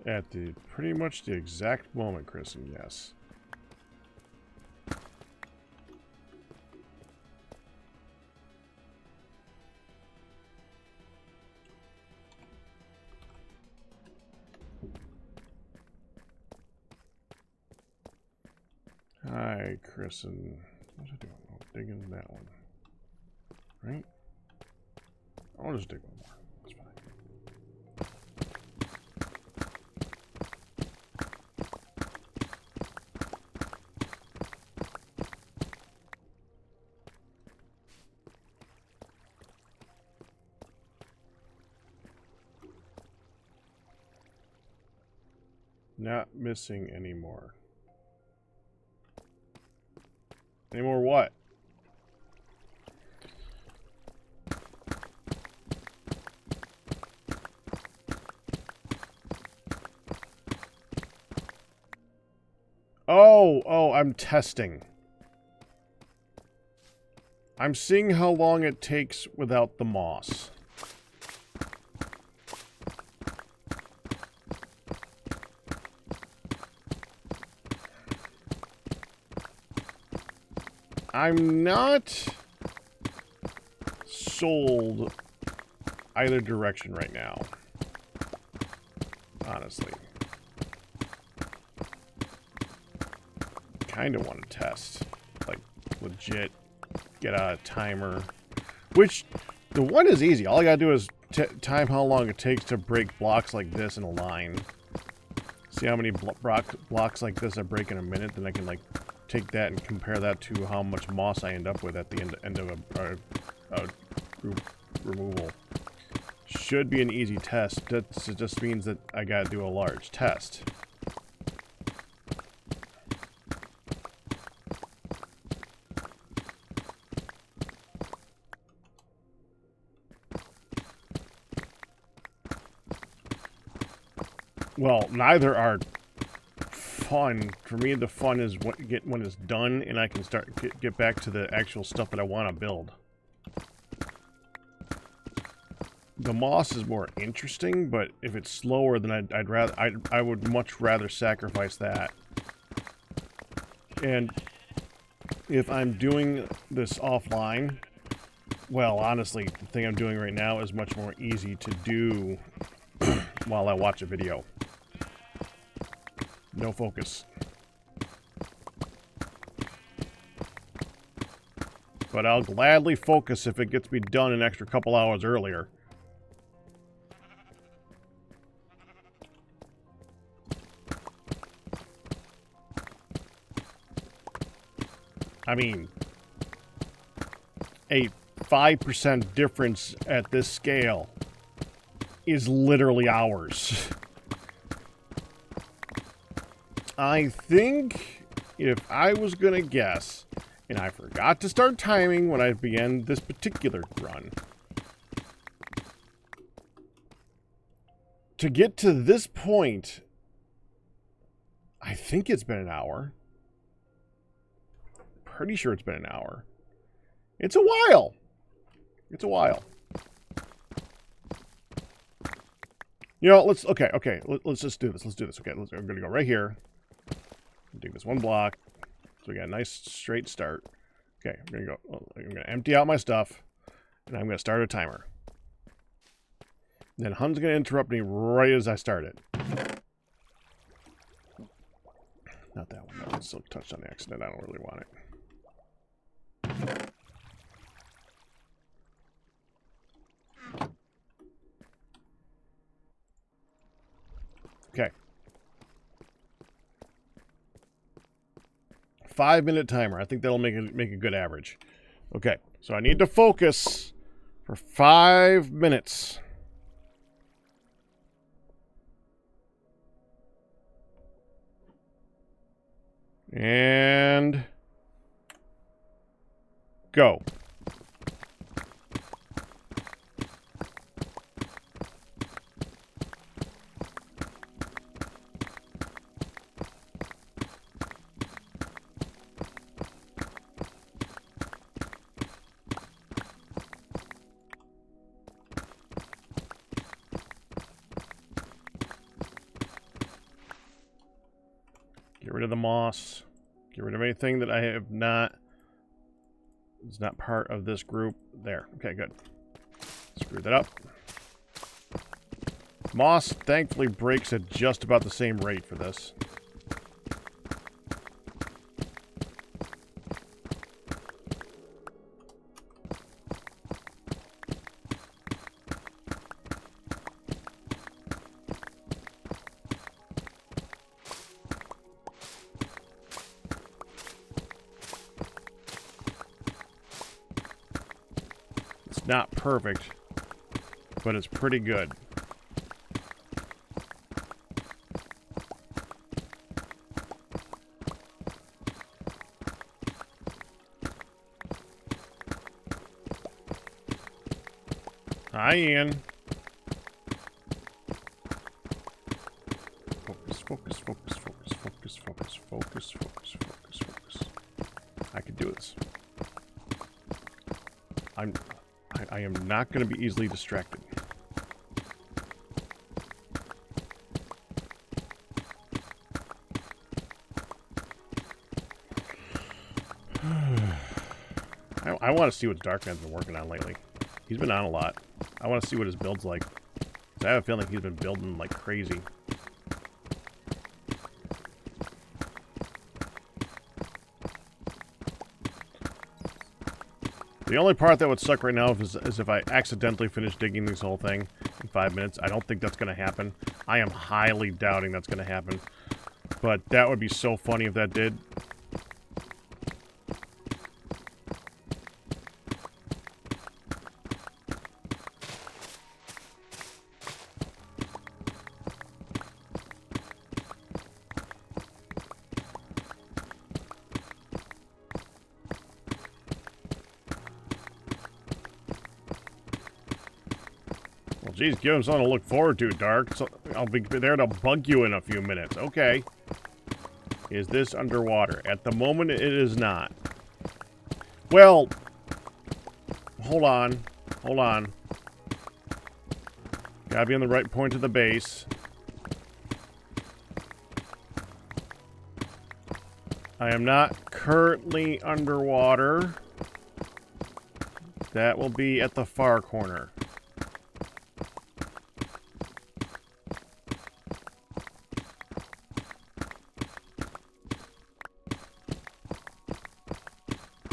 at the pretty much the exact moment, Kristen, yes. Hi, Kristen. What's I doing? Oh, digging that one. Right? I'll just dig one more. That's fine. Not missing anymore. Any more what? Oh, I'm testing. I'm seeing how long it takes without the moss. I'm not sold either direction right now. Honestly. Kind of want to test. Like, legit. Get out a timer. Which, the one is easy. All I gotta do is time how long it takes to break blocks like this in a line. See how many blocks like this I break in a minute, then I can, like, take that and compare that to how much moss I end up with at the end of a group removal. Should be an easy test. That just means that I gotta do a large test. Well, neither are fun. For me, the fun is when it's done and I can start get back to the actual stuff that I want to build. The moss is more interesting, but if it's slower, then I would much rather sacrifice that. And if I'm doing this offline, well, honestly, the thing I'm doing right now is much more easy to do while I watch a video. No focus. But I'll gladly focus if it gets me done an extra couple hours earlier. I mean, a 5% difference at this scale is literally hours. I think if I was gonna guess, and I forgot to start timing when I began this particular run, to get to this point, I think it's been an hour. Pretty sure it's been an hour. It's a while. It's a while. You know, let's just do this. Let's do this. Okay, I'm gonna go right here. Dig this one block. So we got a nice straight start. Okay, I'm gonna empty out my stuff, and I'm gonna start a timer. Then Hun's gonna interrupt me right as I start it. Not that one. That one's so touched on accident. I don't really want it. Okay. 5-minute timer. I think that'll make a good average. Okay, so I need to focus for 5 minutes. And go. rid of the moss. Get rid of anything that I have not... It's not part of this group. There. Okay, good. Screw that up. Moss, thankfully, breaks at just about the same rate for this. Not perfect, but it's pretty good. Hi, Ian. Focus, focus, focus, focus, focus, focus, focus, focus, focus, focus. I can do this. I am not going to be easily distracted. I want to see what Darkman's been working on lately. He's been on a lot. I want to see what his build's like. 'Cause I have a feeling he's been building like crazy. The only part that would suck right now is if I accidentally finish digging this whole thing in 5 minutes. I don't think that's going to happen. I am highly doubting that's going to happen. But that would be so funny if that did. Geez, give him something to look forward to, Dark. So I'll be there to bug you in a few minutes. Okay. Is this underwater? At the moment, it is not. Well, hold on. Hold on. Gotta be on the right point of the base. I am not currently underwater. That will be at the far corner.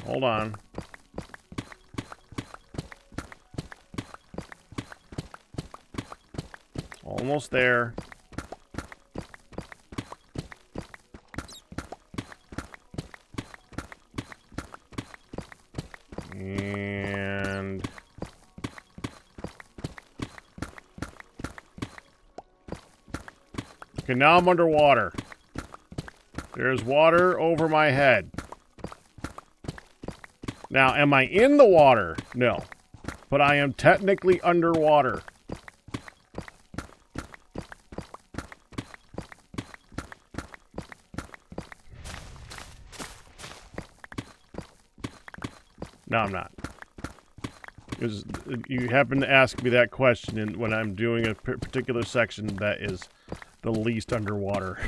Hold on. Almost there. And... okay, now I'm underwater. There's water over my head. Now, am I in the water? No. But I am technically underwater. No, I'm not. Because you happen to ask me that question when I'm doing a particular section that is the least underwater.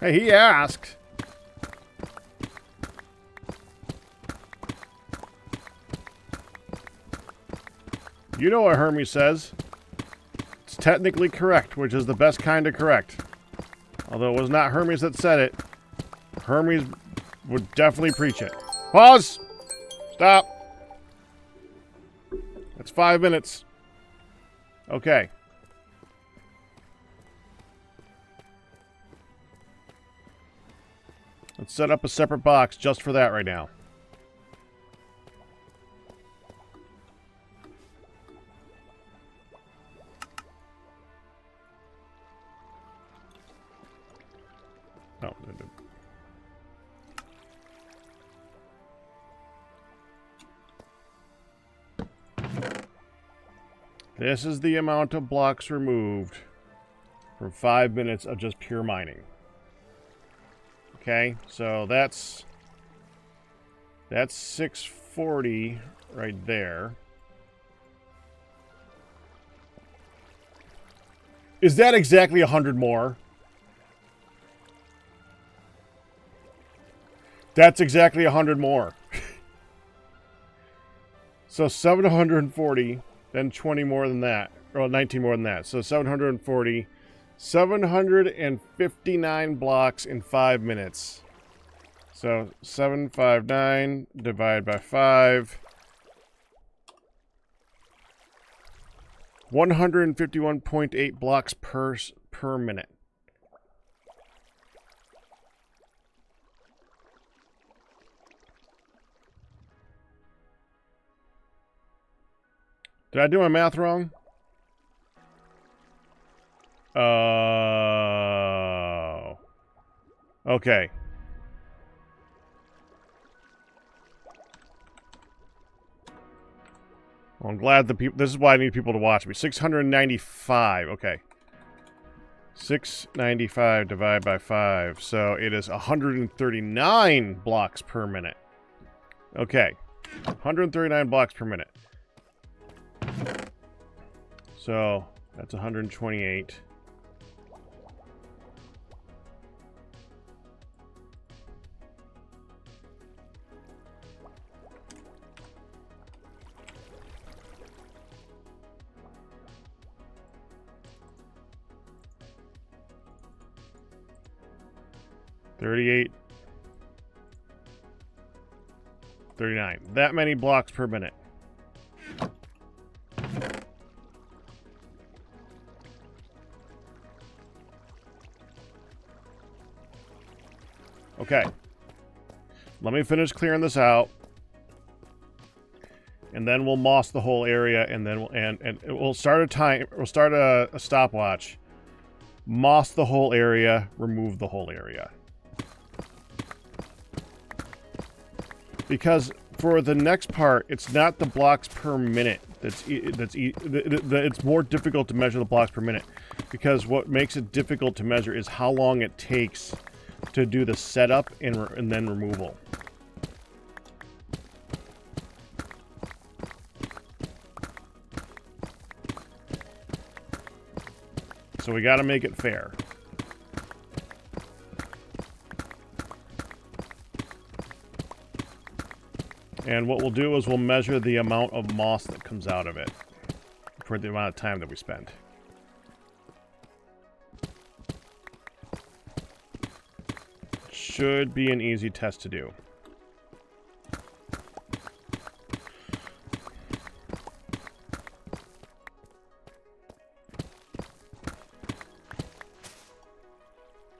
Hey, he asked. You know what Hermes says. It's technically correct, which is the best kind of correct. Although it was not Hermes that said it. Hermes would definitely preach it. Pause! Stop! That's 5 minutes. Okay. Let's set up a separate box just for that right now. This is the amount of blocks removed from 5 minutes of just pure mining. Okay, so that's 640 right there. Is that exactly 100 more? That's exactly 100 more. So 740, then 20 more than that. Or 19 more than that. So 740. 759 blocks in 5 minutes. So 759 divided by 5. 151.8 blocks per minute. Did I do my math wrong? Okay. Well, I'm glad the people... This is why I need people to watch me. 695. Okay. 695 divided by 5. So it is 139 blocks per minute. Okay. 139 blocks per minute. So that's 128. $38. 39. That many blocks per minute. Okay. Let me finish clearing this out. And then we'll moss the whole area, and then we'll start a time. We'll start a stopwatch. Moss the whole area, remove the whole area. Because for the next part, it's not the blocks per minute it's more difficult to measure the blocks per minute, because what makes it difficult to measure is how long it takes to do the setup and then removal. So we got to make it fair. And what we'll do is we'll measure the amount of moss that comes out of it for the amount of time that we spend. Should be an easy test to do.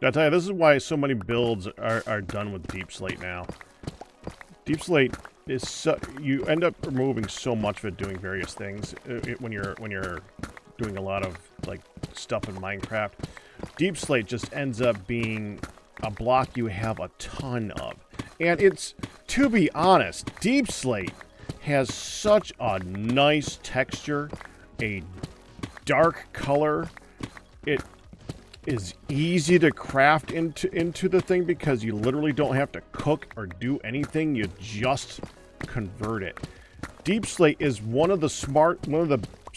I tell you, this is why so many builds are done with Deep Slate now. Deep Slate is you end up removing so much of it doing various things when you're doing a lot of like stuff in Minecraft. Deep Slate just ends up being a block you have a ton of, and it's, to be honest, Deep Slate has such a nice texture, a dark color. It is easy to craft into the thing because you literally don't have to cook or do anything. You just convert it. Deep Slate is one of the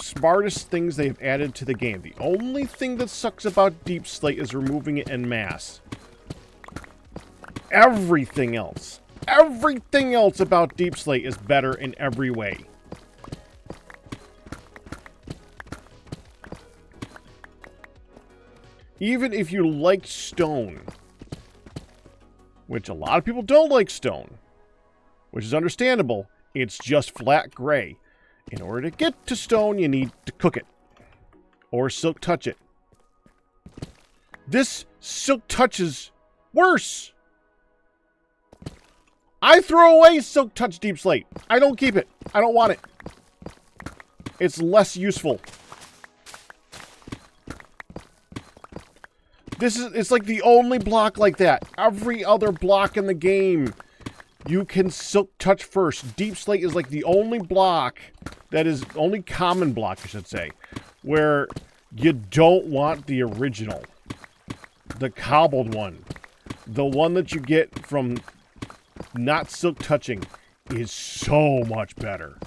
smartest things they've added to the game. The only thing that sucks about Deep Slate is removing it en masse. Everything else about Deep Slate is better in every way. Even if you like stone, which a lot of people don't like stone, which is understandable, it's just flat gray. In order to get to stone, you need to cook it. Or silk touch it. This silk touch is worse. I throw away silk touch Deep Slate. I don't keep it. I don't want it. It's less useful. It's like the only block like that. Every other block in the game you can silk touch first. Deep slate is like the only block that is, only common block, I should say, where you don't want the original. The cobbled one. The one that you get from not silk touching is so much better.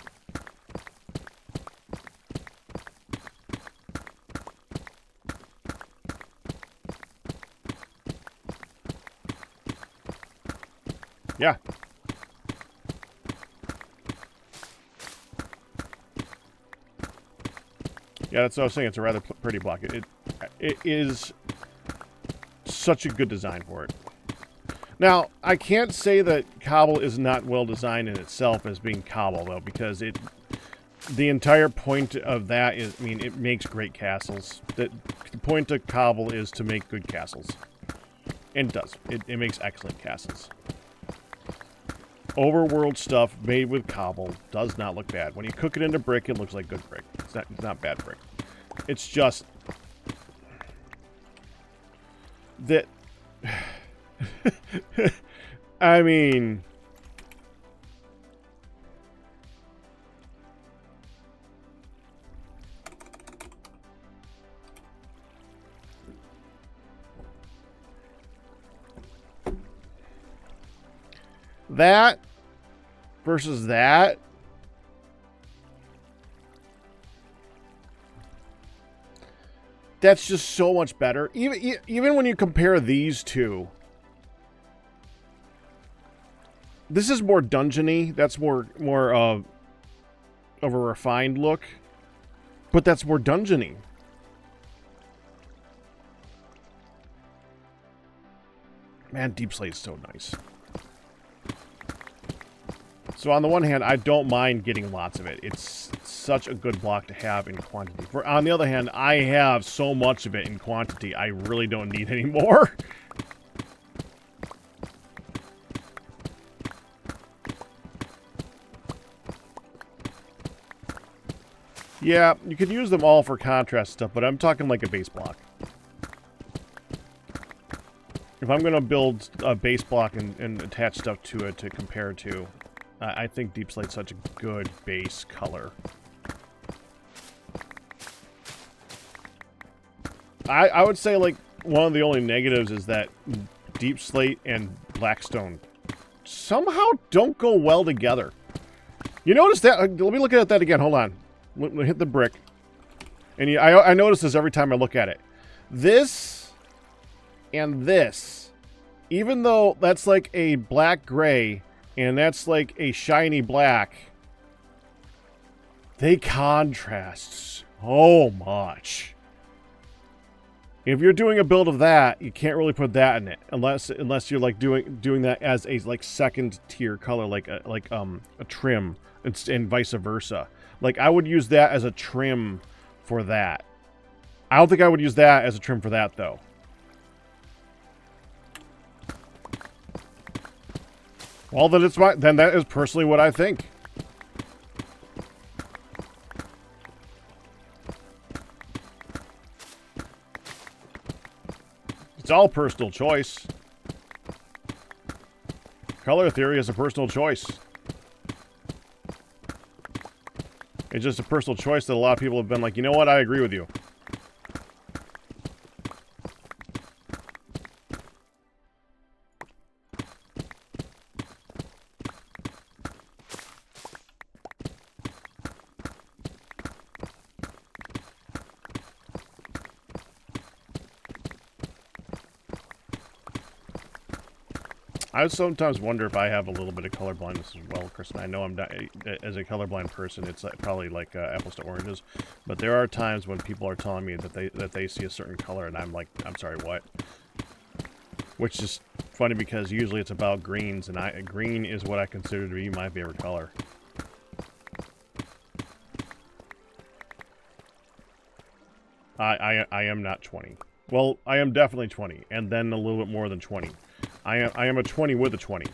Yeah. Yeah, that's what I was saying. It's a rather pretty block. It is such a good design for it. Now, I can't say that cobble is not well designed in itself as being cobble, though, because the entire point of that is, I mean, it makes great castles. The point of cobble is to make good castles. And it does. It makes excellent castles. Overworld stuff made with cobble does not look bad. When you cook it into brick, it looks like good brick. It's not bad brick. It's just that I mean, that versus that. That's just so much better. Even when you compare these two. This is more dungeony. That's more of a refined look. But that's more dungeony. Man, Deep Slate's so nice. So on the one hand, I don't mind getting lots of it. It's such a good block to have in quantity. On the other hand, I have so much of it in quantity, I really don't need any more. Yeah, you could use them all for contrast stuff, but I'm talking like a base block. If I'm going to build a base block and attach stuff to it to compare to, I think Deep Slate's such a good base color. I would say, like, one of the only negatives is that Deep Slate and Blackstone somehow don't go well together. You notice that? Let me look at that again. Hold on. Let me hit the brick. And I notice this every time I look at it. This and this, even though that's like a black-gray and that's like a shiny black, they contrast so much. If you're doing a build of that, you can't really put that in it unless you're like doing that as a like second tier color, like a trim, and vice versa. Like I would use that as a trim for that. I don't think I would use that as a trim for that though. Well, then that is personally what I think. It's all personal choice. Color theory is a personal choice. It's just a personal choice that a lot of people have been like, you know what, I agree with you. I sometimes wonder if I have a little bit of color blindness as well, Kristen. I know I'm not, as a colorblind person, it's probably like apples to oranges. But there are times when people are telling me that they see a certain color, and I'm like, I'm sorry, what? Which is funny because usually it's about greens, and green is what I consider to be my favorite color. I am not 20. Well, I am definitely 20, and then a little bit more than 20. I am a 20 with a 20.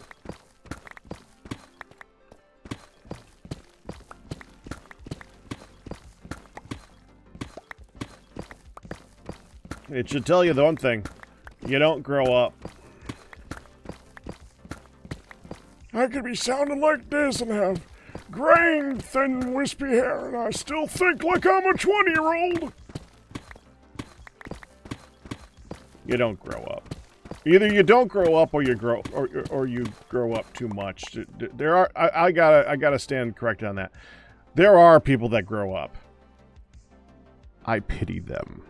It should tell you the one thing. You don't grow up. I could be sounding like this and have graying, thin, wispy hair, and I still think like I'm a 20-year-old. You don't grow up. Either you don't grow up, or you grow, or you grow up too much. There are. I gotta stand corrected on that. There are people that grow up. I pity them.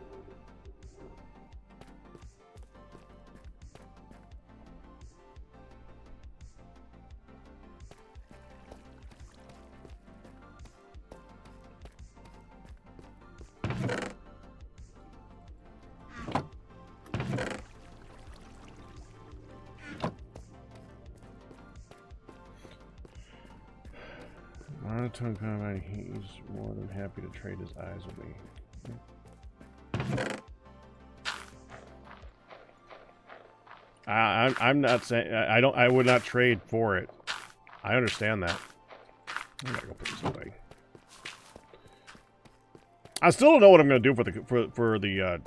Monotone combat, he's more than happy to trade his eyes with me. I'm not saying I would not trade for it. I understand that. I gotta go put this away. I still don't know what I'm gonna do for the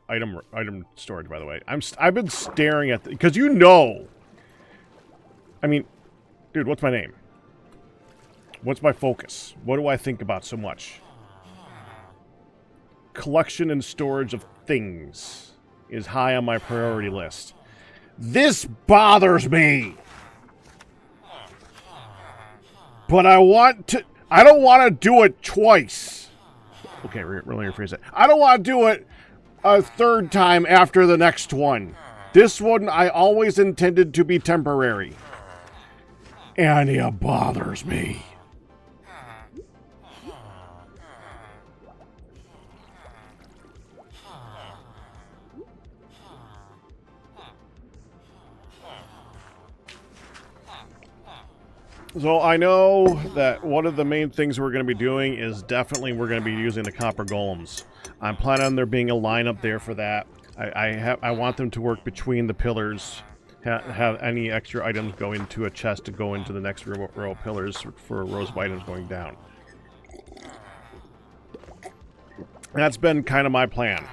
item storage. By the way, I've been staring at because you know. I mean, dude, what's my name? What's my focus? What do I think about so much? Collection and storage of things is high on my priority list. This bothers me. But I don't want to do it twice. Okay, really rephrase that. I don't want to do it a third time after the next one. This one I always intended to be temporary. And it bothers me. So I know that one of the main things we're going to be doing is definitely we're going to be using the copper golems. I'm planning on there being a lineup there for that. I want them to work between the pillars. Have any extra items go into a chest to go into the next row of pillars for rows of items going down. That's been kind of my plan.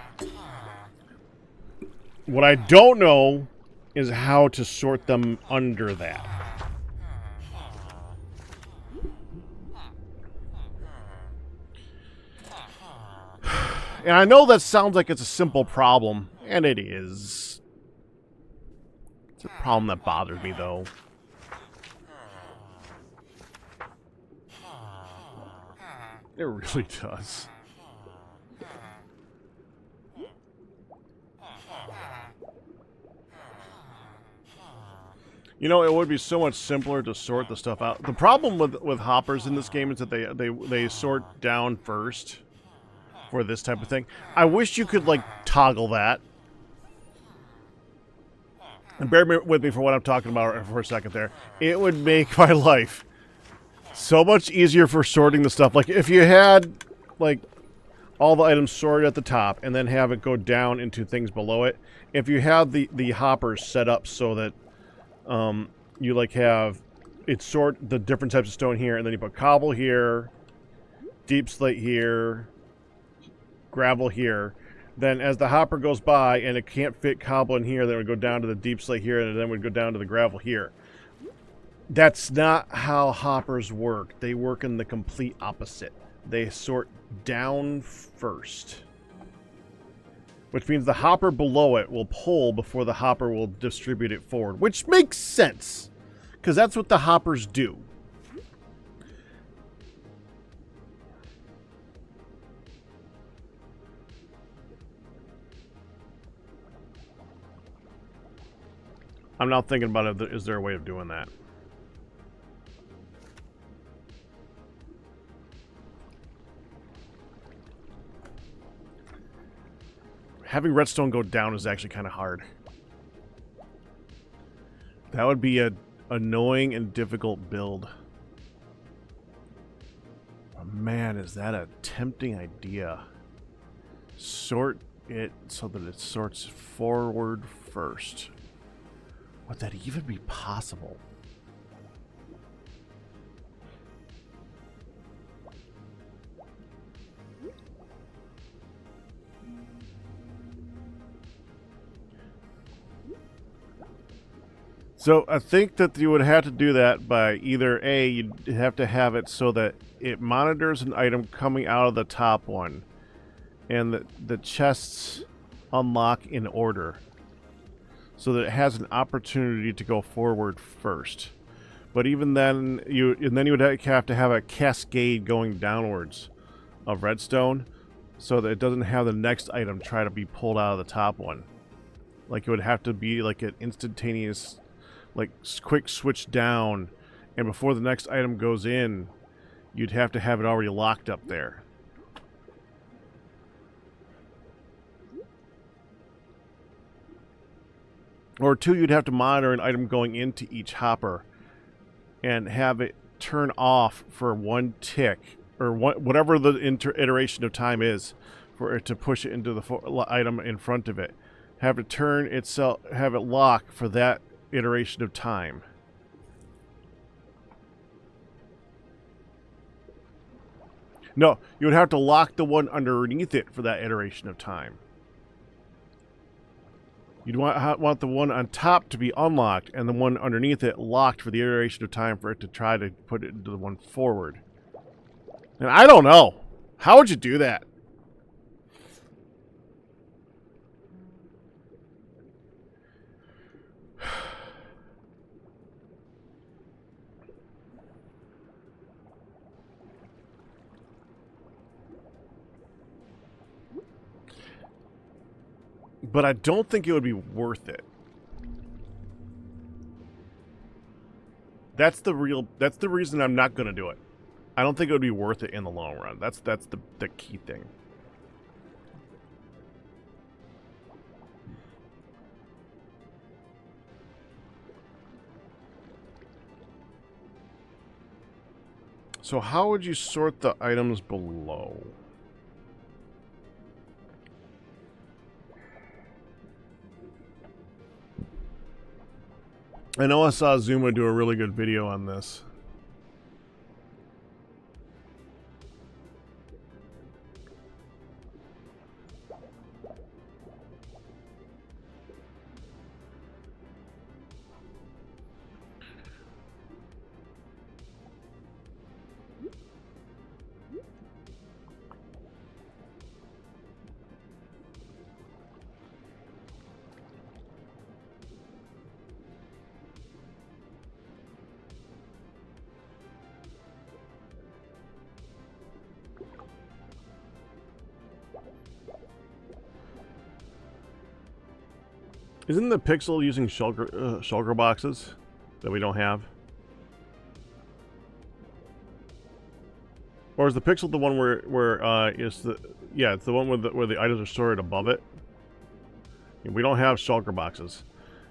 What I don't know is how to sort them under that. And I know that sounds like it's a simple problem, and it is. It's a problem that bothers me, though. It really does. You know, it would be so much simpler to sort the stuff out. The problem with hoppers in this game is that they sort down first for this type of thing. I wish you could, like, toggle that. And bear with me for what I'm talking about for a second there. It would make my life so much easier for sorting the stuff. Like, if you had, like, all the items sorted at the top and then have it go down into things below it. If you have the hoppers set up so that you, like, have it sort the different types of stone here, and then you put cobble here, deep slate here, gravel here, then as the hopper goes by and it can't fit cobble in here, then it would go down to the deep slate here, and then it would go down to the gravel here. That's not how hoppers work. They work in the complete opposite. They sort down first, which means the hopper below it will pull before the hopper will distribute it forward, which makes sense because that's what the hoppers do. I'm now thinking about it. Is there a way of doing that? Having redstone go down is actually kind of hard. That would be a annoying and difficult build. Oh, man, is that a tempting idea? Sort it so that it sorts forward first. Would that even be possible? So I think that you would have to do that by either A, you'd have to have it so that it monitors an item coming out of the top one, and the chests unlock in order, so that it has an opportunity to go forward first. But even then, you would have to have a cascade going downwards of redstone, so that it doesn't have the next item try to be pulled out of the top one. Like it would have to be like an instantaneous, like quick switch down, and before the next item goes in, you'd have to have it already locked up there. Or two, you'd have to monitor an item going into each hopper and have it turn off for one tick, or whatever the iteration of time is for it to push it into the item in front of it. Have it turn itself, have it lock for that iteration of time. No, you would have to lock the one underneath it for that iteration of time. You'd want the one on top to be unlocked and the one underneath it locked for the iteration of time for it to try to put it into the one forward. And I don't know. How would you do that? But I don't think it would be worth it. That's the reason I'm not going to do it. I don't think it would be worth it in the long run. That's the key thing. So how would you sort the items below? I know I saw Zuma do a really good video on this. Isn't the Pixel using shulker boxes that we don't have? Or is the Pixel the one where it's the one where the items are stored above it? We don't have shulker boxes.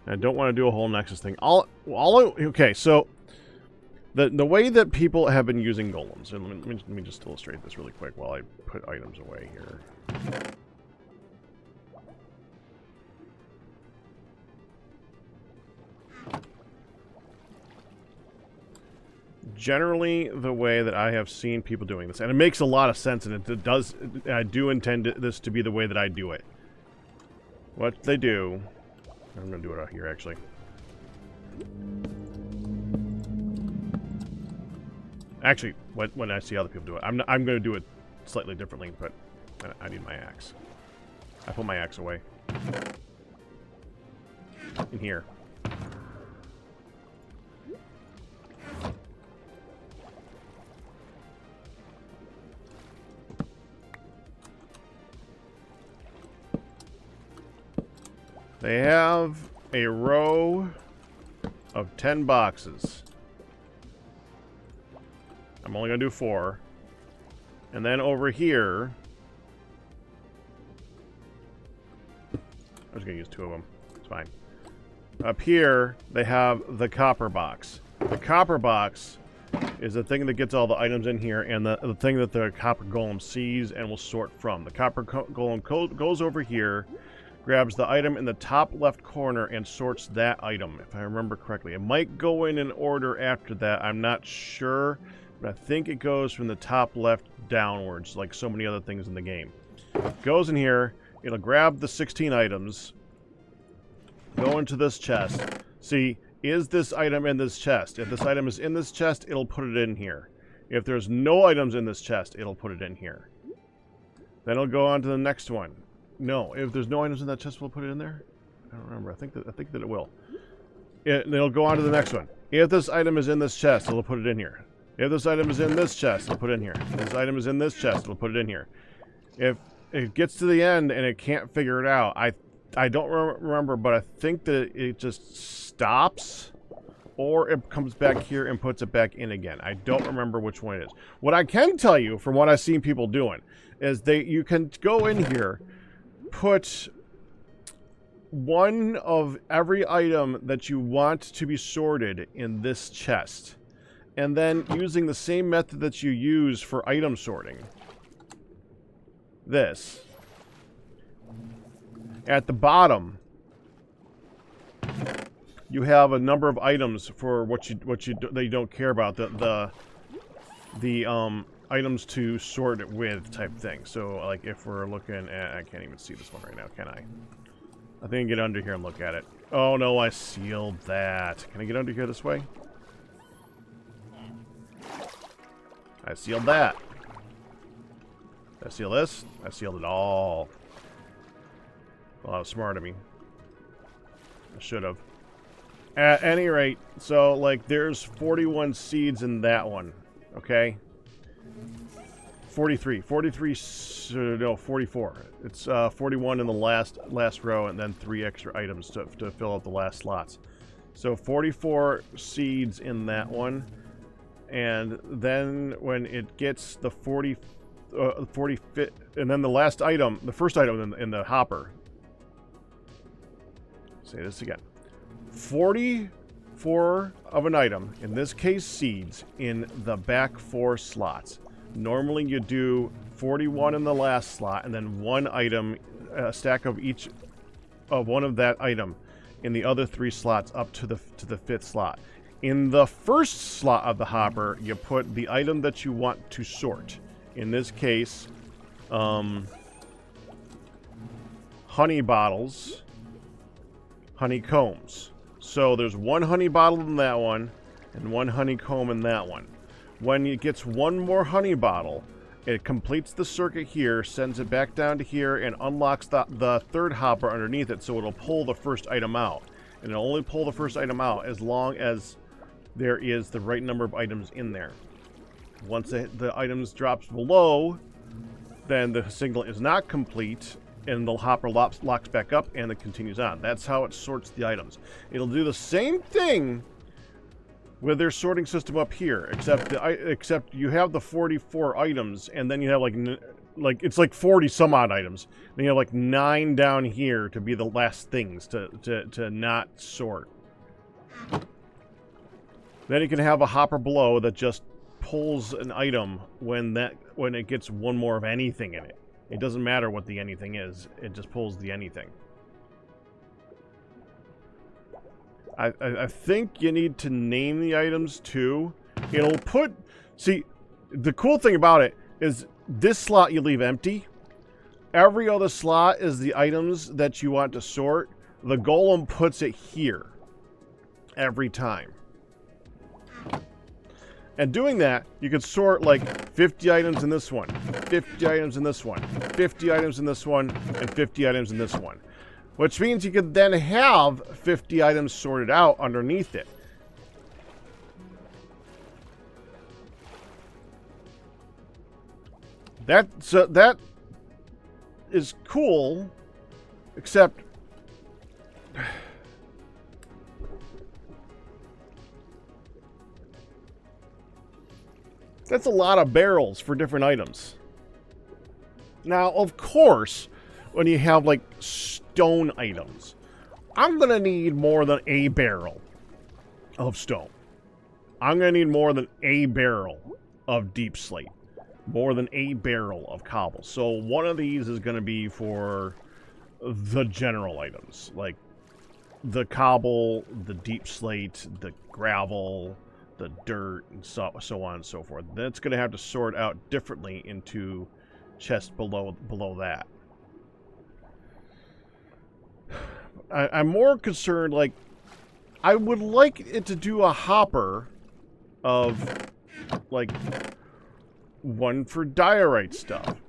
And I don't want to do a whole Nexus thing. Okay, so the way that people have been using golems, and let me just illustrate this really quick while I put items away here. Generally, the way that I have seen people doing this, and it makes a lot of sense, and it does, I do intend this to be the way that I do it. What they do, I'm going to do it out here, actually. Actually, when I see other people do it, I'm going to do it slightly differently, but I need my axe. I put my axe away. In here. They have a row of 10 boxes. I'm only going to do 4. And then over here, I was going to use 2 of them. It's fine. Up here, they have the copper box. The copper box is the thing that gets all the items in here, and the thing that the copper golem sees and will sort from. The copper golem goes over here, grabs the item in the top left corner, and sorts that item, if I remember correctly. It might go in an order after that. I'm not sure, but I think it goes from the top left downwards, like so many other things in the game. Goes in here, it'll grab the 16 items, go into this chest. See, is this item in this chest? If this item is in this chest, it'll put it in here. If there's no items in this chest, it'll put it in here. Then it'll go on to the next one. No, if there's no items in that chest, we'll put it in there? I don't remember. I think that it will. It'll go on to the next one. If this item is in this chest, it'll put it in here. If this item is in this chest, it'll put it in here. If this item is in this chest, it'll put it in here. If it gets to the end and it can't figure it out, I don't remember, but I think that it just stops, or it comes back here and puts it back in again. I don't remember which one it is. What I can tell you, from what I've seen people doing, is you can go in here, put one of every item that you want to be sorted in this chest, and then using the same method that you use for item sorting, this, at the bottom, you have a number of items for that you don't care about, the items to sort it with type thing. So like if we're looking at, I can't even see this one right now, can I? I think I can get under here and look at it. Oh no, I sealed that. Can I get under here this way? I sealed that. Did I seal this? I sealed it all. Well, that was smart of me. I should have. At any rate, so like there's 41 seeds in that one, okay? 44. It's 41 in the last row, and then 3 extra items to fill out the last slots. So 44 seeds in that one, and then when it gets the 45th, and then the last item, the first item in the hopper. Say this again. 44 of an item, in this case seeds, in the back 4 slots. Normally you do 41 in the last slot, and then 1 item, a stack of each of one of that item in the other 3 slots up to the 5th slot. In the first slot of the hopper, you put the item that you want to sort. In this case, honey bottles, honeycombs. So there's 1 honey bottle in that one, and 1 honeycomb in that one. When it gets 1 more honey bottle, it completes the circuit here, sends it back down to here, and unlocks the 3rd hopper underneath it, so it'll pull the first item out. And it'll only pull the first item out as long as there is the right number of items in there. Once the items drops below, then the signal is not complete, and the hopper locks back up, and it continues on. That's how it sorts the items. It'll do the same thing with their sorting system up here, except you have the 44 items, and then you have like it's like 40 some odd items. Then you have like 9 down here to be the last things to not sort. Then you can have a hopper below that just pulls an item when it gets 1 more of anything in it. It doesn't matter what the anything is, it just pulls the anything. I think you need to name the items too. It'll put... See, the cool thing about it is this slot you leave empty. Every other slot is the items that you want to sort. The golem puts it here every time. And doing that, you could sort like 50 items in this one, 50 items in this one, 50 items in this one, and 50 items in this one. Which means you could then have 50 items sorted out underneath it. That is cool, except that's a lot of barrels for different items. Now, of course, when you have like stone items, I'm going to need more than a barrel of stone. I'm going to need more than a barrel of deep slate. More than a barrel of cobble. So one of these is going to be for the general items, like the cobble, the deep slate, the gravel, the dirt, and so on and so forth. That's going to have to sort out differently into chests below that. I'm more concerned, like, I would like it to do a hopper of, like, one for diorite stuff,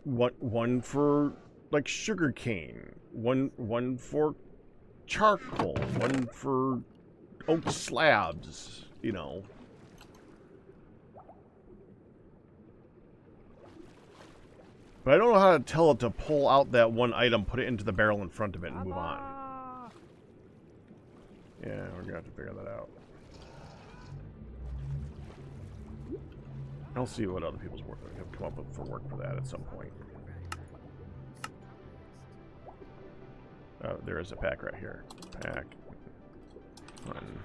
one for, like, sugar cane, one for charcoal, one for oak slabs, you know. But I don't know how to tell it to pull out that one item, put it into the barrel in front of it, and move on. Yeah, we're gonna have to figure that out. I'll see what other people's work have come up with for work for that at some point. Oh, there is a pack right here. Pack. One.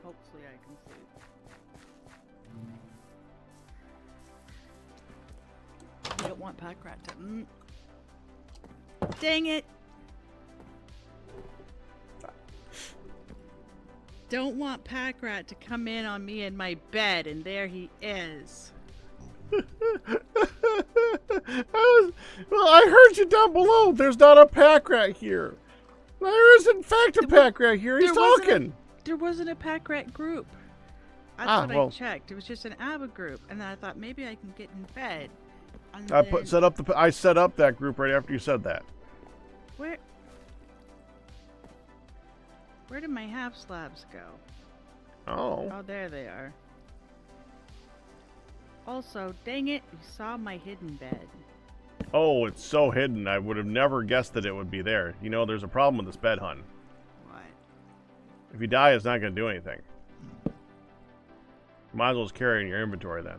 Hopefully I can see. I don't want pack rat to. Dang it! Don't want pack rat to come in on me in my bed, and there he is. I heard you down below. There's not a pack rat here. There is, in fact, a pack rat here. He's talking. There wasn't a pack rat group. That's what I checked. It was just an ABBA group, and then I thought maybe I can get in bed. I set up that group right after you said that. Where did my half slabs go? Oh. Oh, there they are. Also, dang it, you saw my hidden bed. Oh, it's so hidden. I would have never guessed that it would be there. You know, there's a problem with this bed, hun. What? If you die, it's not going to do anything. Might as well just carry it in your inventory then.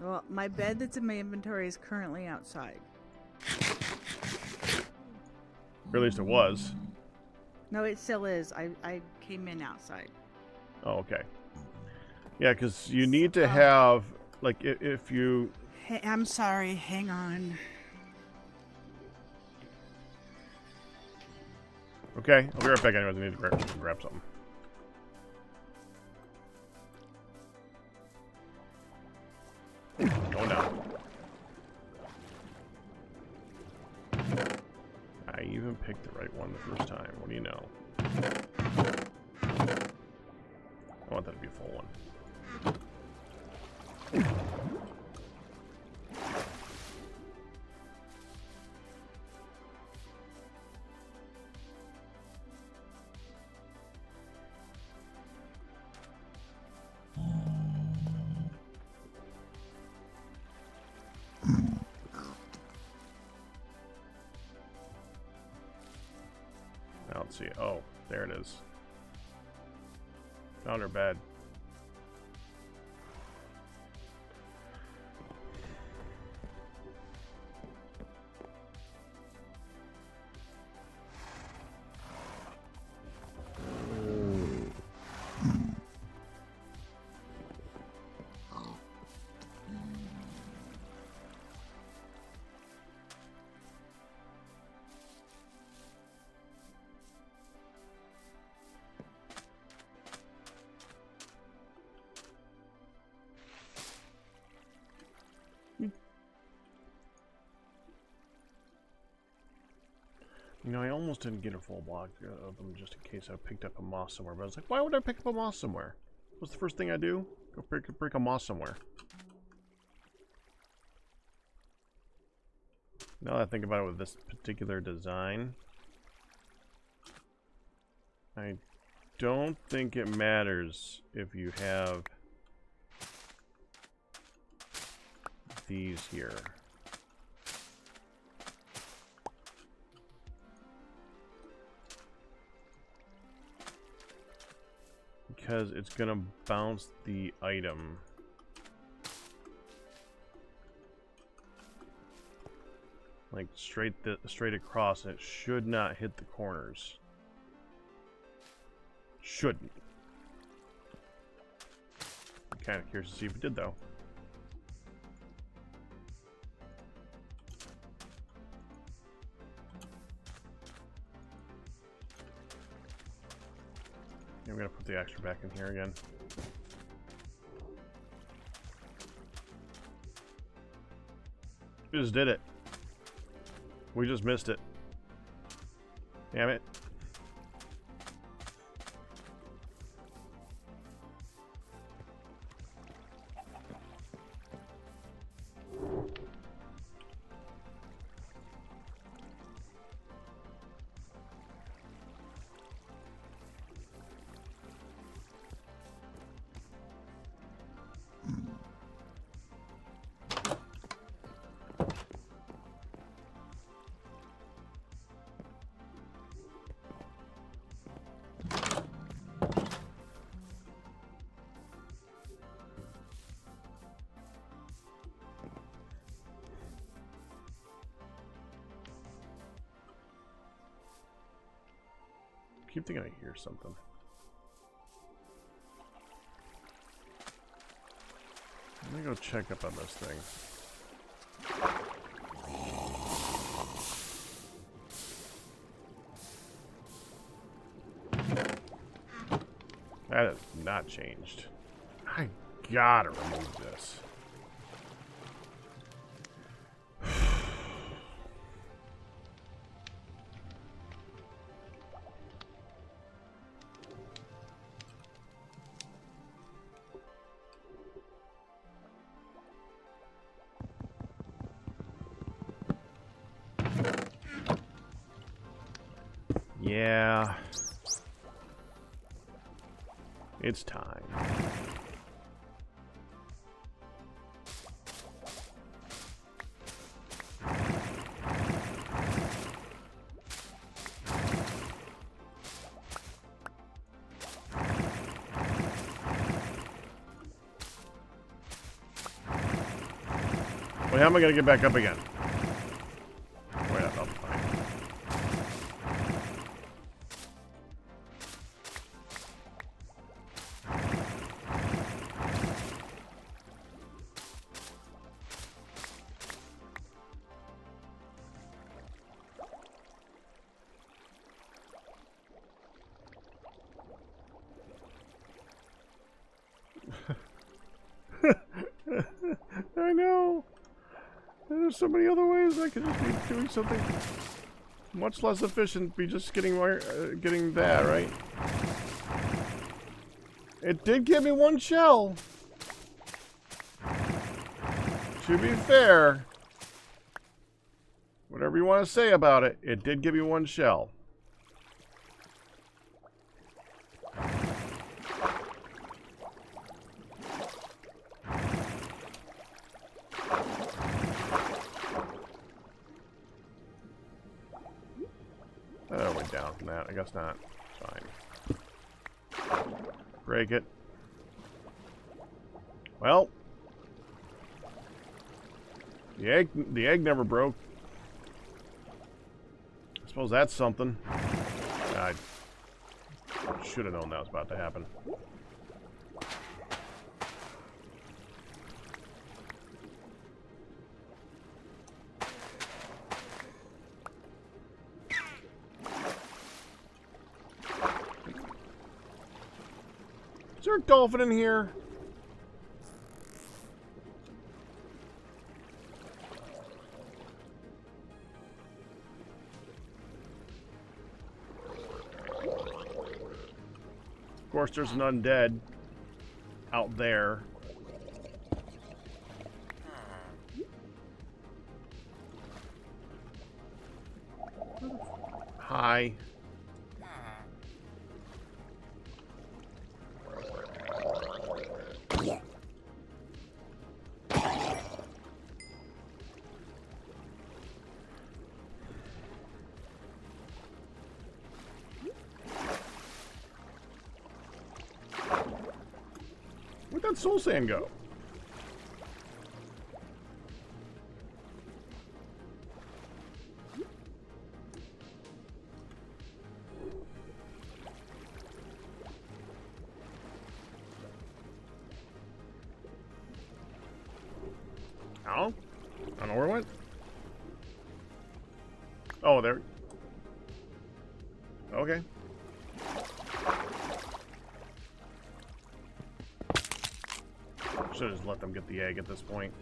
Well, my bed that's in my inventory is currently outside. Or at least it was. No, it still is. I came in outside. Oh, okay. Yeah, because you need to have, like, if you... Hey, I'm sorry. Hang on. Okay, I'll be right back anyways. I need to grab something. Going down. I even picked the right one the first time. What do you know? I want that to be a full one. Now let's see. Oh, there it is. Found her bed. You know, I almost didn't get a full block of them just in case I picked up a moss somewhere. But I was like, why would I pick up a moss somewhere? What's the first thing I do? Go break a moss somewhere. Now that I think about it with this particular design, I don't think it matters if you have these here. Because it's gonna bounce the item. Like straight across, and it should not hit the corners. Shouldn't. I'm kind of curious to see if it did though. I'm gonna put the extra back in here again. We just did it. We just missed it. Damn it. I keep thinking I hear something. Let me go check up on this thing. That has not changed. I gotta remove this. Yeah. It's time. Wait, how am I gonna get back up again? Wait, I'll be fine. I know. There's so many other ways I could just be doing something much less efficient. Be just getting that right. It did give me one shell. To be fair, whatever you want to say about it, it did give you one shell. Oh, went down from that. I guess not. Fine. Break it. Well, the egg never broke. I suppose that's something. I should have known that was about to happen. Is there a dolphin in here? Of course, there's an undead out there. Hi. Where'd that soul sand go? I don't know where it went. Oh, there. Okay. Should have just let them get the egg at this point.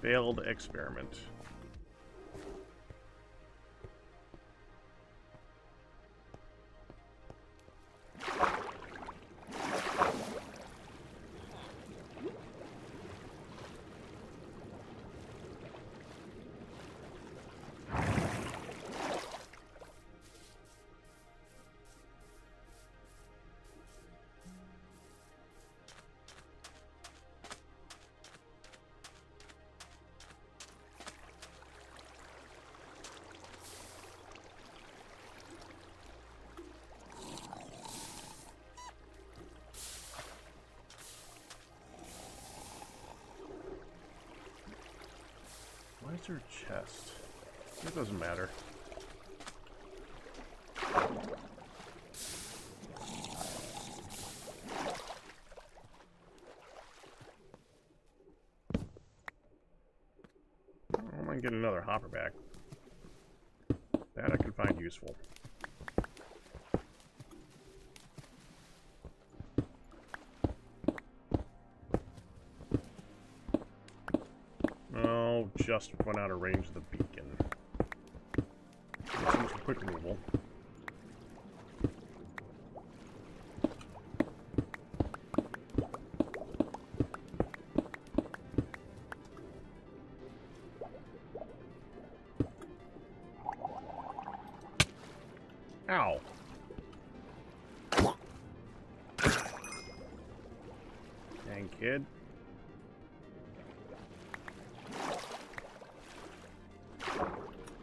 Failed experiment. Why is there a chest? It doesn't matter. I might get another hopper back. That I could find useful. Just went out of range of the beacon. So much for quick removal. Ow. Dang kid.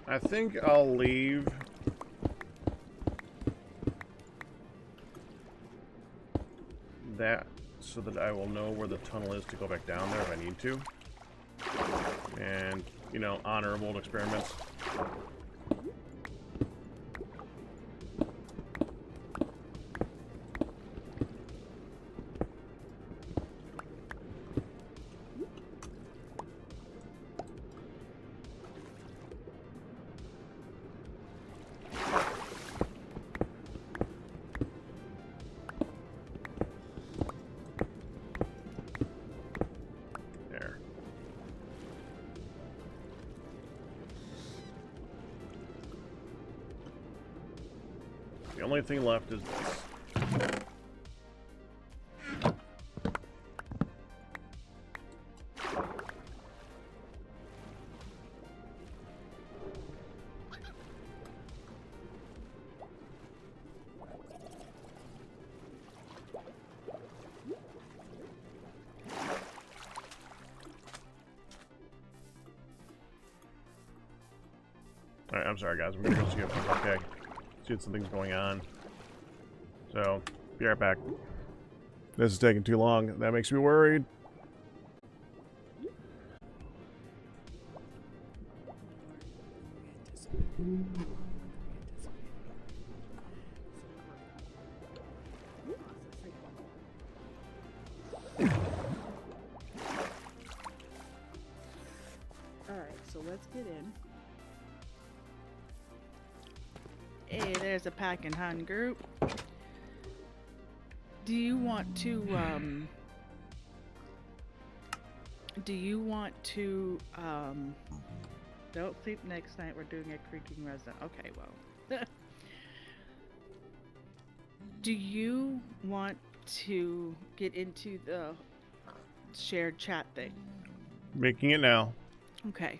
I think I'll leave that so that I will know where the tunnel is to go back down there if I need to. And, you know, honorable experiments. The only thing left is this. Alright, I'm sorry guys, we're gonna go see if it's okay. See if something's going on. So, be right back. This is taking too long. That makes me worried. Alright, so let's get in. Hey, there's a pack and hunt group. Do you want to, don't sleep next night, we're doing a creaking resident. Okay, well. Do you want to get into the shared chat thing? Making it now. Okay.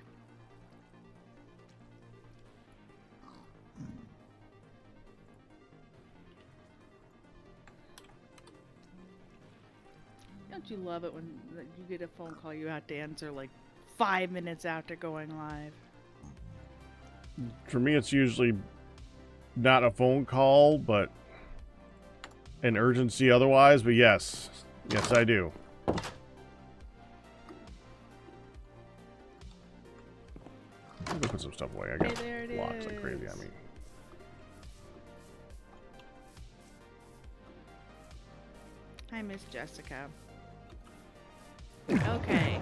Don't you love it when you get a phone call you have to answer like 5 minutes after going live? For me, it's usually not a phone call, but an urgency otherwise, but yes. Yes, I do. I'm gonna put some stuff away. I got blocks like crazy on me. Hi, Miss Jessica. Okay.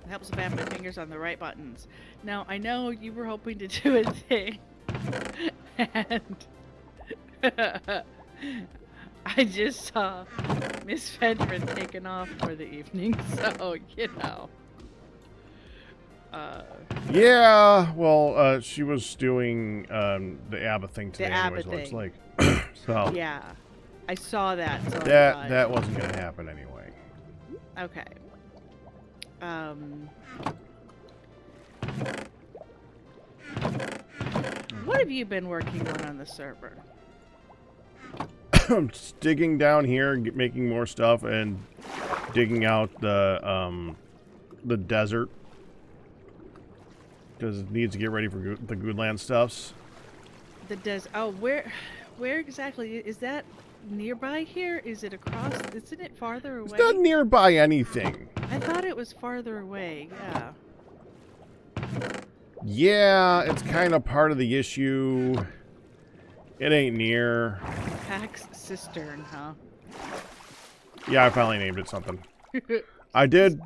It helps if I have my fingers on the right buttons. Now, I know you were hoping to do a thing. And I just saw Miss Fenderin taken off for the evening, so, you know. Yeah, well, she was doing the ABBA thing today anyways, looks like. So yeah, I saw that. So that wasn't gonna happen anyway. Okay. What have you been working on the server? Just digging down here, making more stuff, and digging out the desert. Because it needs to get ready for the Goodland stuffs. Oh, where exactly is that? Nearby here? Is it across? Isn't it farther away? It's not nearby anything. I thought it was farther away. Yeah. Yeah, it's kind of part of the issue. It ain't near. Pax Cistern, huh? Yeah, I finally named it something. I did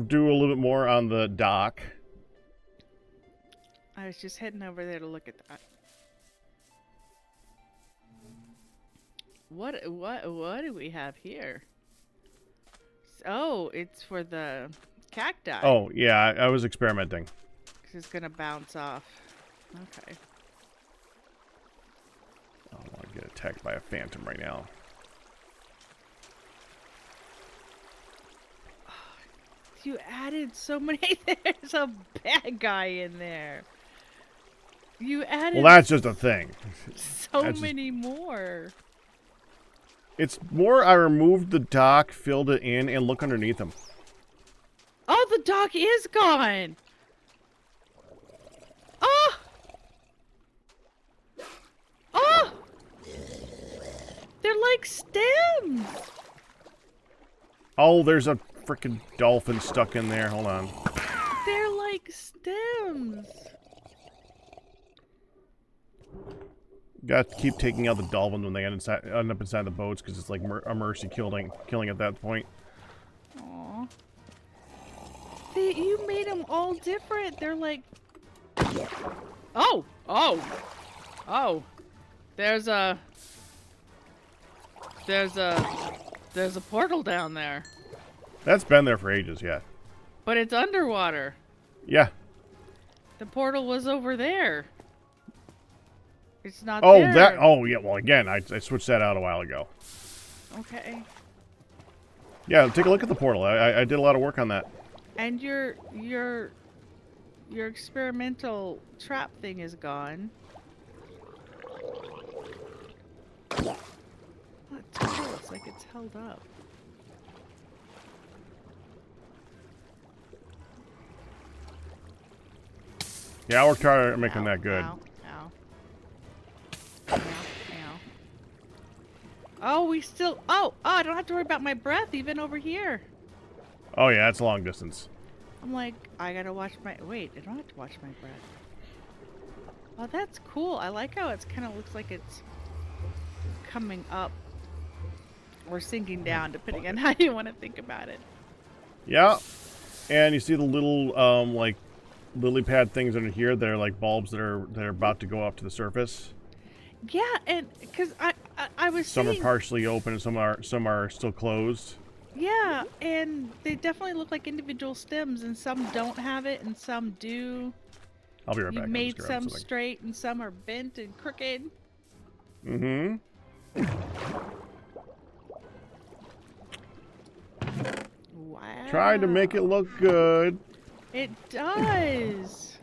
do a little bit more on the dock. I was just heading over there to look at that. What do we have here? Oh, it's for the cacti. Oh, yeah, I was experimenting. 'Cause it's gonna bounce off. Okay. I don't want to get attacked by a phantom right now. You added so many. There's a bad guy in there. You added. Well, that's just a thing. So many more. It's more I removed the dock, filled it in, and look underneath them. Oh, the dock is gone. Oh! Oh! They're like stems. Oh, there's a freaking dolphin stuck in there. Hold on. They're like stems. Got to keep taking out the dolphins when they end up inside the boats because it's like a mercy killing at that point. Aww. You made them all different. They're like... Oh! Oh! Oh! There's a portal down there. That's been there for ages, yeah. But it's underwater. Yeah. The portal was over there. It's not Oh, there. oh, yeah, well, again, I switched that out a while ago. Okay. Yeah, take a look at the portal. I did a lot of work on that. And your experimental trap thing is gone. What? It's like it's held up. Yeah, I worked hard at making that good. Ow, ow. Ow, ow. Oh, we still... Oh, I don't have to worry about my breath even over here. Oh, yeah, that's a long distance. I'm like, I gotta watch my... Wait, I don't have to watch my breath. Oh, that's cool. I like how it kind of looks like it's coming up or sinking down, depending on how you want to think about it. Yeah. And you see the little, like, lily pad things under here that are like bulbs that are about to go up to the surface. Yeah, and because I was some seeing... are partially open and some are still closed. Yeah, and they definitely look like individual stems, and some don't have it, and some do. I'll be right back. You made some straight, and some are bent and crooked. Mm-hmm. Wow. Tried to make it look good. It does.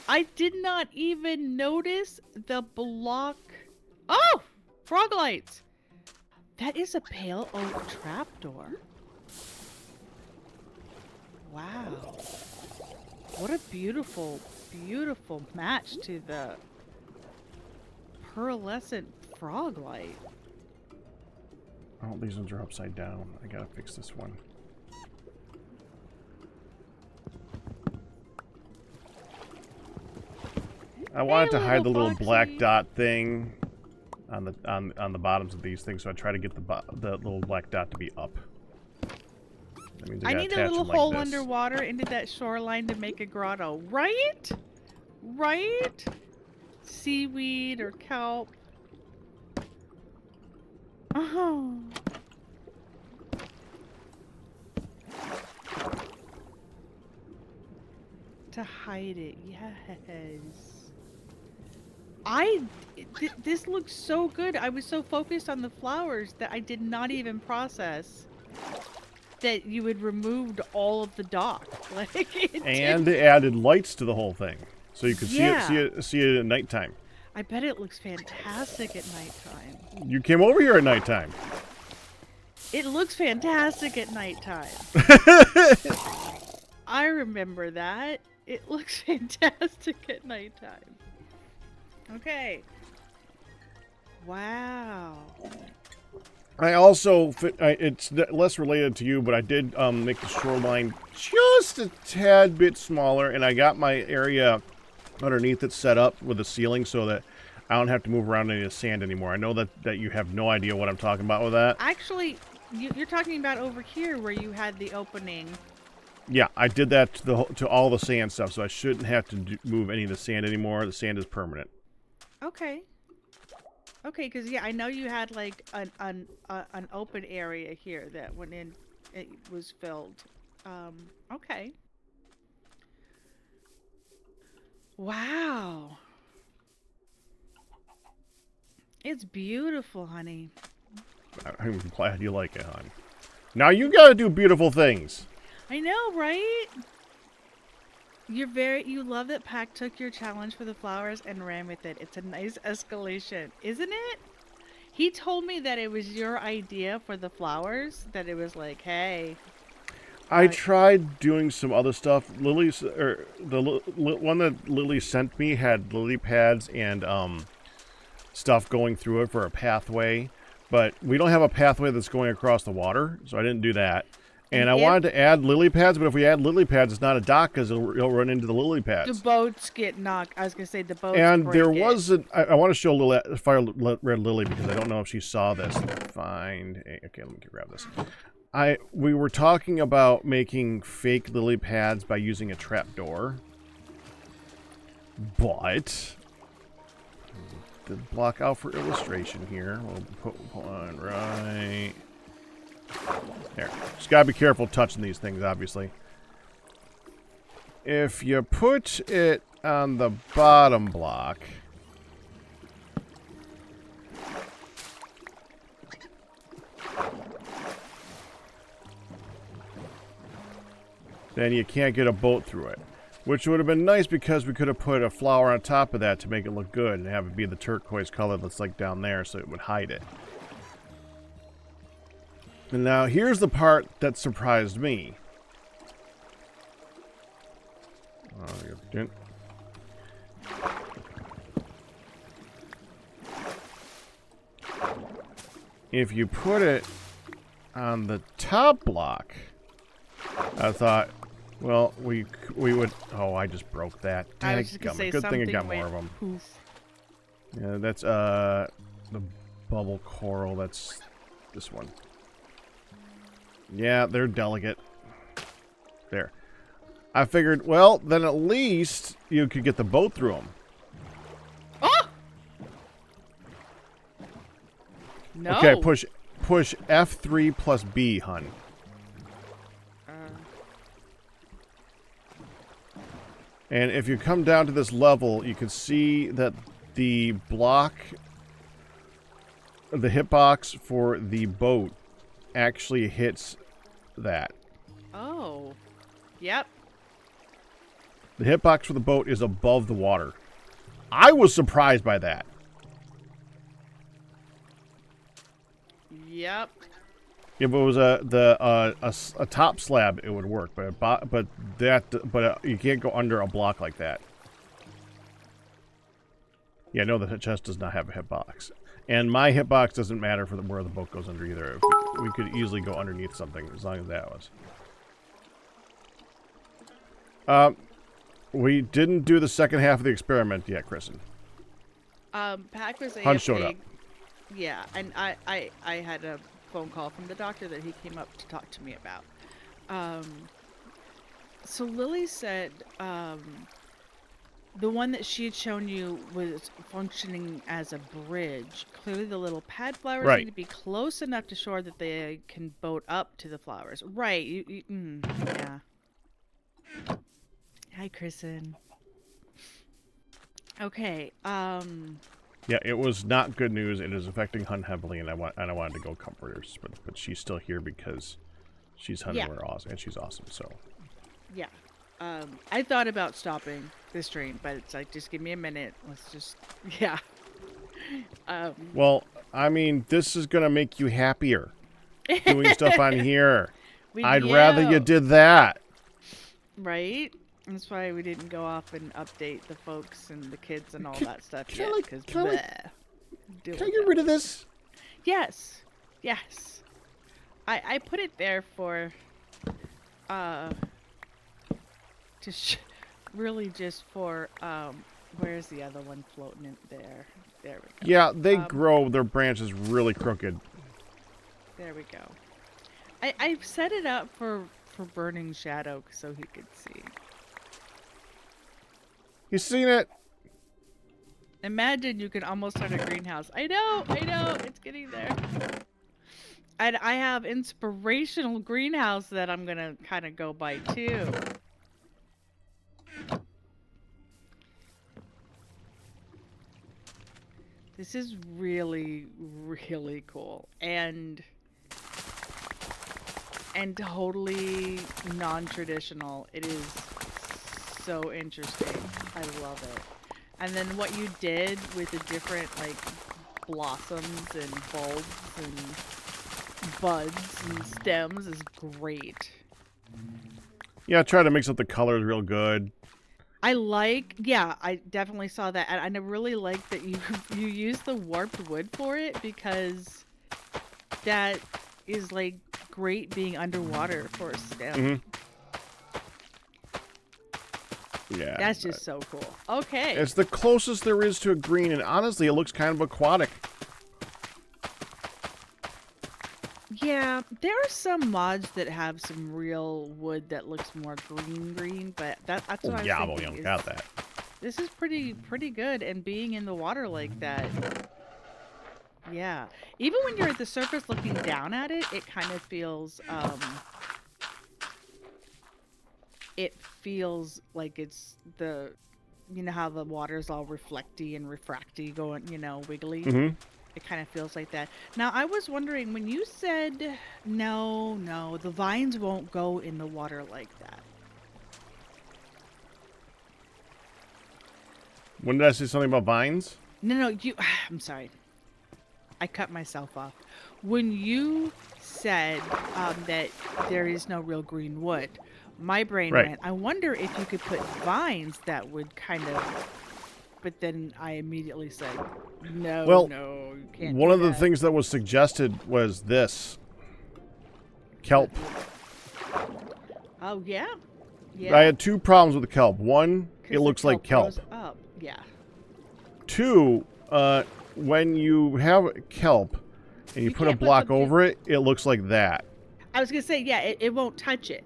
I did not even notice the block. Oh! Frog lights! That is a pale oak trapdoor. Wow. What a beautiful, beautiful match to the pearlescent frog light. Oh, these ones are upside down. I gotta fix this one. I wanted to hide the little black dot thing on the bottoms of these things. So I try to get the little black dot to be up. That means I gotta need a attach little them like hole this. underwater into that shoreline to make a grotto. Right? Right? Seaweed or kelp. Oh. To hide it, yes. This looks so good. I was so focused on the flowers that I did not even process that you had removed all of the dock. Like And they added lights to the whole thing, so you could Yeah. see it at nighttime. I bet it looks fantastic at nighttime. You came over here at nighttime. It looks fantastic at nighttime. I remember that. It looks fantastic at nighttime. Okay. Wow. I also it's less related to you, but I did make the shoreline just a tad bit smaller, and I got my area underneath it set up with a ceiling so that I don't have to move around any of the sand anymore. I know that you have no idea what I'm talking about with that. Actually, you're talking about over here where you had the opening. Yeah, I did that to all the sand stuff, so I shouldn't have to move any of the sand anymore. The sand is permanent. Okay. Okay, because yeah, I know you had like an open area here that when it was filled. Okay. Wow. It's beautiful, honey. I'm glad you like it, hon. Now you gotta do beautiful things. I know, right? You love that Pac took your challenge for the flowers and ran with it. It's a nice escalation, isn't it? He told me that it was your idea for the flowers, that it was like, hey. I tried doing some other stuff. Lily's, or the one that Lily sent me had lily pads and stuff going through it for a pathway, but we don't have a pathway that's going across the water, so I didn't do that. And I wanted to add lily pads, but if we add lily pads, it's not a dock because it'll run into the lily pads. The boats get knocked. I was gonna say the boats. And there break was I want to show Fire Red Lily because I don't know if she saw this. Okay, let me grab this. We were talking about making fake lily pads by using a trap door, but the block out for illustration here. We'll put one right there. Just gotta be careful touching these things, obviously. If you put it on the bottom block, then you can't get a boat through it. Which would have been nice because we could have put a flower on top of that to make it look good and have it be the turquoise color that's like down there so it would hide it. And now here's the part that surprised me. If you put it on the top block, I thought, well, we would. Oh, I just broke that. I was just gonna say good thing I something got more went of them. poof. Yeah, that's the bubble coral. That's this one. Yeah, they're delicate. There. I figured, well, then at least you could get the boat through them. Oh! No. Okay, push F3 plus B, hun. And if you come down to this level, you can see that the block, the hitbox for the boat actually hits that. Oh. Yep. The hitbox for the boat is above the water. I was surprised by that. Yep. If it was a top slab, it would work, but you can't go under a block like that. Yeah, no, the chest does not have a hitbox, and my hitbox doesn't matter for where the boat goes under either. We could easily go underneath something as long as that was. We didn't do the second half of the experiment yet, Kristen. Pac was AFK. Hun showed up. Yeah, and I had a phone call from the doctor that he came up to talk to me about. So Lily said the one that she had shown you was functioning as a bridge. Clearly the little pad flowers Right. need to be close enough to shore that they can boat up to the flowers. Right. Yeah. Hi, Kristen. Okay. Yeah, it was not good news. It is affecting Hun heavily, and I wanted to go comfort her, but she's still here because she's Hun Yeah. and we're awesome, and she's awesome. So Yeah. I thought about stopping this train, but it's like, just give me a minute. Let's just, yeah. well, I mean, this is gonna make you happier doing stuff on here. I'd rather you did that. Right? That's why we didn't go off and update the folks and the kids and all that stuff yet. Because can I get rid of this? Yes. Yes. I put it there for, really just for, where's the other one floating in there? There we go. Yeah, they grow their branches really crooked. There we go. I've set it up for burning shadow so he could see. You seen it? Imagine you can almost start a greenhouse. I know, it's getting there. And I have inspirational greenhouse that I'm gonna kind of go by too. This is really, really cool and totally non-traditional. It is so interesting. I love it. And then what you did with the different like blossoms and bulbs and buds and stems is great. Yeah, try to mix up the colors real good. Yeah, I definitely saw that, and I really like that you use the warped wood for it, because that is like great being underwater for a stem. Yeah. That's just so cool. Okay. It's the closest there is to a green, and honestly, it looks kind of aquatic. Yeah, there are some mods that have some real wood that looks more green, but that's what I was well, thinking. you got that. This is pretty good, and being in the water like that. Yeah. Even when you're at the surface looking down at it, it kind of feels it feels like it's you know how the water's all reflecty and refracty going, wiggly. It kind of feels like that. Now, I was wondering, when you said, no, the vines won't go in the water like that. When did I say something about vines? No, I'm sorry. I cut myself off. When you said that there is no real green wood, my brain went, I wonder if you could put vines that would kind of... But then I immediately said, no, you can't. One of the things that was suggested was this. Kelp. Oh, yeah? I had two problems with the kelp. One, it looks like kelp. Up. Yeah. Two, when you have kelp and you put a block over it, it looks like that. I was going to say, yeah, it won't touch it.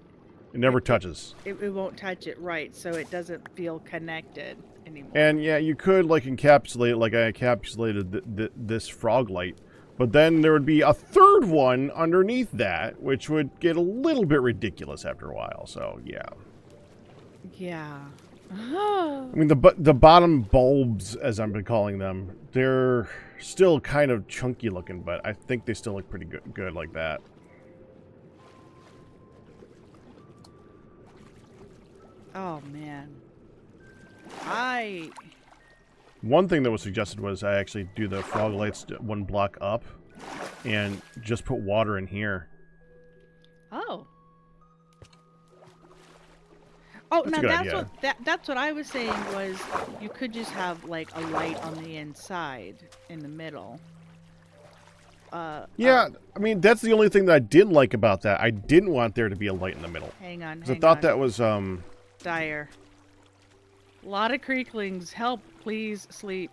It never touches. It won't touch it, right, so it doesn't feel connected anymore. And yeah, you could like encapsulate it like I encapsulated this frog light. But then there would be a third one underneath that, which would get a little bit ridiculous after a while. So, yeah. Yeah. I mean, the bottom bulbs, as I've been calling them, they're still kind of chunky looking, but I think they still look pretty good like that. Oh, man. One thing that was suggested was I actually do the frog lights one block up and just put water in here. Oh. Oh, That's now that's what I was saying was you could just have like a light on the inside in the middle. Yeah, I mean, that's the only thing that I didn't like about that. I didn't want there to be a light in the middle. Hang on. I thought that was dire. A lot of creaklings. Help, please sleep.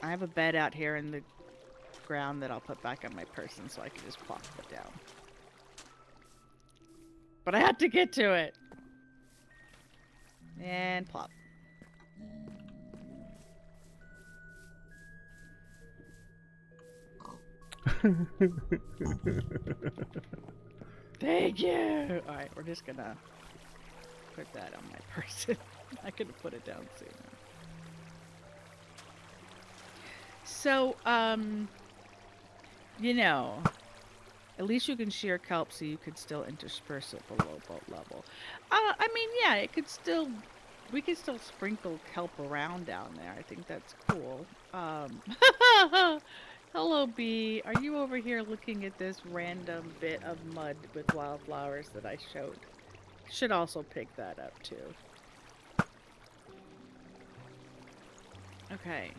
I have a bed out here in the ground that I'll put back on my person so I can just plop it down. But I had to get to it. And plop. Thank you. All right, we're just gonna put that on my person. I could have put it down sooner. So, you know, at least you can shear kelp, so you could still intersperse it below boat level. I mean, yeah, it could still. We could still sprinkle kelp around down there. I think that's cool. Hello, bee. Are you over here looking at this random bit of mud with wildflowers that I showed? Should also pick that up, too. Okay.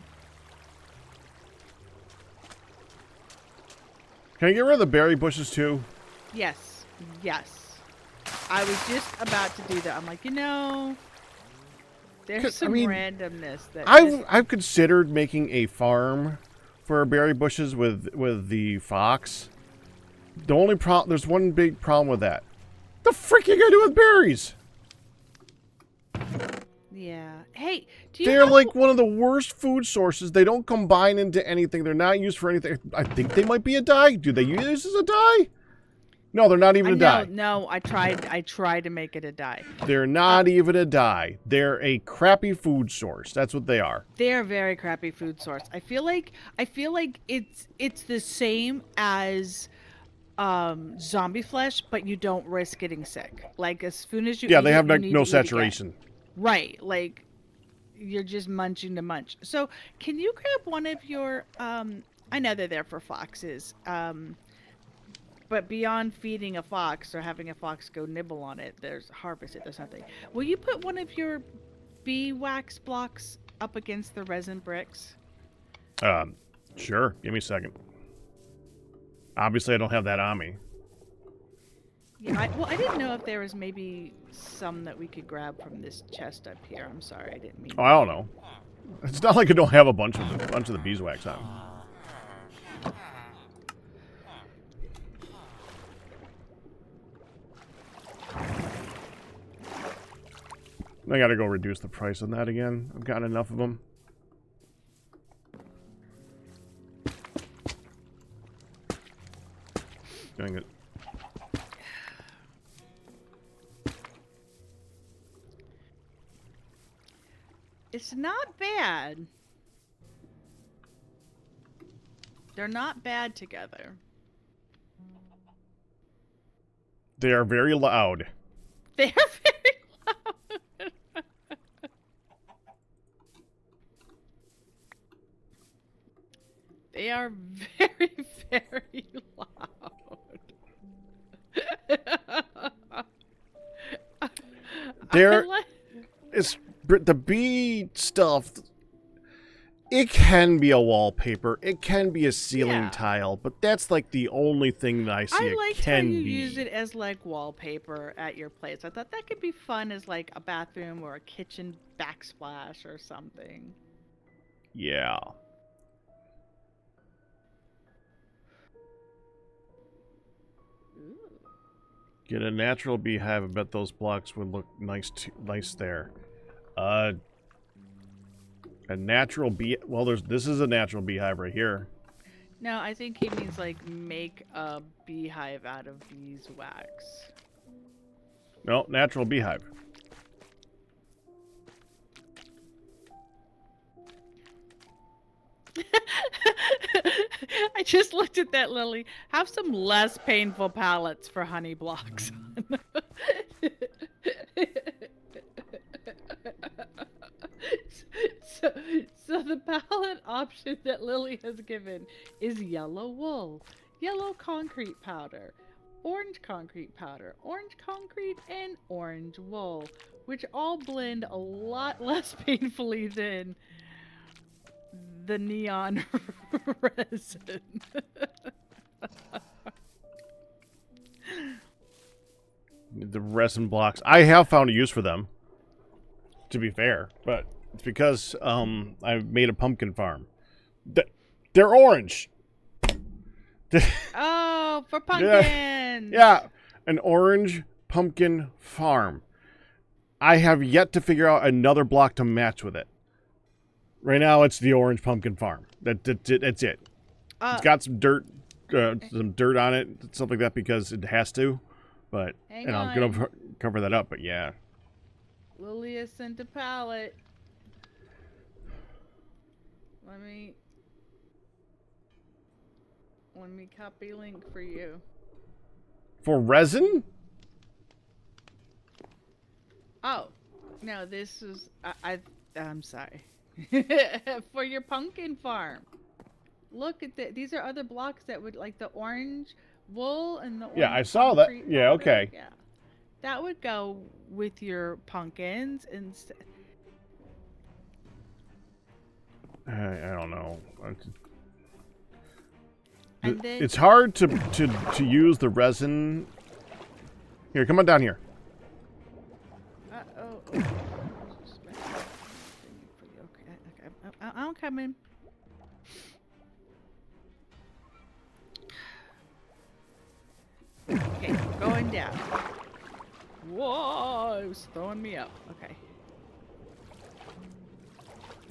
Can I get rid of the berry bushes, too? Yes. Yes. I was just about to do that. I'm like, you know, there's some randomness that I've considered making a farm for berry bushes with the fox. The only problem, there's one big problem with that. The frick you gonna do with berries? Yeah. Hey, do you They're like one of the worst food sources. They don't combine into anything. They're not used for anything. I think they might be a dye. Do they use this as a dye? No, they're not even a dye. No, I tried to make it a dye. They're not even a dye. They're a crappy food source. That's what they are. They're a very crappy food source. I feel like it's the same as zombie flesh, but you don't risk getting sick. Like as soon as you Yeah, eat they have it, you no need to eat saturation. again. Right, like you're just munching to munch. So can you grab one of your I know they're there for foxes. But beyond feeding a fox or having a fox go nibble on it, there's harvest it or something. Will you put one of your bee wax blocks up against the resin bricks? Sure. Give me a second. Obviously, I don't have that on me. Yeah, I didn't know if there was maybe some that we could grab from this chest up here. I'm sorry, I didn't mean. Oh, I don't know. It's not like I don't have a bunch of the beeswax on. I gotta go reduce the price on that again. I've gotten enough of them. Dang it. It's not bad. They're not bad together. They are very loud. They are very loud. They are very, very loud. It's the bee stuff. It can be a wallpaper. It can be a ceiling tile, but that's like the only thing that I see it can be. How you use it as like wallpaper at your place. I thought that could be fun as like a bathroom or a kitchen backsplash or something. Yeah. Ooh. Get a natural beehive. I bet those blocks would look nice there. A natural bee. Well, this is a natural beehive right here. No, I think he means like make a beehive out of beeswax. No, natural beehive. I just looked at that, Lily. Have some less painful pallets for honey blocks. So the palette option that Lily has given is yellow wool, yellow concrete powder, orange concrete powder, orange concrete, and orange wool, which all blend a lot less painfully than the neon resin. The resin blocks. I have found a use for them, to be fair, but it's because I made a pumpkin farm. They're orange. Oh, for pumpkins. Yeah, an orange pumpkin farm. I have yet to figure out another block to match with it. Right now, it's the orange pumpkin farm. That's it. It's got some dirt on it, stuff like that, because it has to. But Hang I'm on. gonna cover that up. But yeah, Lilia sent a pallet. Let me copy link for you. for resin. Oh, no, this is I'm sorry. For your pumpkin farm. Look at that. These are other blocks that would like the orange wool and the orange Yeah, I saw that. concrete Yeah, powder. okay. Yeah. That would go with your pumpkins instead. I don't know. And then It's hard to use the resin. Here, come on down here. Okay, I'm coming. Okay, going down. Whoa, it was throwing me up. Okay.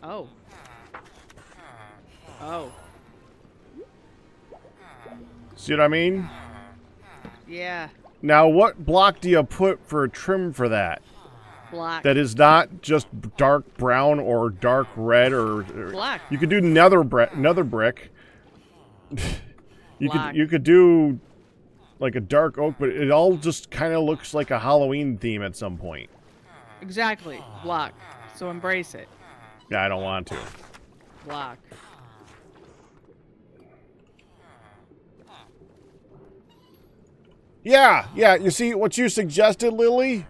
Oh. Oh. See what I mean? Yeah. Now, what block do you put for a trim for that? Black. That is not just dark brown or dark red or Black. You could do nether brick. Black. You could do like a dark oak, but it all just kind of looks like a Halloween theme at some point. Exactly. Black. So embrace it. Yeah, I don't want to. Black. Yeah, you see what you suggested, Lily?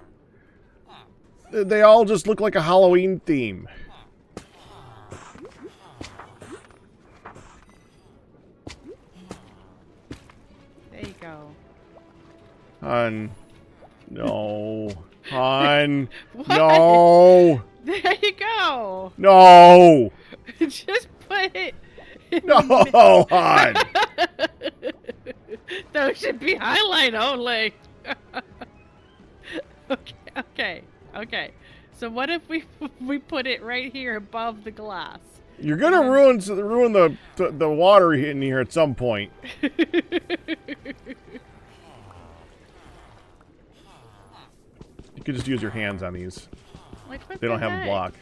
They all just look like a Halloween theme. There you go. Hon. No. Hon. What? No. There you go. No. Just put it. No, hon. Those should be highlight only. Okay. So what if we put it right here above the glass? You're gonna ruin the water in here at some point. You could just use your hands on these. Like what They don't the have a heck? block.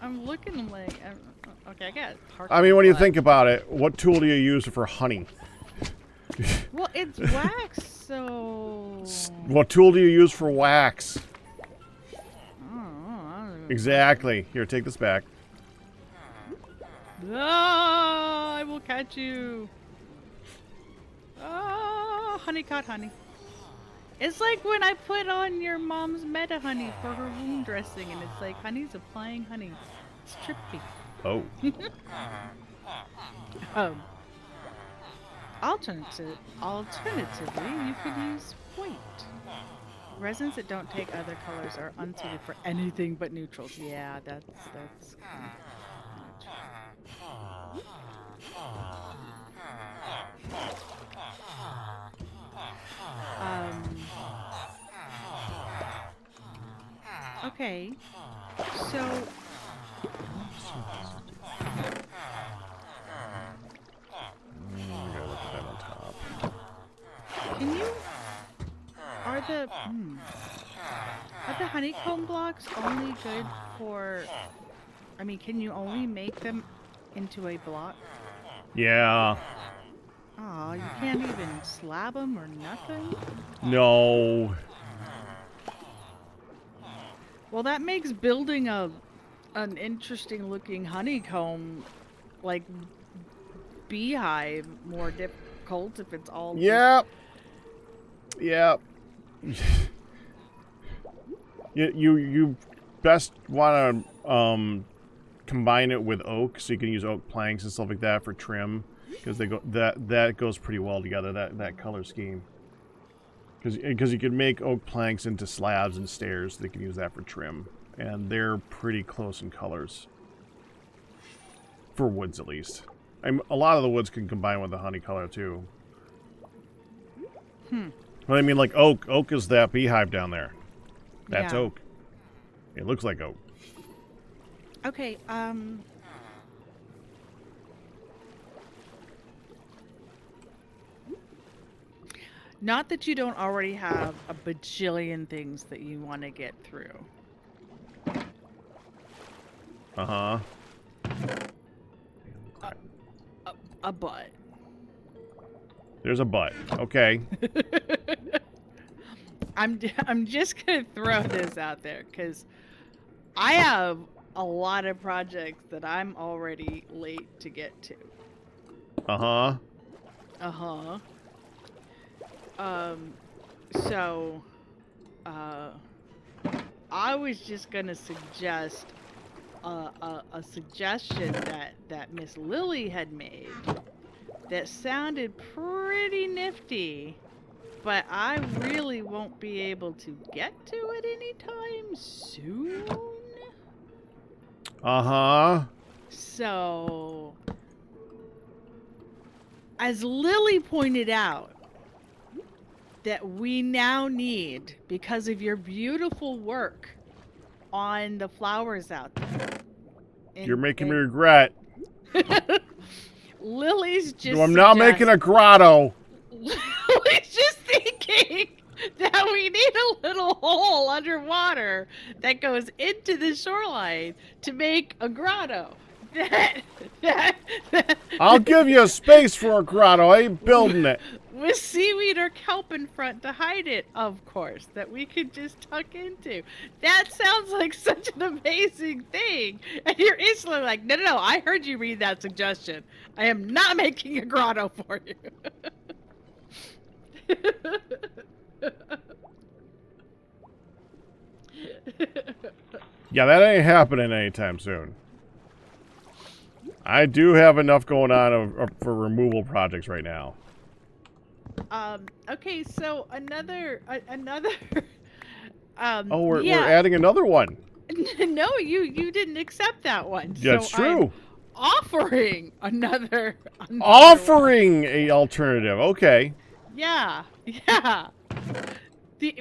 I'm looking like okay. I got. I mean, when you think about it, what tool do you use for honey? Well, it's wax, so. What tool do you use for wax? I don't know. Exactly. Here, take this back. Ah, I will catch you. Ah, honey caught honey. It's like when I put on your mom's Meta Honey for her wound dressing, and it's like honey's applying honey. It's trippy. Oh. Alternatively, you could use white. Resins that don't take other colors are unsuited for anything but neutrals. Yeah, that's okay. So can you are the honeycomb blocks only good for I mean, can you only make them into a block? Yeah. Oh, you can't even slab them or nothing? No. Well, that makes building an interesting looking honeycomb like beehive more difficult if it's all Yep. Yep. You best want to combine it with oak, so you can use oak planks and stuff like that for trim, because they go that goes pretty well together, that color scheme. Because you could make oak planks into slabs and stairs. They can use that for trim, and they're pretty close in colors. for woods at least. A lot of the woods can combine with the honey color too. But I mean, like oak. Oak is that beehive down there. That's Yeah. oak. It looks like oak. Okay, not that you don't already have a bajillion things that you want to get through. Uh-huh. A butt. There's a butt. Okay. I'm just gonna throw this out there because I have a lot of projects that I'm already late to get to. Uh-huh. Uh-huh. So, I was just gonna suggest a suggestion that Miss Lily had made that sounded pretty nifty, but I really won't be able to get to it anytime soon. Uh-huh. So, as Lily pointed out, that we now need, because of your beautiful work on the flowers out there. You're making me regret. Lily's just No, I'm not making a grotto. Lily's just thinking that we need a little hole underwater that goes into the shoreline to make a grotto. I'll give you a space for a grotto. I ain't building it. With seaweed or kelp in front to hide it, of course, that we could just tuck into. That sounds like such an amazing thing. And you're instantly like, no, I heard you read that suggestion. I am not making a grotto for you. Yeah, that ain't happening anytime soon. I do have enough going on for removal projects right now. Okay, so another Oh, we're yeah. adding another one. No, you didn't accept that one. That's so true. I'm offering another Offering a alternative. Okay. Yeah. The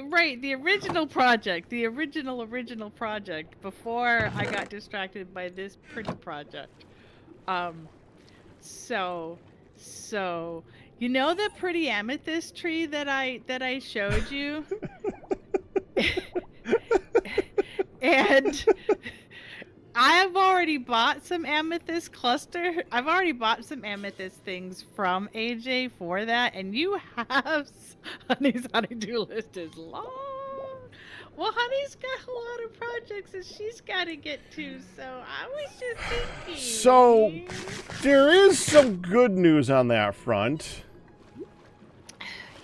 original project, the original project before I got distracted by this pretty project. So you know the pretty amethyst tree that I showed you? And I've already bought some amethyst cluster. I've already bought some amethyst things from AJ for that, and you have Honey's honeydew list is long. Well, Honey's got a lot of projects that she's got to get to, so I was just thinking. So, there is some good news on that front.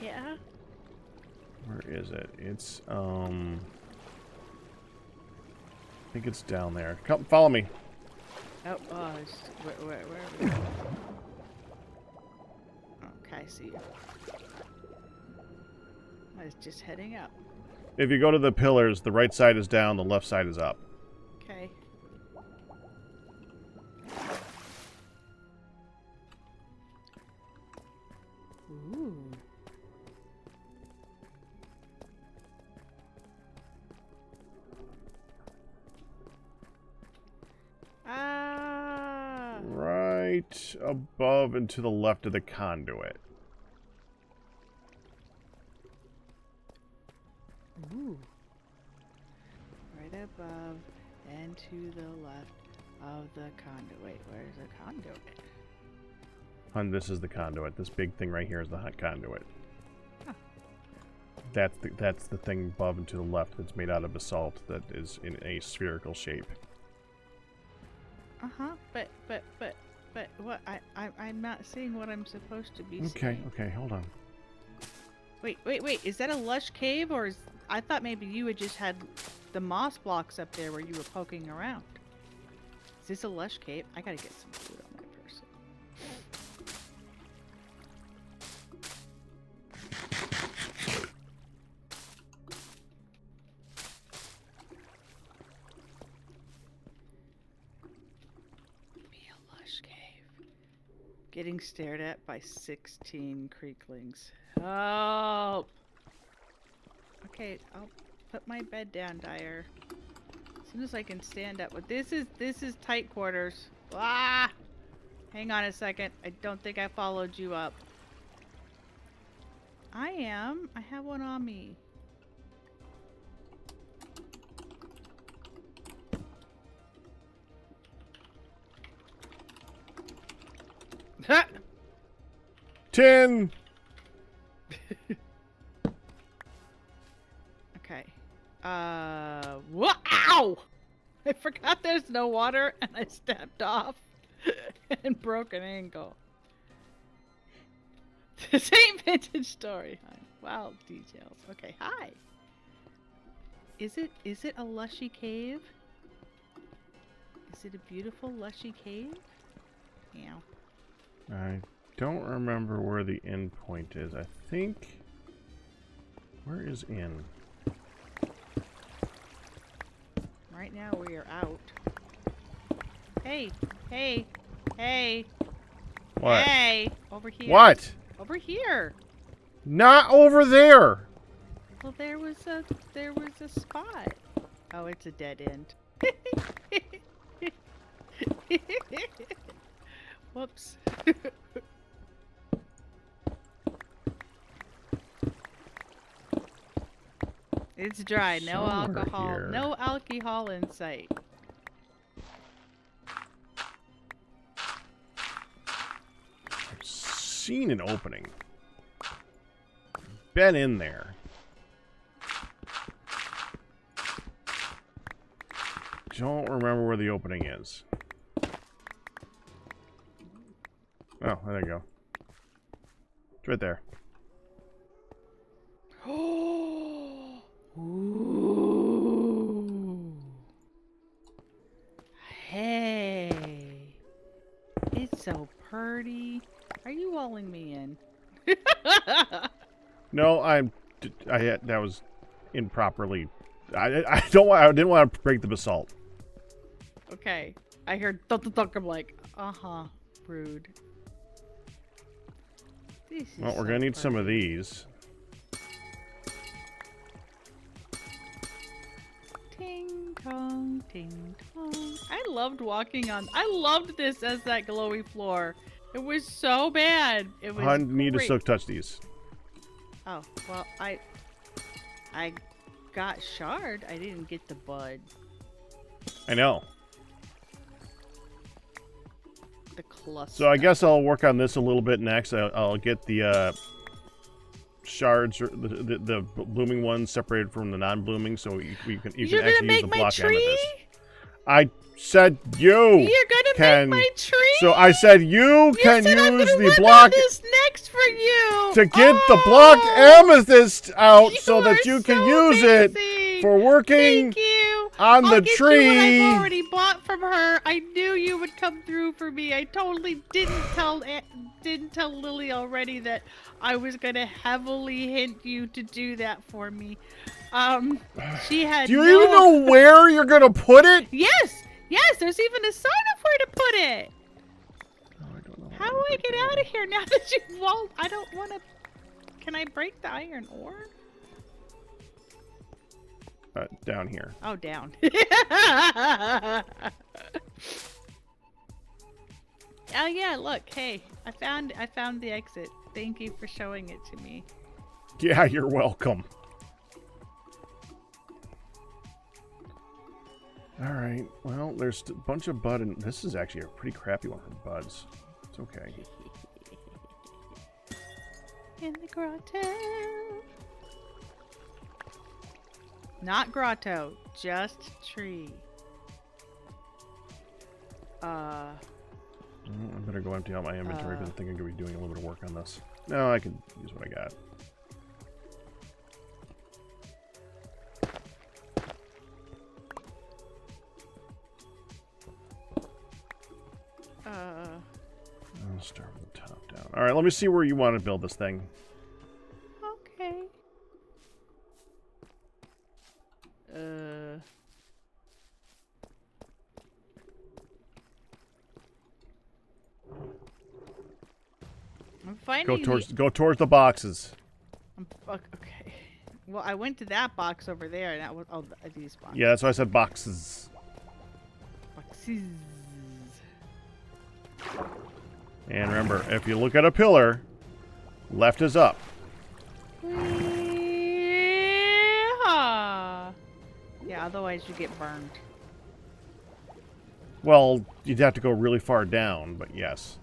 Yeah. Where is it? It's, I think it's down there. Come, follow me. Oh, where are we? Okay, I see you. I was just heading up. If you go to the pillars, the right side is down, the left side is up. Okay. Ooh. Ah. Right above and to the left of the conduit. Ooh. Right above and to the left of the conduit. Where's the conduit? And this is the conduit. This big thing right here is the hot conduit. Huh. That's the thing above and to the left that's made out of basalt that is in a spherical shape. Uh-huh. But what I'm not seeing what I'm supposed to be seeing. Okay, hold on. Wait. Is that a lush cave, or is... I thought maybe you had just had the moss blocks up there where you were poking around. Is this a lush cave? I gotta get some food on my person. Be a lush cave. Getting stared at by 16 creeklings. Help! Okay, I'll put my bed down, Dyer. As soon as I can stand up. But this is tight quarters. Ah! Hang on a second. I don't think I followed you up. I am. I have one on me. Ha! 10. Okay. Wow! I forgot there's no water and I stepped off and broke an ankle. The same vintage story. Wow, details. Okay, hi. Is it a lushy cave? Is it a beautiful lushy cave? Yeah. I don't remember where the end point is. I think... Where is in? Right now we are out. Hey, hey, hey. What? Hey, over here. What? Over here. Not over there! Well, there was a spot. Oh, it's a dead end. Whoops. It's dry. No Somewhere alcohol. here. No alcohol in sight. I've seen an opening. Been in there. Don't remember where the opening is. Oh, there you go. It's right there. Ooh. Hey. It's so pretty. Are you walling me in? No, that was improperly. I didn't want to break the basalt. Okay. I heard thunk thunk thunk. I'm like, uh-huh. Rude. Well, we're gonna need some of these. Ting tong, ting tong. I loved walking on. I loved this as that glowy floor. It was so bad. It was. I need to great. still touch these. Oh well, I got shard. I didn't get the bud. I know. The cluster. So I guess I'll work on this a little bit next. I'll get the shards, or the blooming ones separated from the non-blooming, so you can You're actually gonna use make the my block tree? amethyst. I said you. You're gonna can, make my tree. So I said you can said I'm use gonna the work block on this next for you to get the block amethyst out, so You that are you can so use amazing. it for working Thank you. on I'll the get tree. You what I've already bought from her. I knew you would come through for me. I totally didn't tell Lily already that I was gonna heavily hint you to do that for me. She had. Do you even know where you're gonna put it? Yes. Yes. There's even a sign of where to put it. Oh, I don't know. How do I get out of here now that you won't? I don't want to. Can I break the iron ore? Down here. Oh, down. Oh yeah, look, hey, I found the exit. Thank you for showing it to me. Yeah, you're welcome. Alright, well, there's a bunch of bud, and this is actually a pretty crappy one for buds. It's okay. In the grotto. Not grotto, just tree. I better go empty out my inventory because I think I'm going to be doing a little bit of work on this. No, I can use what I got. I'll start with the top down. Alright, let me see where you want to build this thing. Okay. finding Go towards the boxes. Okay. Well, I went to that box over there, and that was these boxes. Yeah, that's why I said boxes. Boxes. And remember, if you look at a pillar, left is up. Yeah, otherwise you get burned. Well, you'd have to go really far down, but yes.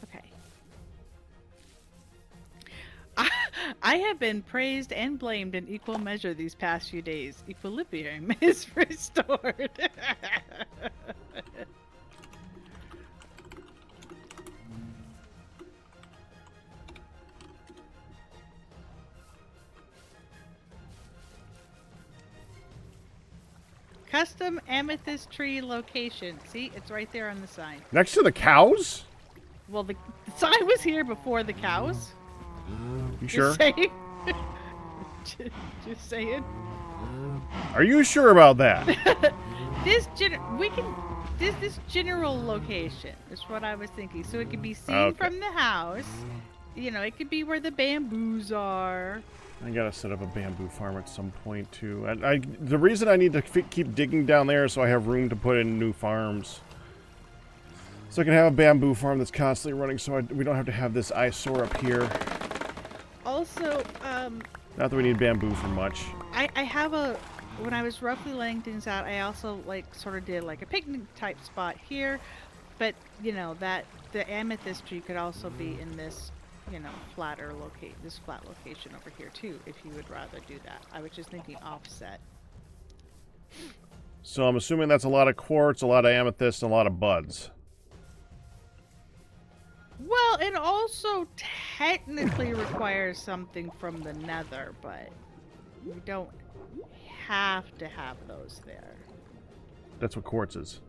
Okay. I have been praised and blamed in equal measure these past few days. Equilibrium is restored. Custom amethyst tree location. See, it's right there on the sign. Next to the cows? Well, the sign was here before the cows. You sure? Just saying. Just saying. Are you sure about that? This general location is what I was thinking. So it could be seen from the house. You know, it could be where the bamboos are. I gotta set up a bamboo farm at some point too. The reason I need to keep digging down there is so I have room to put in new farms. So I can have a bamboo farm that's constantly running, so we don't have to have this eyesore up here. Also, not that we need bamboo for much. I have when I was roughly laying things out, I also sort of did like a picnic type spot here, but you know that the amethyst tree could also be in this, you know, flat location over here too, if you would rather do that. I was just thinking offset. So I'm assuming that's a lot of quartz, a lot of amethyst, and a lot of buds. Well, it also technically requires something from the nether, but we don't have to have those there. That's what quartz is.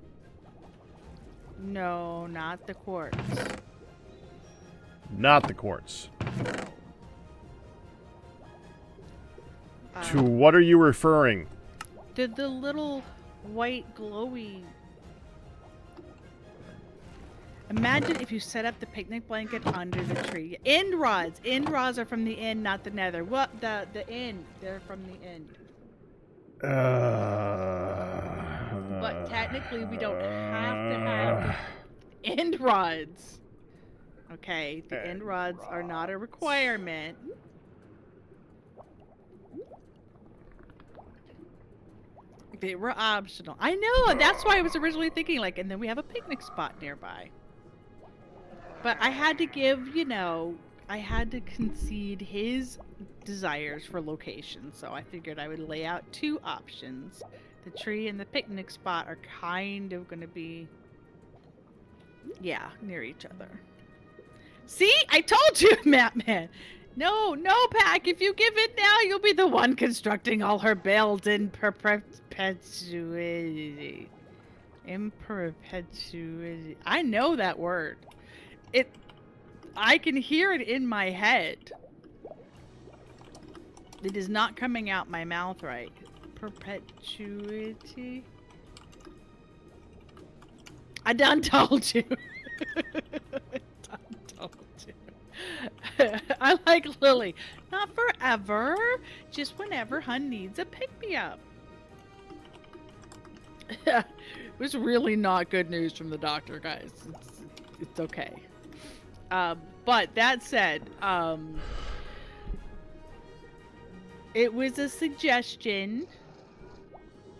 No, not the quartz. Not the quartz. To what are you referring? The little white glowy. Imagine if you set up the picnic blanket under the tree. End rods. End rods are from the end, not the nether. What? The end. They're from the end. But technically, we don't have to have end rods. Okay, the end rods are not a requirement. They were optional. I know, that's why I was originally thinking, like, and then we have a picnic spot nearby. But I had to give, you know, I had to concede his desires for location, so I figured I would lay out two options. The tree and the picnic spot are kind of going to be, yeah, near each other. See? I told you, Matman! No, Pack, if you give it now, you'll be the one constructing all her builds in perpetuity. In perpetuity. I know that word. I can hear it in my head. It is not coming out my mouth right. Perpetuity. I done told you. I like Lily. Not forever. Just whenever Hun needs a pick-me-up. It was really not good news from the doctor, guys. It's okay. But that said, it was a suggestion,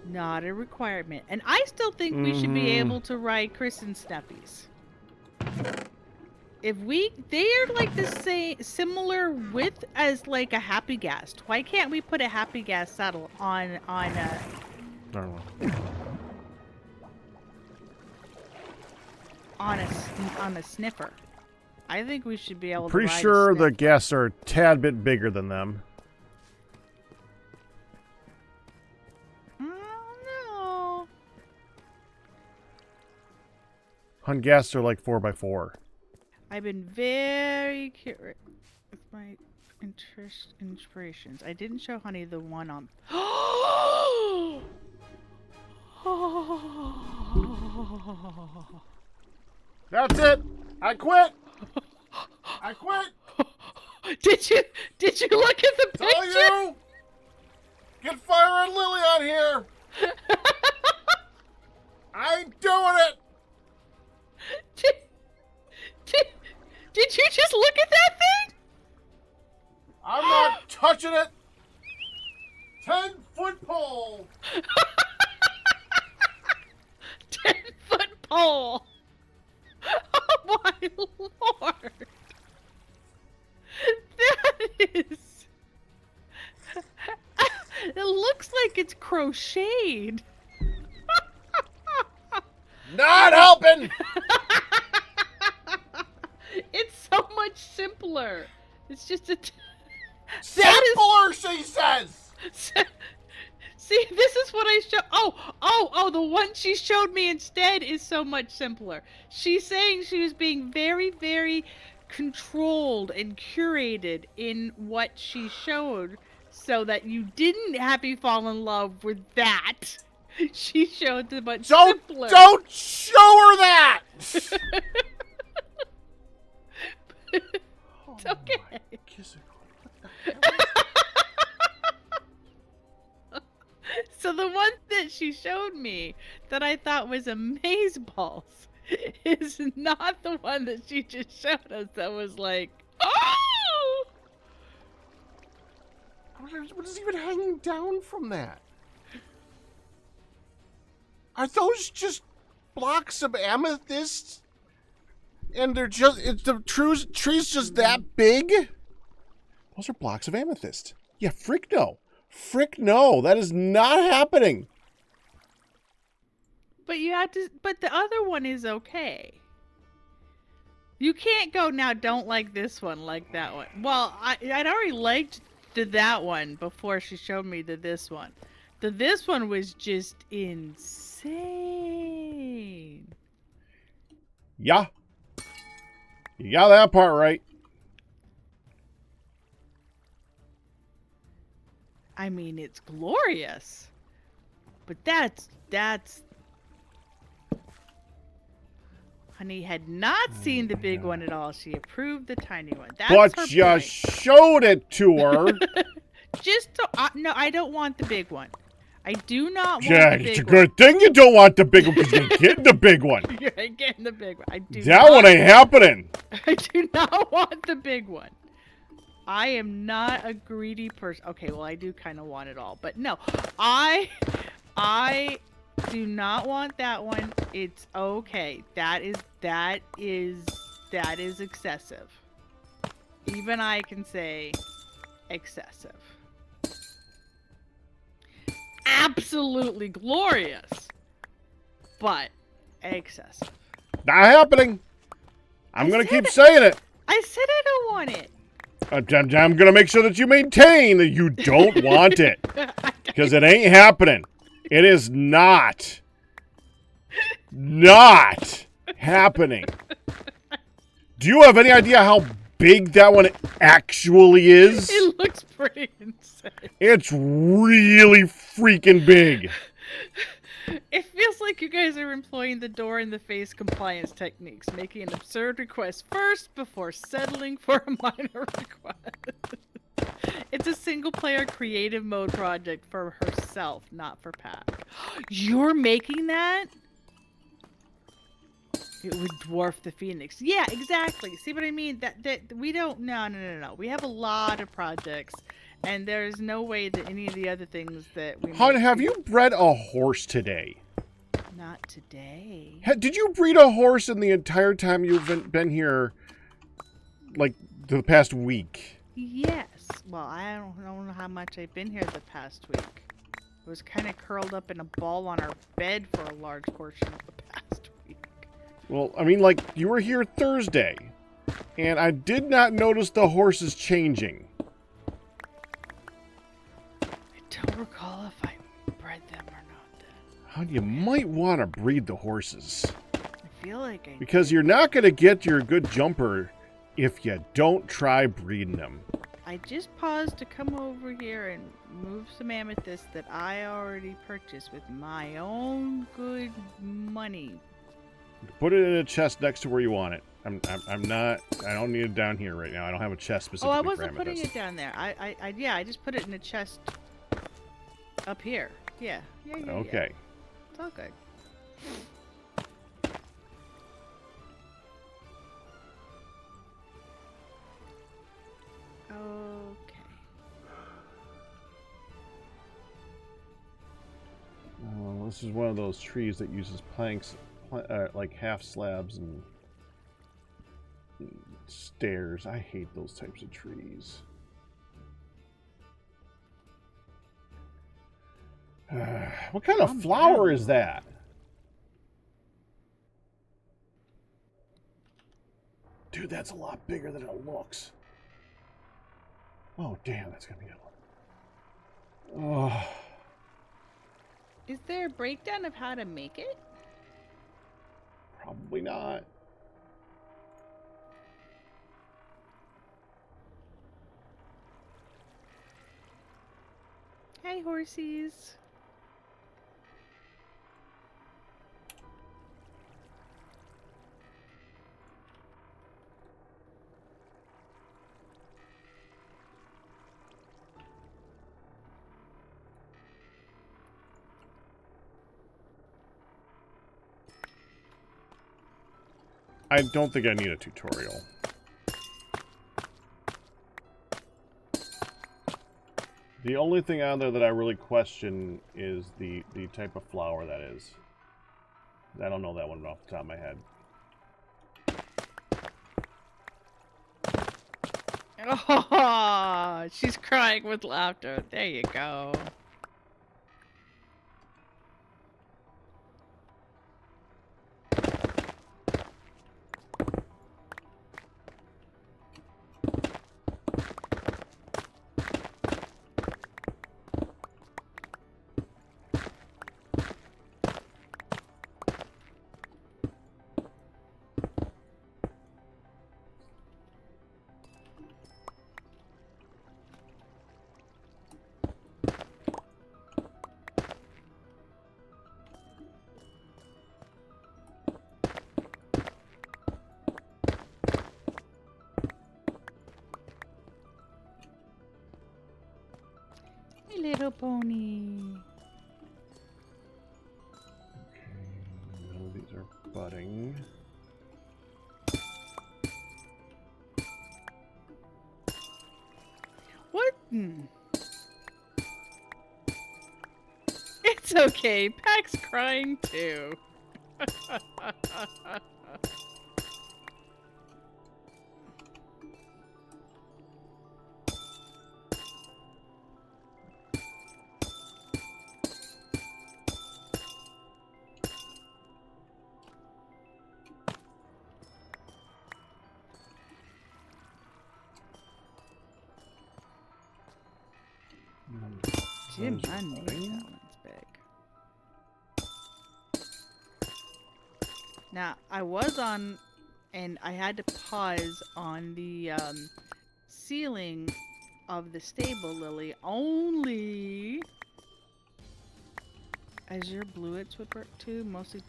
not a requirement. And I still think we should be able to ride Chris and Snuffies. They're like the same, similar width as like a Happy Gas. Why can't we put a Happy Gas saddle on a... I don't know. On a sniffer? I think we should be able to Pretty ride sure a the guests are a tad bit bigger than them. No. Hun guests are like 4x4. I've been very curious with my inspirations. I didn't show Honey the one on... That's it. I quit. I quit. Did you look at the It's all picture? you. Get Fire and Lily on here. I ain't doing it. Did you just look at that thing? I'm not touching it. 10-foot pole. 10-foot pole. Oh my lord. That is... It looks like it's crocheted. Not helping. It's so much simpler. It's just a... Simpler, she says. See, this is what I showed. Oh, the one she showed me instead is so much simpler. She's saying she was being very, very controlled and curated in what she showed so that you didn't have me fall in love with that. She showed the much simpler. Don't show her that. It's okay. So the one that she showed me that I thought was amazeballs is not the one that she just showed us that was like, oh! What is even hanging down from that? Are those just blocks of amethyst? And they're just, the tree's just that big? Those are blocks of amethyst. Yeah, frick no. Frick no. That is not happening. But you have to, but the other one is okay. You can't go now, don't like this one, like that one. Well, I'd already liked that one before she showed me this one. This one was just insane. Yeah. You got that part right. I mean, it's glorious. But that's... Honey had not seen the big one at all. She approved the tiny one. That's But her you point. showed it to her. Just to... no, I don't want the big one. I do not want Yeah, the big it's a one. good thing you don't want the big one because you're getting the big one. You're getting the big one. I do That not, one ain't happening. I do not want the big one. I am not a greedy person. Okay, well, I do kind of want it all. But no, I do not want that one. It's okay. That is excessive. Even I can say excessive. Absolutely glorious, but excessive. Not happening. I'm going to keep saying it. I said I don't want it. I'm going to make sure that you maintain that you don't want it. Because it ain't happening. It is not happening. Do you have any idea how big that one actually is? It looks pretty insane. It's really freaking big. It feels like you guys are employing the door-in-the-face compliance techniques, making an absurd request first before settling for a minor request. It's a single-player creative mode project for herself, not for Pack. You're making that? It would dwarf the Phoenix. Yeah, exactly. See what I mean? That we don't... No. We have a lot of projects, and there's no way that any of the other things that we... Hon, have you bred a horse today? Not today. Did you breed a horse in the entire time you've been here, like, the past week? Yes. Well, I don't know how much I've been here the past week. I was kind of curled up in a ball on our bed for a large portion of the past week. Well, I mean, like, you were here Thursday, and I did not notice the horses changing. I don't recall if I bred them or not then. Hon, you might want to breed the horses. I feel like I Because you're not going to get your good jumper if you don't try breeding them. I just paused to come over here and move some amethyst that I already purchased with my own good money. Put it in a chest next to where you want it. I'm not. I don't need it down here right now. I don't have a chest Oh, specifically I for wasn't putting amethyst. it down there. Yeah, I just put it in a chest up here. Yeah. Okay. It's all good. Okay. This is one of those trees that uses planks, like half slabs and stairs. I hate those types of trees. What kind of flower is that? Dude, that's a lot bigger than it looks. Oh, damn, that's gonna be a lot. Oh. Is there a breakdown of how to make it? Probably not. Hey, horsies. I don't think I need a tutorial. The only thing on there that I really question is the type of flower that is. I don't know that one off the top of my head. Oh, she's crying with laughter. There you go. My little pony. Okay, none of these are budding. What? It's okay. Pack's crying too. Jim, I knew that one's big. Now, I was on, and I had to pause on the ceiling of the stable lily only. Azure bluets would work too, mostly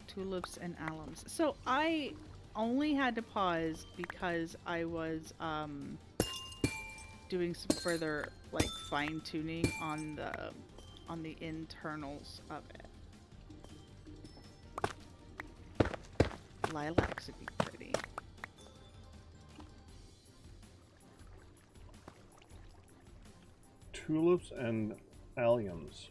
tulips and alums. So I only had to pause because I was doing some further like fine tuning on the internals of it. Lilacs would be pretty. Tulips and alliums.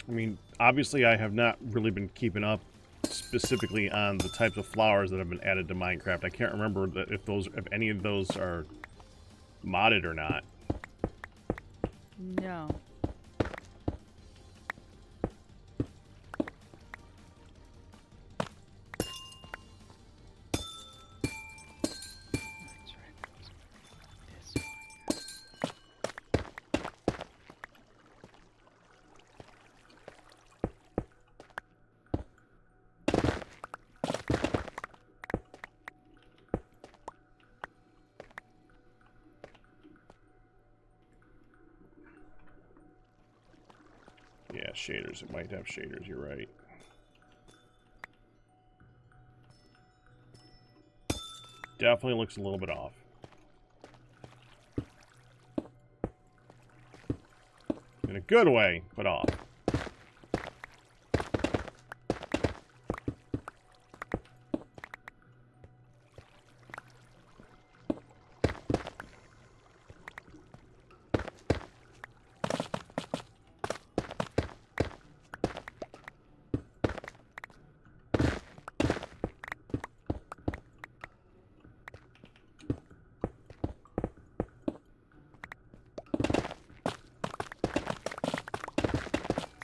I mean, obviously I have not really been keeping up specifically on the types of flowers that have been added to Minecraft. I can't remember if any of those are modded or not. No. That's right. This one. Yeah, shaders. It might have shaders, you're right. Definitely looks a little bit off. In a good way, but off.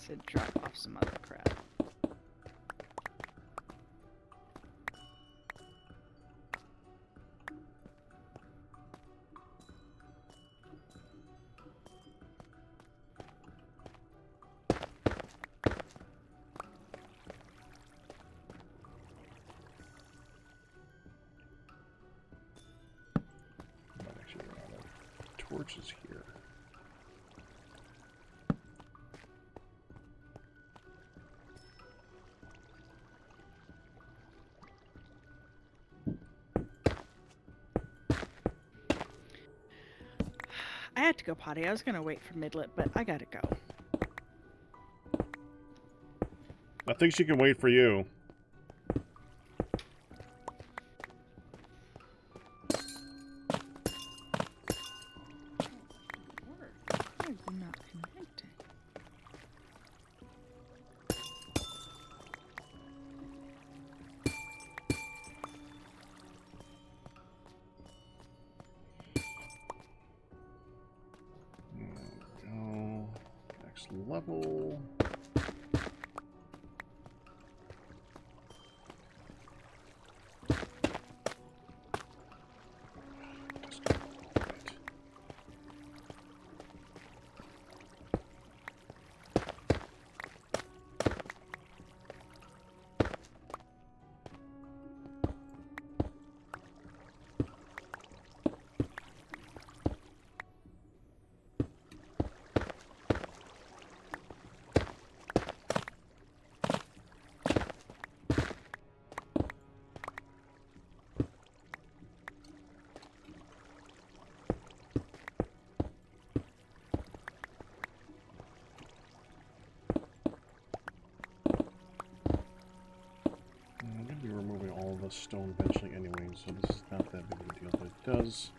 Said drop off some other crap. Might actually run out of torches here. I had to go potty. I was gonna wait for Midlet, but I gotta go. I think she can wait for you. Word. Why are you not connecting? Go. Next level. Just go a little bit. I'm going to be removing all of the stone eventually anyway, so this is not that big of a deal, but it does.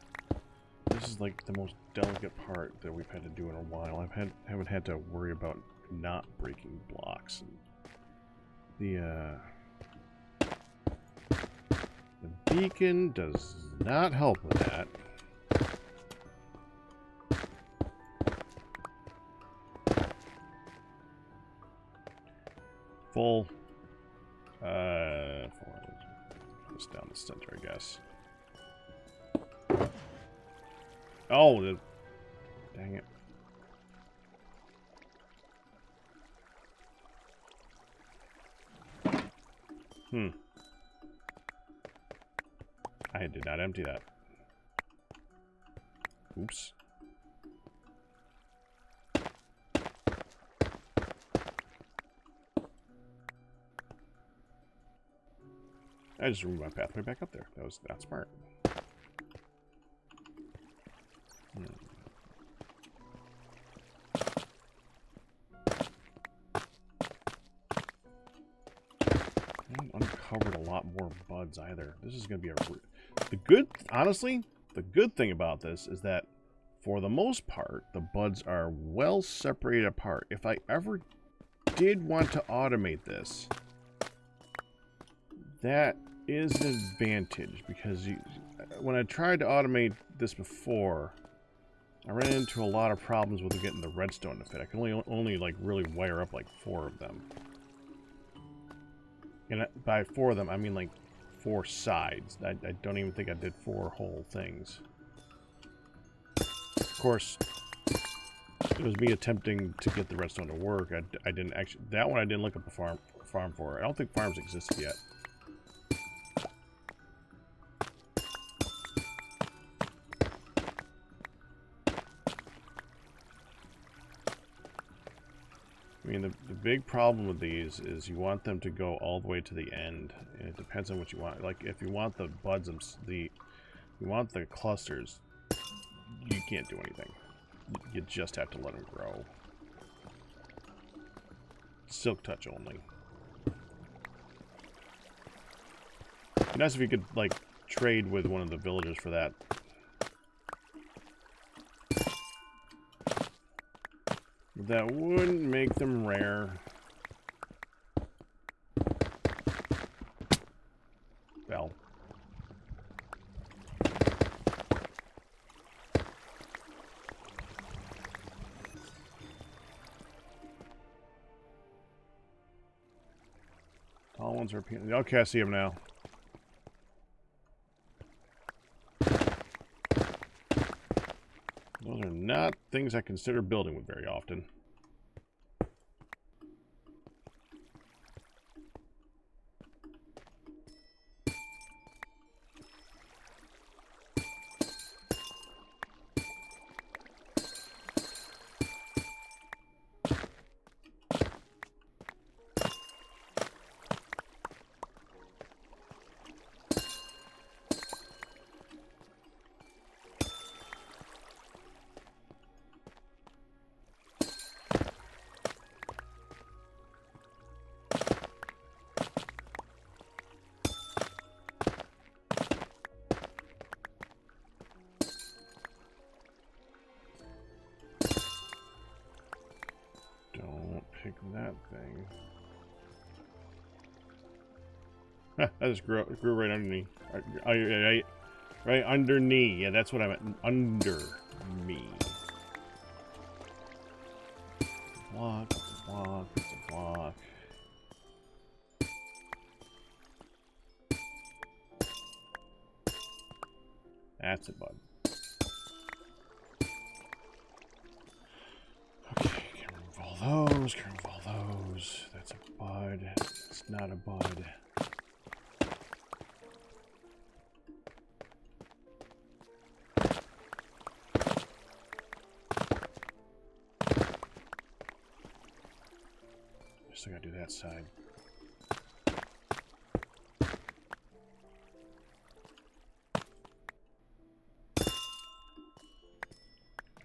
This is like the most delicate part that we've had to do in a while. Haven't had to worry about not breaking blocks. And the beacon does not help with that. Full. This down the center, I guess. Oh, dang it. I did not empty that. Oops. I just removed my pathway back up there. That was not smart. I haven't uncovered a lot more buds either. This is going to be honestly, the good thing about this is that for the most part, the buds are well separated apart. If I ever did want to automate this, That is an advantage because when I tried to automate this before, I ran into a lot of problems with getting the redstone to fit. I can only like really wire up like 4 of them. And by 4 of them, I mean like 4 sides. I don't even think I did 4 whole things. Of course, it was me attempting to get the redstone to work. I didn't actually... That one I didn't look up a farm for. I don't think farms existed yet. I mean, the big problem with these is you want them to go all the way to the end, and it depends on what you want. Like, if you want the buds, you want the clusters, you can't do anything. You just have to let them grow. Silk touch only. It'd be nice if you could, like, trade with one of the villagers for that. That wouldn't make them rare. Well. Tall ones are appealing. Okay, I see them now. Those are not things I consider building with very often. Pick that thing. That just grew right underneath. Right underneath. Yeah, that's what I meant. Under me. Block, block, block. That's a bud. Okay, can remove all those, can remove all those. That's a bud. It's not a bud. Still gotta do that side.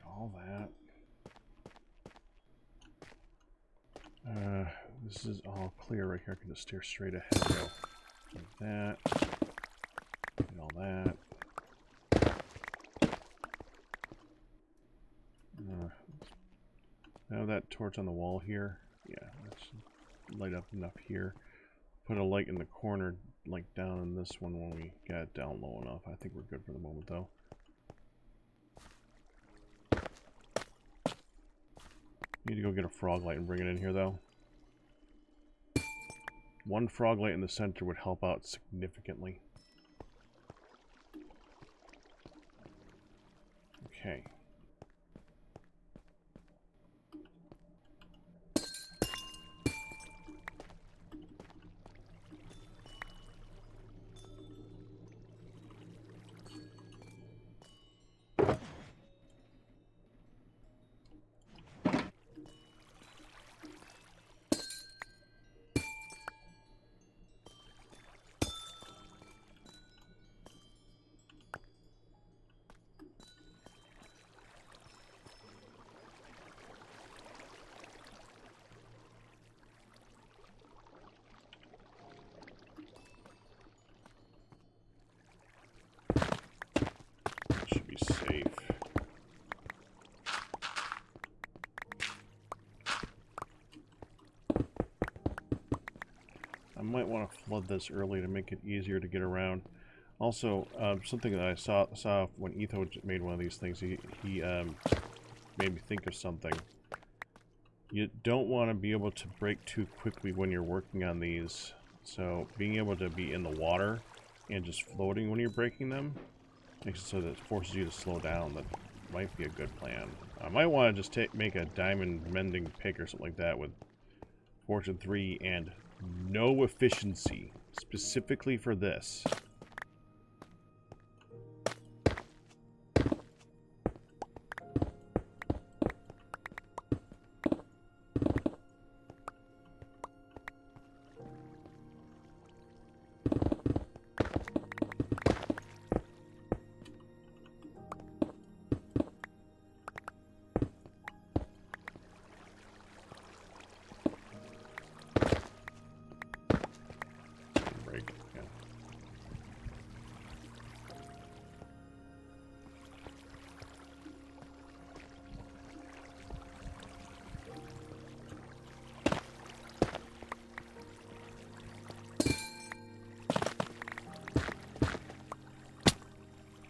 All that. This is all clear right here. I can just steer straight ahead. Go like that. And all that. Now that torch on the wall here. Yeah, let's light up enough here. Put a light in the corner, like down in this one when we got it down low enough. I think we're good for the moment, though. Need to go get a frog light and bring it in here, though. One frog light in the center would help out significantly. Okay. might want to flood this early to make it easier to get around. Also, something that I saw when Etho made one of these things, he made me think of something. You don't want to be able to break too quickly when you're working on these. So being able to be in the water and just floating when you're breaking them makes it so that it forces you to slow down. That might be a good plan. I might want to just make a diamond mending pick or something like that with Fortune 3 and no efficiency specifically for this.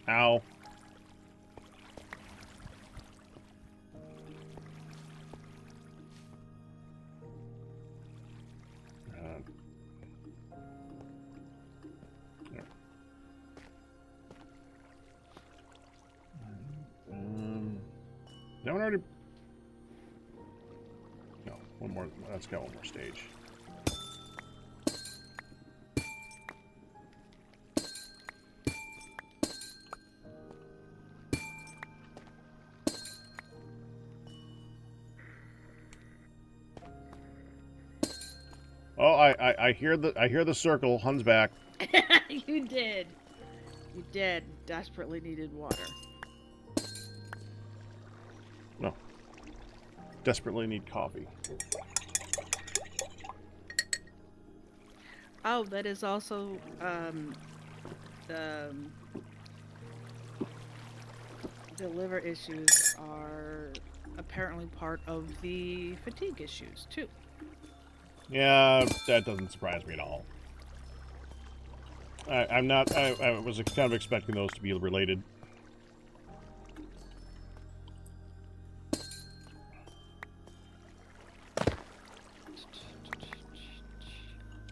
Ow. That one already... No, one more. That's got one more stage. Oh, I hear the circle. Hun's back. You did. You did. Desperately needed water. No. Desperately need coffee. Oh, that is also the liver issues are apparently part of the fatigue issues too. Yeah, that doesn't surprise me at all. I'm not. I was kind of expecting those to be related.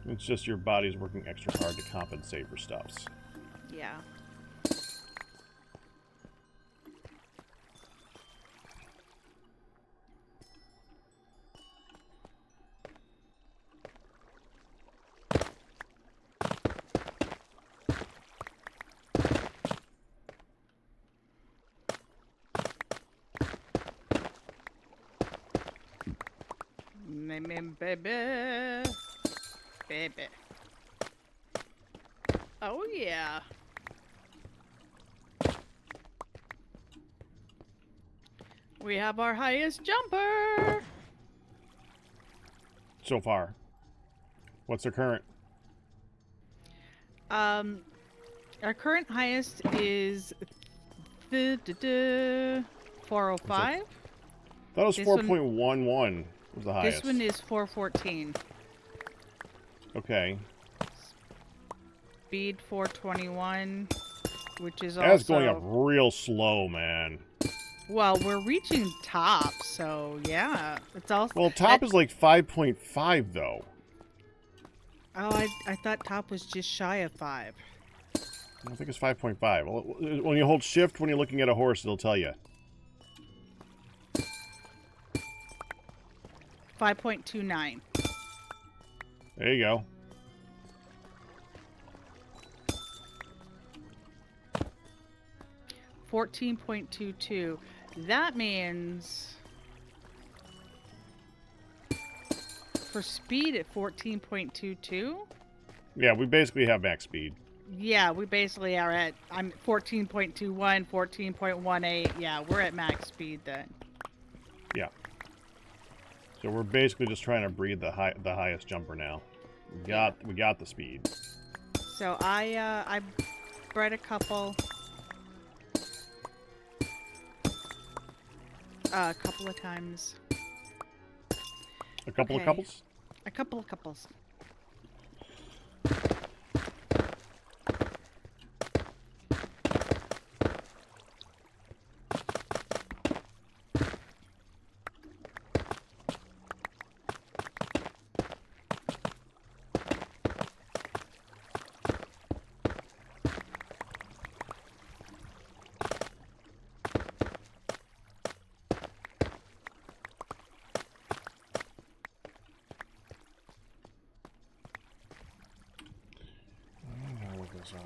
It's just your body's working extra hard to compensate for stuffs. Yeah. Baby. Baby. Oh, yeah. We have our highest jumper. So far. What's their current? Our current highest is 405. That was 4.11 was the highest. This one is 414. Okay. Speed 421, which is That's also... going up real slow, man. Well, we're reaching top, so yeah. It's also... Well, top is like 5.5, though. Oh, I thought top was just shy of 5. I think it's 5.5. Well, when you hold shift when you're looking at a horse, it'll tell you. 5.29. There you go. $14.22. That means for speed at 14.22. Yeah, we basically have max speed. Yeah, we basically are at 14.21, 14.18. Yeah, we're at max speed then. Yeah. So we're basically just trying to breed the highest jumper now. We got the speed. So I bred a couple of times. A couple of couples? A couple of couples. So.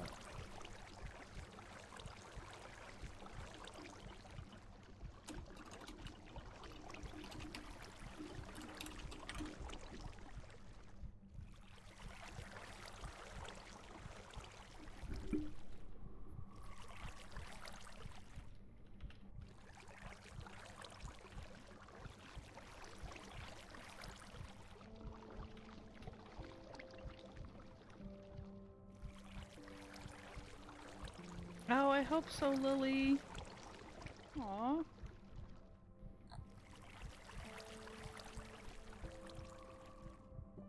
Oh, I hope so, Lily. Aw.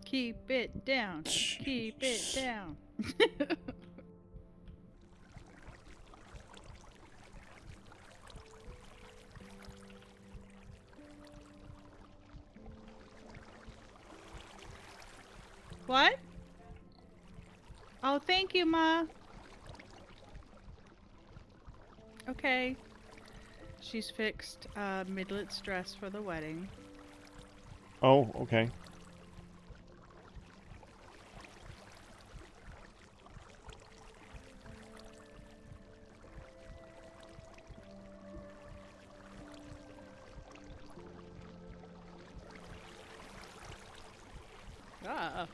Keep it down. Keep it down. What? Oh, thank you, Ma. Okay. She's fixed Midlet's dress for the wedding. Oh, okay. Ah.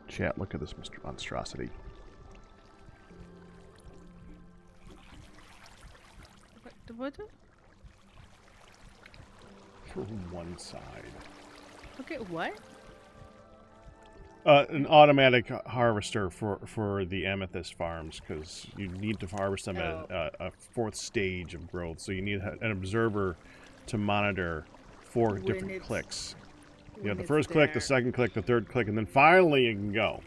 Chat, look at this monstrosity. What? For one side. Okay, what? An automatic harvester for the Amethyst farms, because you need to harvest them at a fourth stage of growth. So you need an observer to monitor four When different it's- clicks. You when have the it's first click, the there. second click, the third click, and then finally you can go.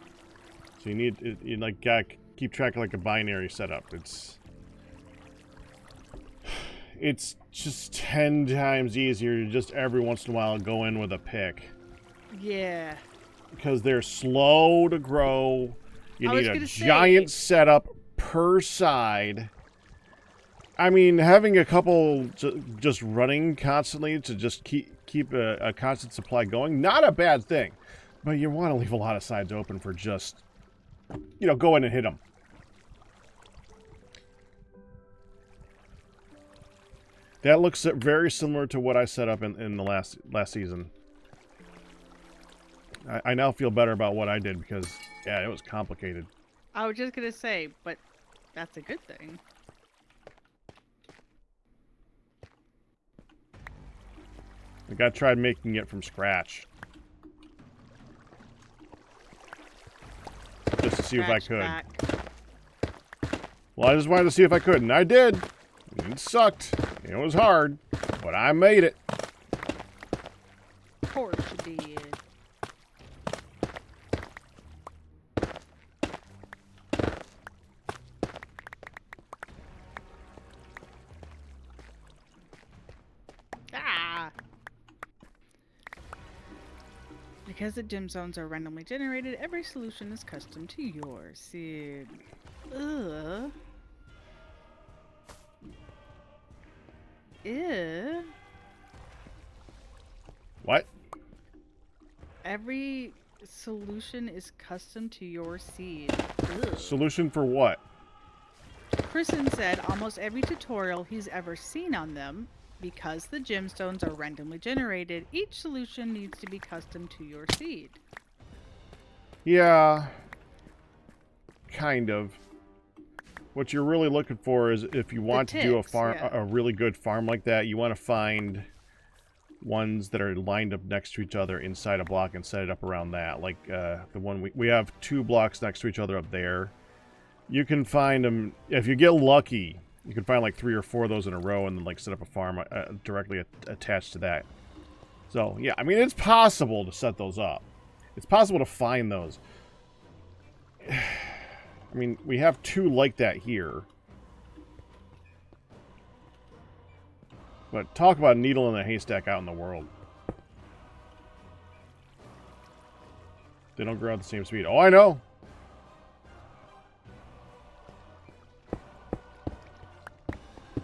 So you need you like gotta keep track of like a binary setup. It's just 10 times easier to just every once in a while go in with a pick. Yeah. Because they're slow to grow. You I was need a gonna say- giant setup per side. I mean, having a couple just running constantly to just keep a constant supply going, not a bad thing. But you want to leave a lot of sides open for just, go in and hit them. That looks very similar to what I set up in the last season. I now feel better about what I did because, yeah, it was complicated. I was just gonna say, but that's a good thing. Like, I tried making it from scratch. Just to see if I Scratch could. back. Well, I just wanted to see if I could, and I did. It sucked. It was hard, but I made it. Of course you did. Ah! Because the dim zones are randomly generated, every solution is custom to your seed. Ugh. Ew. What? Every solution is custom to your seed. Ugh. Solution for what? Kristen said almost every tutorial he's ever seen on them, because the gemstones are randomly generated, each solution needs to be custom to your seed. Yeah. Kind of. What you're really looking for is if you want to do a ticks, farm, yeah. a really good farm like that, you want to find ones that are lined up next to each other inside a block and set it up around that. Like the one we have 2 blocks next to each other up there. You can find them if you get lucky. You can find like 3 or 4 of those in a row and then like set up a farm directly attached to that. So yeah, I mean it's possible to set those up. It's possible to find those. I mean, we have 2 like that here. But talk about a needle in a haystack out in the world. They don't grow at the same speed. Oh, I know!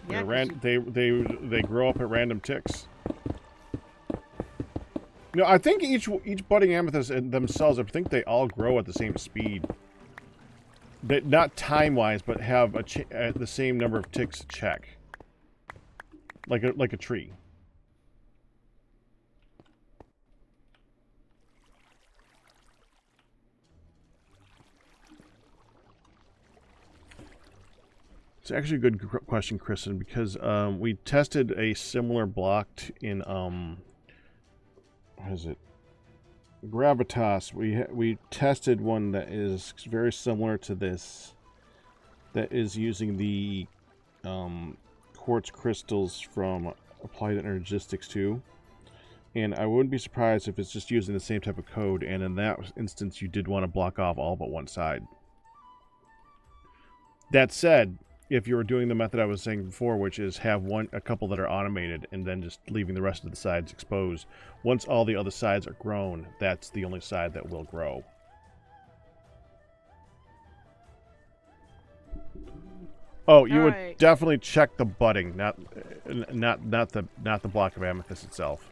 Yeah, 'cause They grow up at random ticks. No, I think each budding amethyst themselves, I think they all grow at the same speed. That not time-wise, but have the same number of ticks to check. Like a tree. It's actually a good question, Kristen, because we tested a similar block in what is it? Gravitas. We tested one that is very similar to this. That is using the quartz crystals from Applied Energistics 2. And I wouldn't be surprised if it's just using the same type of code, and in that instance you did want to block off all but one side. That said, if you were doing the method I was saying before, which is have a couple that are automated and then just leaving the rest of the sides exposed, once all the other sides are grown, that's the only side that will grow. Oh, you would definitely check the budding, not the block of amethyst itself.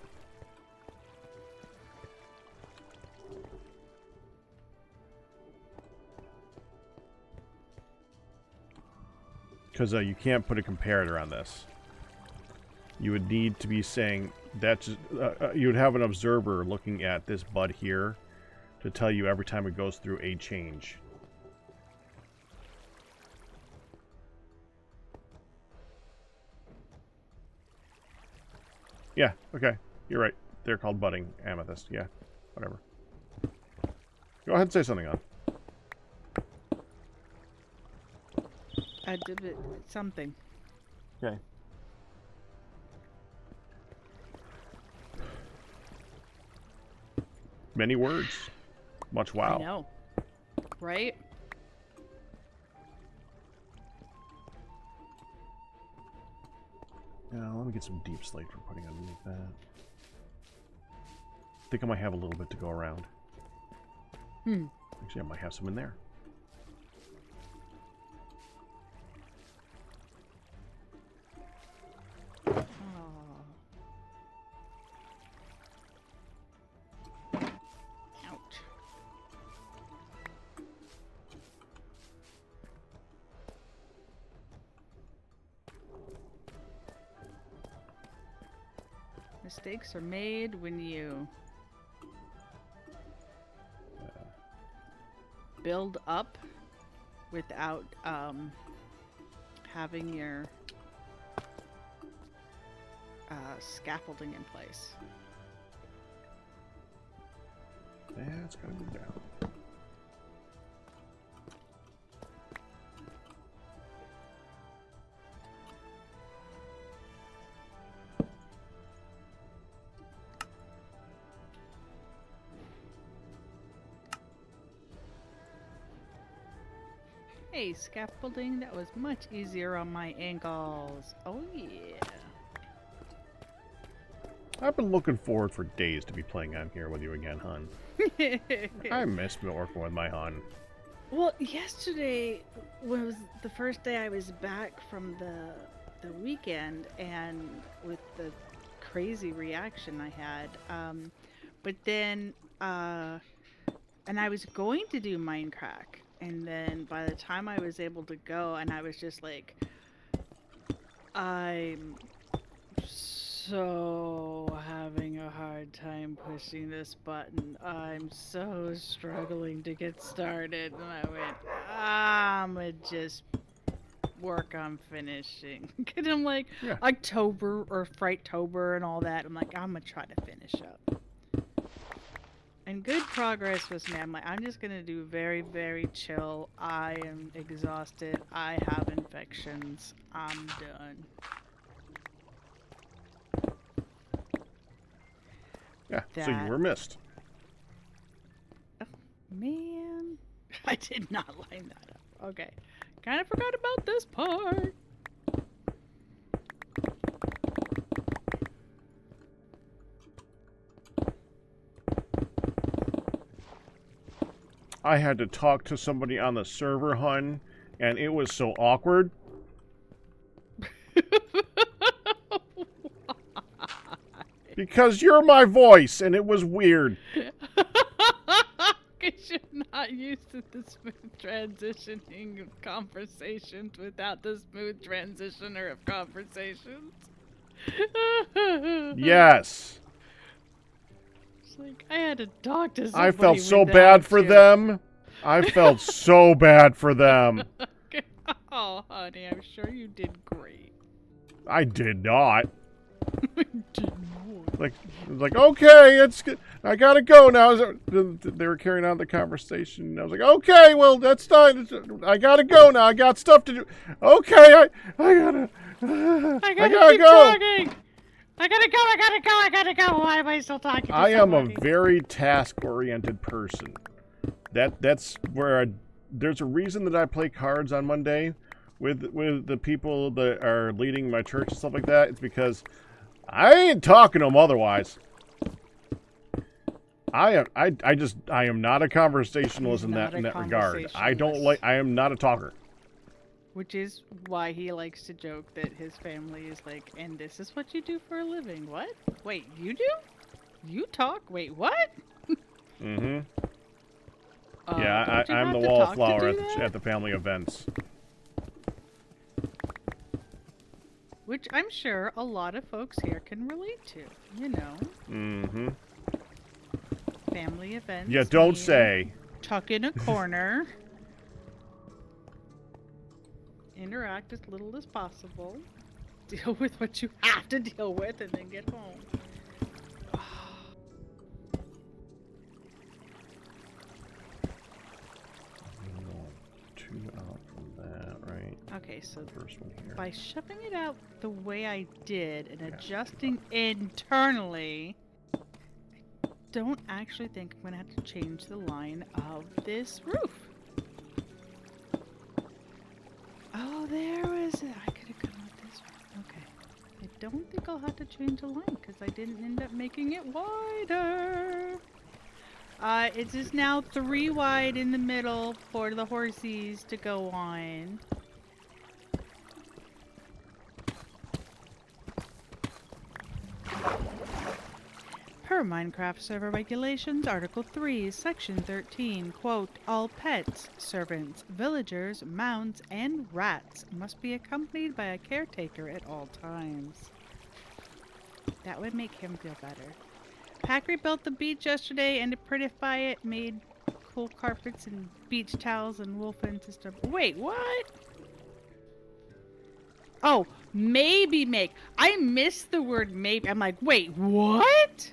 Because you can't put a comparator on this. You would need to be saying that you would have an observer looking at this bud here to tell you every time it goes through a change. Yeah, okay. You're right. They're called budding amethyst. Yeah, whatever. Go ahead and say something on. I did it. Something. Okay. Many words. Much wow. I know. Right? Now, let me get some deep slate for putting underneath that. I think I might have a little bit to go around. Actually, I might have some in there. Mistakes are made when you build up without having your scaffolding in place. Yeah, it's gotta move down. Hey, scaffolding, that was much easier on my ankles. Oh yeah. I've been looking forward for days to be playing on here with you again, hon. I miss working with my hon. Well, yesterday was the first day I was back from the weekend, and with the crazy reaction I had. But then, and I was going to do Mindcrack. And then by the time I was able to go, and I was just like, I'm so having a hard time pushing this button. I'm so struggling to get started. And I went, I'm gonna just work on finishing. And I'm like, yeah. October or Frighttober and all that. I'm like, I'm gonna try to finish up. And good progress was made. I'm like, I'm just gonna do very, very chill. I am exhausted. I have infections. I'm done. Yeah, so you were missed. Oh, man. I did not line that up. Okay. Kind of forgot about this part. I had to talk to somebody on the server, hun, and it was so awkward. Because you're my voice, and it was weird. Because you're not used to the smooth transitioning of conversations without the smooth transitioner of conversations. Yes. It's like, I had to talk to somebody I felt so without bad for you. them. I felt so bad for them. Oh, honey, I'm sure you did great. I did not. Did not. Like, okay, it's good. I gotta go now. They were carrying on the conversation. I was like, okay, well, that's fine. I gotta go now. I got stuff to do. Okay, I gotta keep go. talking. I gotta go. Why am I still talking to I am a somebody? very task-oriented person. That's where there's a reason that I play cards on Monday with the people that are leading my church and stuff like that. It's because I ain't talking to them otherwise. I am not a conversationalist in that regard. I am not a talker. Which is why he likes to joke that his family is like, and this is what you do for a living. What? Wait, you do? You talk? Wait, what? Mm-hmm. Yeah, I'm the wallflower at the family events. Which I'm sure a lot of folks here can relate to, you know. Mm-hmm. Family events. Yeah, don't mean say. Tuck in a corner. Interact as little as possible. Deal with what you have to deal with and then get home. Two out from that, right? Okay, so First one here. by shoving it out the way I did and adjusting internally, I don't actually think I'm going to have to change the line of this roof. Oh, there was it. I could have gone with this one. Okay. I don't think I'll have to change the line because I didn't end up making it wider. It is now 3 wide in the middle for the horsies to go on. Per Minecraft server regulations, Article 3, Section 13, quote, all pets, servants, villagers, mounts, and rats must be accompanied by a caretaker at all times. That would make him feel better. Pack rebuilt the beach yesterday and to prettify it, made cool carpets and beach towels and wool fence and stuff. Wait, what? Oh, maybe make. I missed the word maybe. I'm like, wait, what?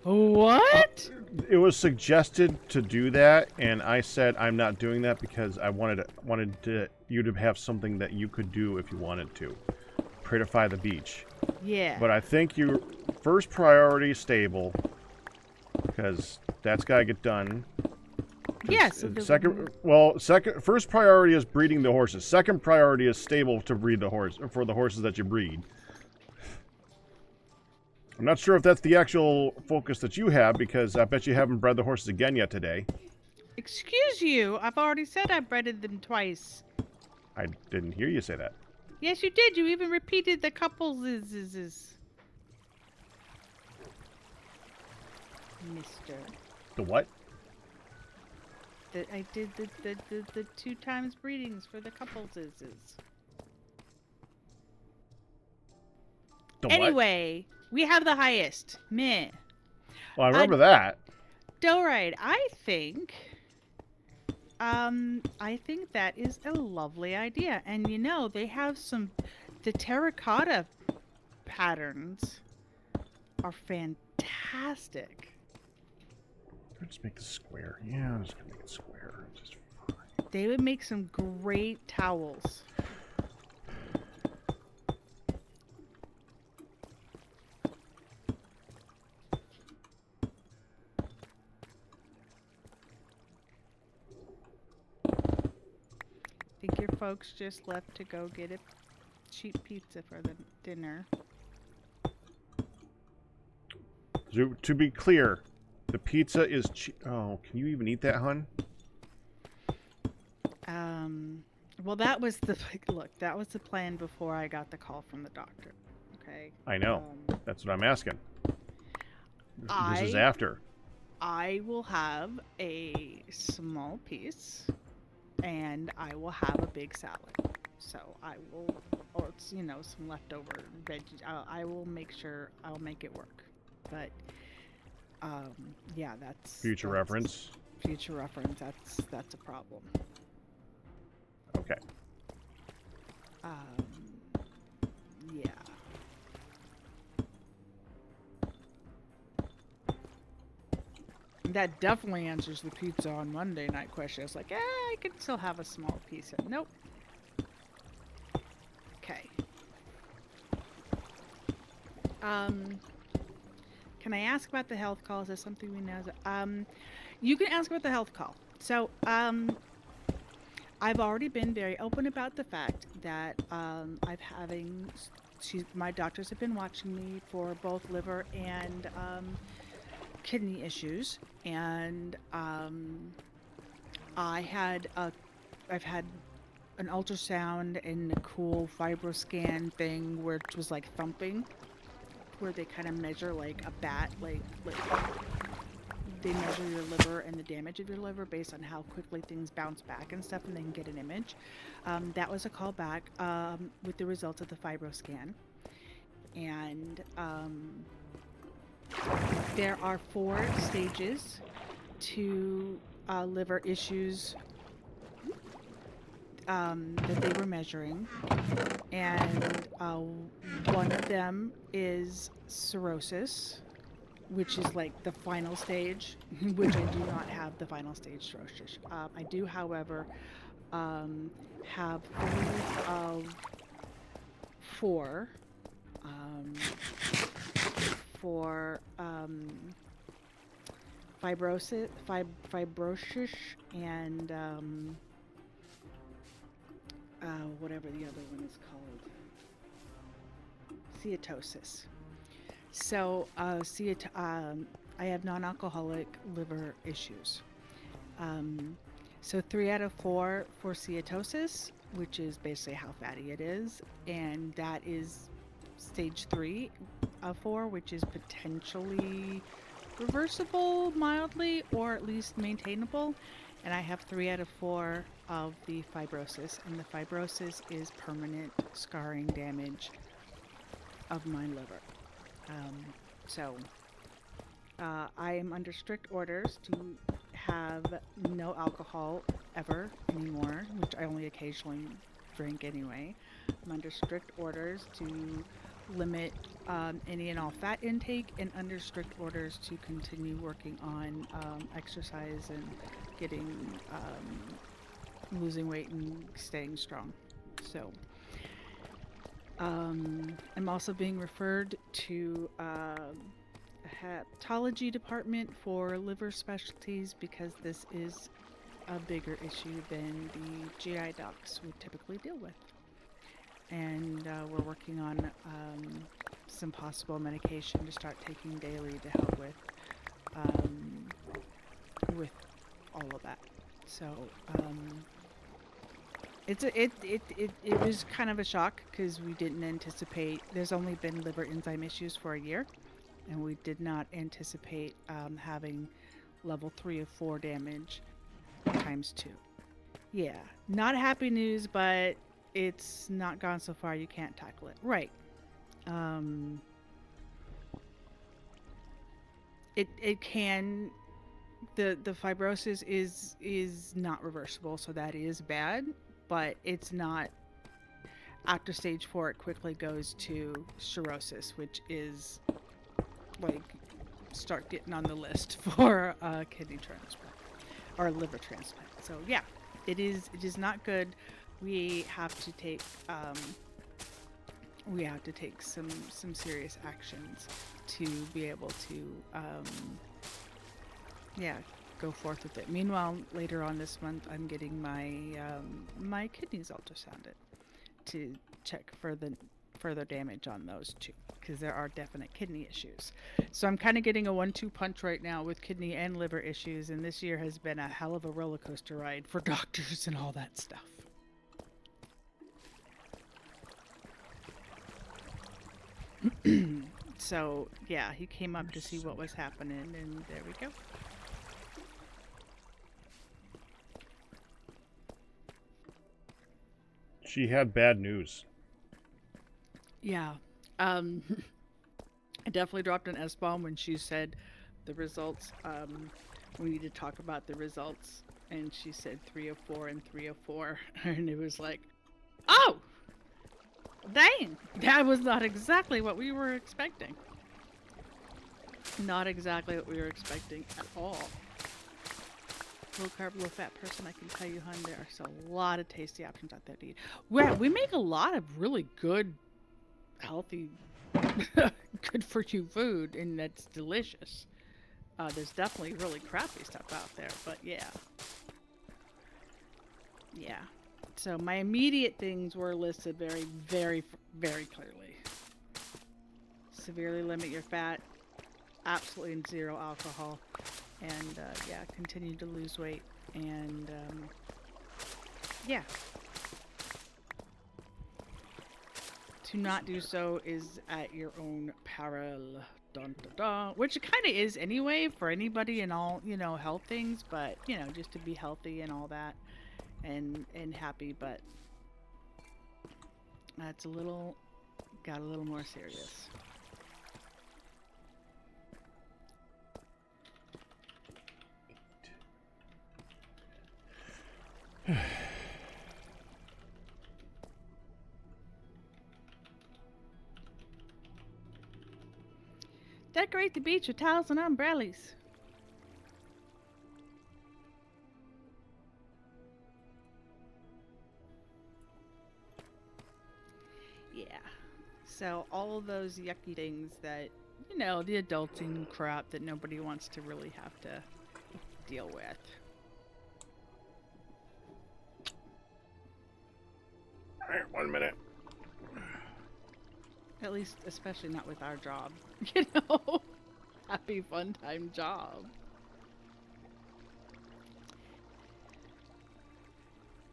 What? It was suggested to do that, and I said I'm not doing that because I wanted you to have something that you could do if you wanted to. Prettify the beach. Yeah. But I think your first priority is stable, because that's got to get done. Yes. First priority is breeding the horses. Second priority is stable to breed the horse for the horses that you breed. I'm not sure if that's the actual focus that you have, because I bet you haven't bred the horses again yet today. Excuse you. I've already said I breaded them twice. I didn't hear you say that. Yes, you did. You even repeated the couples Mister. The what? I did the 2 times breedings for the couples The Anyway, we have the highest. Meh. Well, I remember that. Doride, I think that is a lovely idea. And you know, they have the terracotta patterns are fantastic. Just make this square. Yeah, I'm just gonna make it square. Just fine. They would make some great towels. Think your folks just left to go get a cheap pizza for the dinner. To be clear, the pizza is cheap. Oh, can you even eat that, hun? Well, that was that was the plan before I got the call from the doctor. Okay. I know. That's what I'm asking. This is after. I will have a small piece, and I will have a big salad. So I will, or it's, you know, some leftover veggies. I will make sure I'll make it work. But yeah, Future reference. Future reference. That's a problem. Okay. Yeah. That definitely answers the pizza on Monday night question. It's like, I could still have a small piece. Nope. Okay. Can I ask about the health call? Is that something we know? You can ask about the health call. So, I've already been very open about the fact that my doctors have been watching me for both liver and kidney issues, and I've had an ultrasound and a cool fibroscan thing where it was like thumping, where they kind of measure like a bat, like they measure your liver and the damage of your liver based on how quickly things bounce back and stuff, and they can get an image. That was a call back with the results of the fibroscan, and there are 4 stages to liver issues that they were measuring, and one of them is cirrhosis, which is like the final stage, which I do not have the final stage cirrhosis. I do, however, have 3 of 4 for fibrosis and whatever the other one is called, steatosis. So I have non-alcoholic liver issues. So 3 out of 4 for steatosis, which is basically how fatty it is, and that is stage 3 of 4, which is potentially reversible mildly, or at least maintainable. And I have 3 out of 4 of the fibrosis, and the fibrosis is permanent scarring damage of my liver. I am under strict orders to have no alcohol ever anymore, which I only occasionally drink anyway. I'm under strict orders to limit any and all fat intake, and under strict orders to continue working on exercise and getting losing weight and staying strong. So I'm also being referred to a hepatology department for liver specialties, because this is a bigger issue than the GI docs would typically deal with. And we're working on some possible medication to start taking daily to help with all of that. So it was kind of a shock, because we didn't anticipate. There's only been liver enzyme issues for a year, and we did not anticipate having level 3 of 4 damage times 2. Yeah, not happy news, but it's not gone so far you can't tackle it. Right. It can, the fibrosis is not reversible, so that is bad, but it's not. After stage 4, it quickly goes to cirrhosis, which is like start getting on the list for a kidney transplant or a liver transplant. So yeah, it is not good. We have to take some serious actions to be able to go forth with it. Meanwhile, later on this month, I'm getting my kidneys ultrasounded to check for the further damage on those 2, because there are definite kidney issues. So I'm kind of getting a 1-2 punch right now with kidney and liver issues, and this year has been a hell of a roller coaster ride for doctors and all that stuff. So yeah, he came up to see what was happening, and there we go. She had bad news. Yeah. I definitely dropped an S-bomb when she said the results. We need to talk about the results. And she said 304 and 304. And it was like, oh! Dang! That was not exactly what we were expecting. Not exactly what we were expecting at all. Low carb, low fat person, I can tell you, hon, there are a lot of tasty options out there to eat. We make a lot of really good, healthy, good for you food, and that's delicious. There's definitely really crappy stuff out there, but yeah. Yeah. So my immediate things were listed very, very, very clearly. Severely limit your fat, absolutely zero alcohol, and yeah, continue to lose weight, and yeah. To not do so is at your own peril. Dun, dun, dun. Which it kind of is anyway for anybody and all, you know, health things, but you know, just to be healthy and all that, and happy, but that's got a little more serious. Decorate the beach with towels and umbrellas. Yeah. So all of those yucky things that, you know, the adulting crap that nobody wants to really have to deal with. Alright, 1 minute. At least, especially not with our job. You know? Happy fun time job.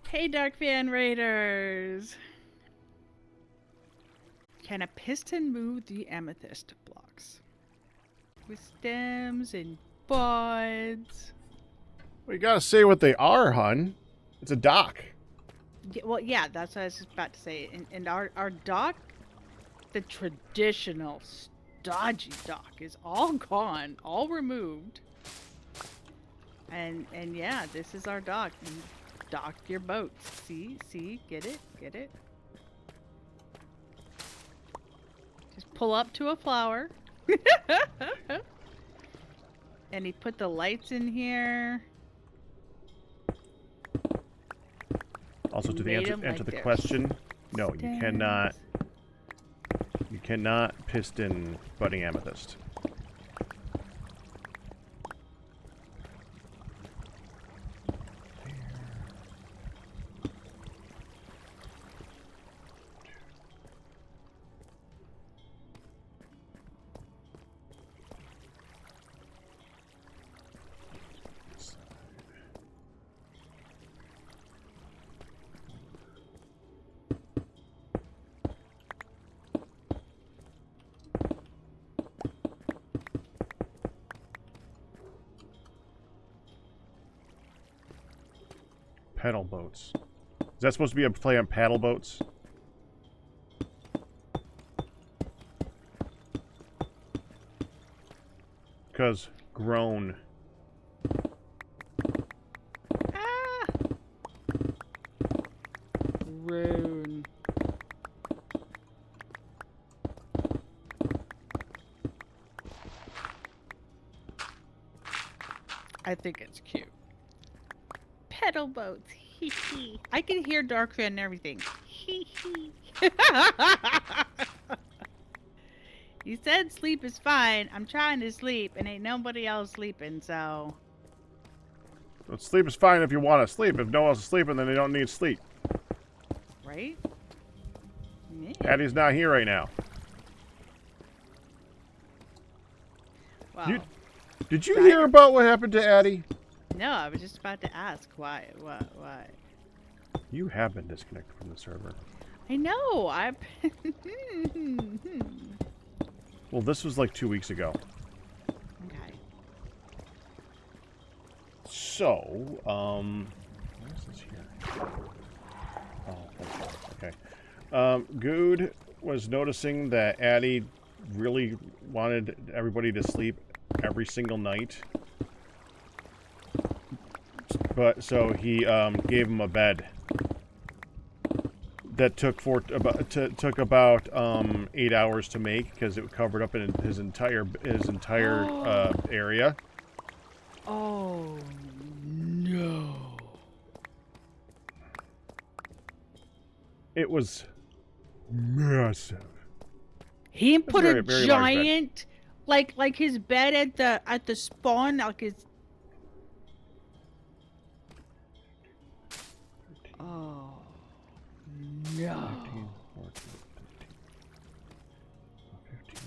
Hey, Dark Fan Raiders! Can a piston move the amethyst blocks? With stems and buds. Well, you gotta say what they are, hun. It's a dock. Yeah, well, yeah, that's what I was just about to say. And our dock, the traditional stodgy dock, is all gone, all removed. And yeah, this is our dock. You dock your boats. See, get it? Just pull up to a flower. And he put the lights in here. Also, to the Made answer 'em to like the they're question, no, you stems. cannot. You cannot piston budding amethyst. Pedal boats. Is that supposed to be a play on paddle boats? Because grown. Ah! Rune. I think it's cute. Pedal boats. Hee hee. I can hear Darkfan and everything. Hee hee. You said sleep is fine. I'm trying to sleep and ain't nobody else sleeping, so. Well, sleep is fine if you want to sleep. If no one else is sleeping, then they don't need sleep. Right? Yeah. Addie's not here right now. Well, Did you hear about what happened to Addie? no, I was just about to ask why. Why? You have been disconnected from the server. I know. Well, this was like 2 weeks ago. Okay. So, what is this here? Oh, okay. Good was noticing that Addie really wanted everybody to sleep every single night. But so he gave him a bed that took about 8 hours to make because it covered up in his entire area. Oh no! It was massive. He put very, a very large bed. giant, like his bed at the spawn, like his. Oh no! 15, 14, 15, 14, 10,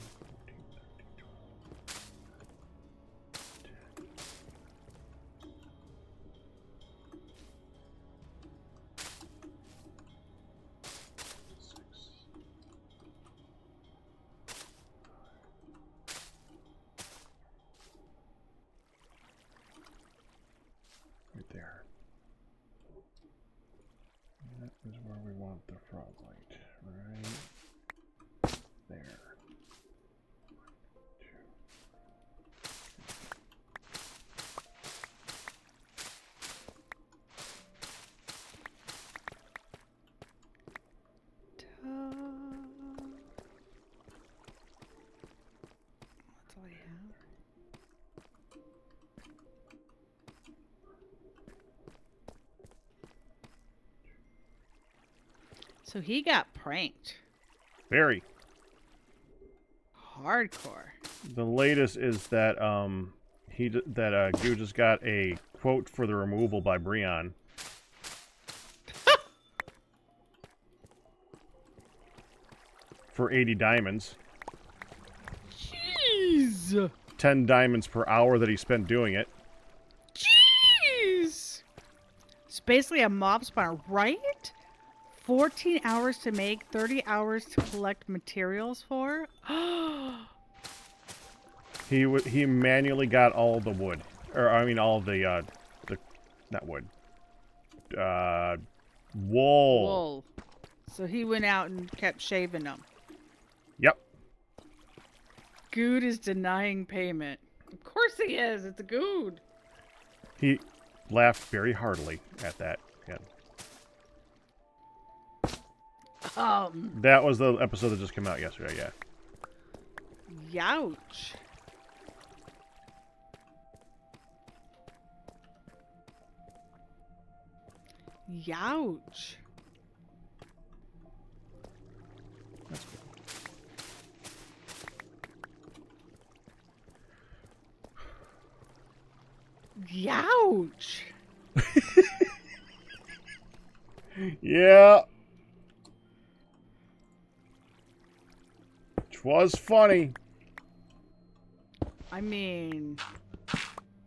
right there. That is where we want the frog light, right there. 2. That's all I have. So he got pranked. Very. Hardcore. The latest is that Goo just got a quote for the removal by Breon. For 80 diamonds. Jeez. 10 diamonds per hour that he spent doing it. Jeez. It's basically a mob spawner, right? 14 hours to make, 30 hours to collect materials for. He manually got all the wood, or I mean all the not wood, wool. Wool. So he went out and kept shaving them. Yep. Good is denying payment. Of course he is. It's a good. He laughed very heartily at that. Yeah. That was the episode that just came out yesterday. Yeah. Youch. Youch. That's good. Youch. Yeah. Which was funny. I mean,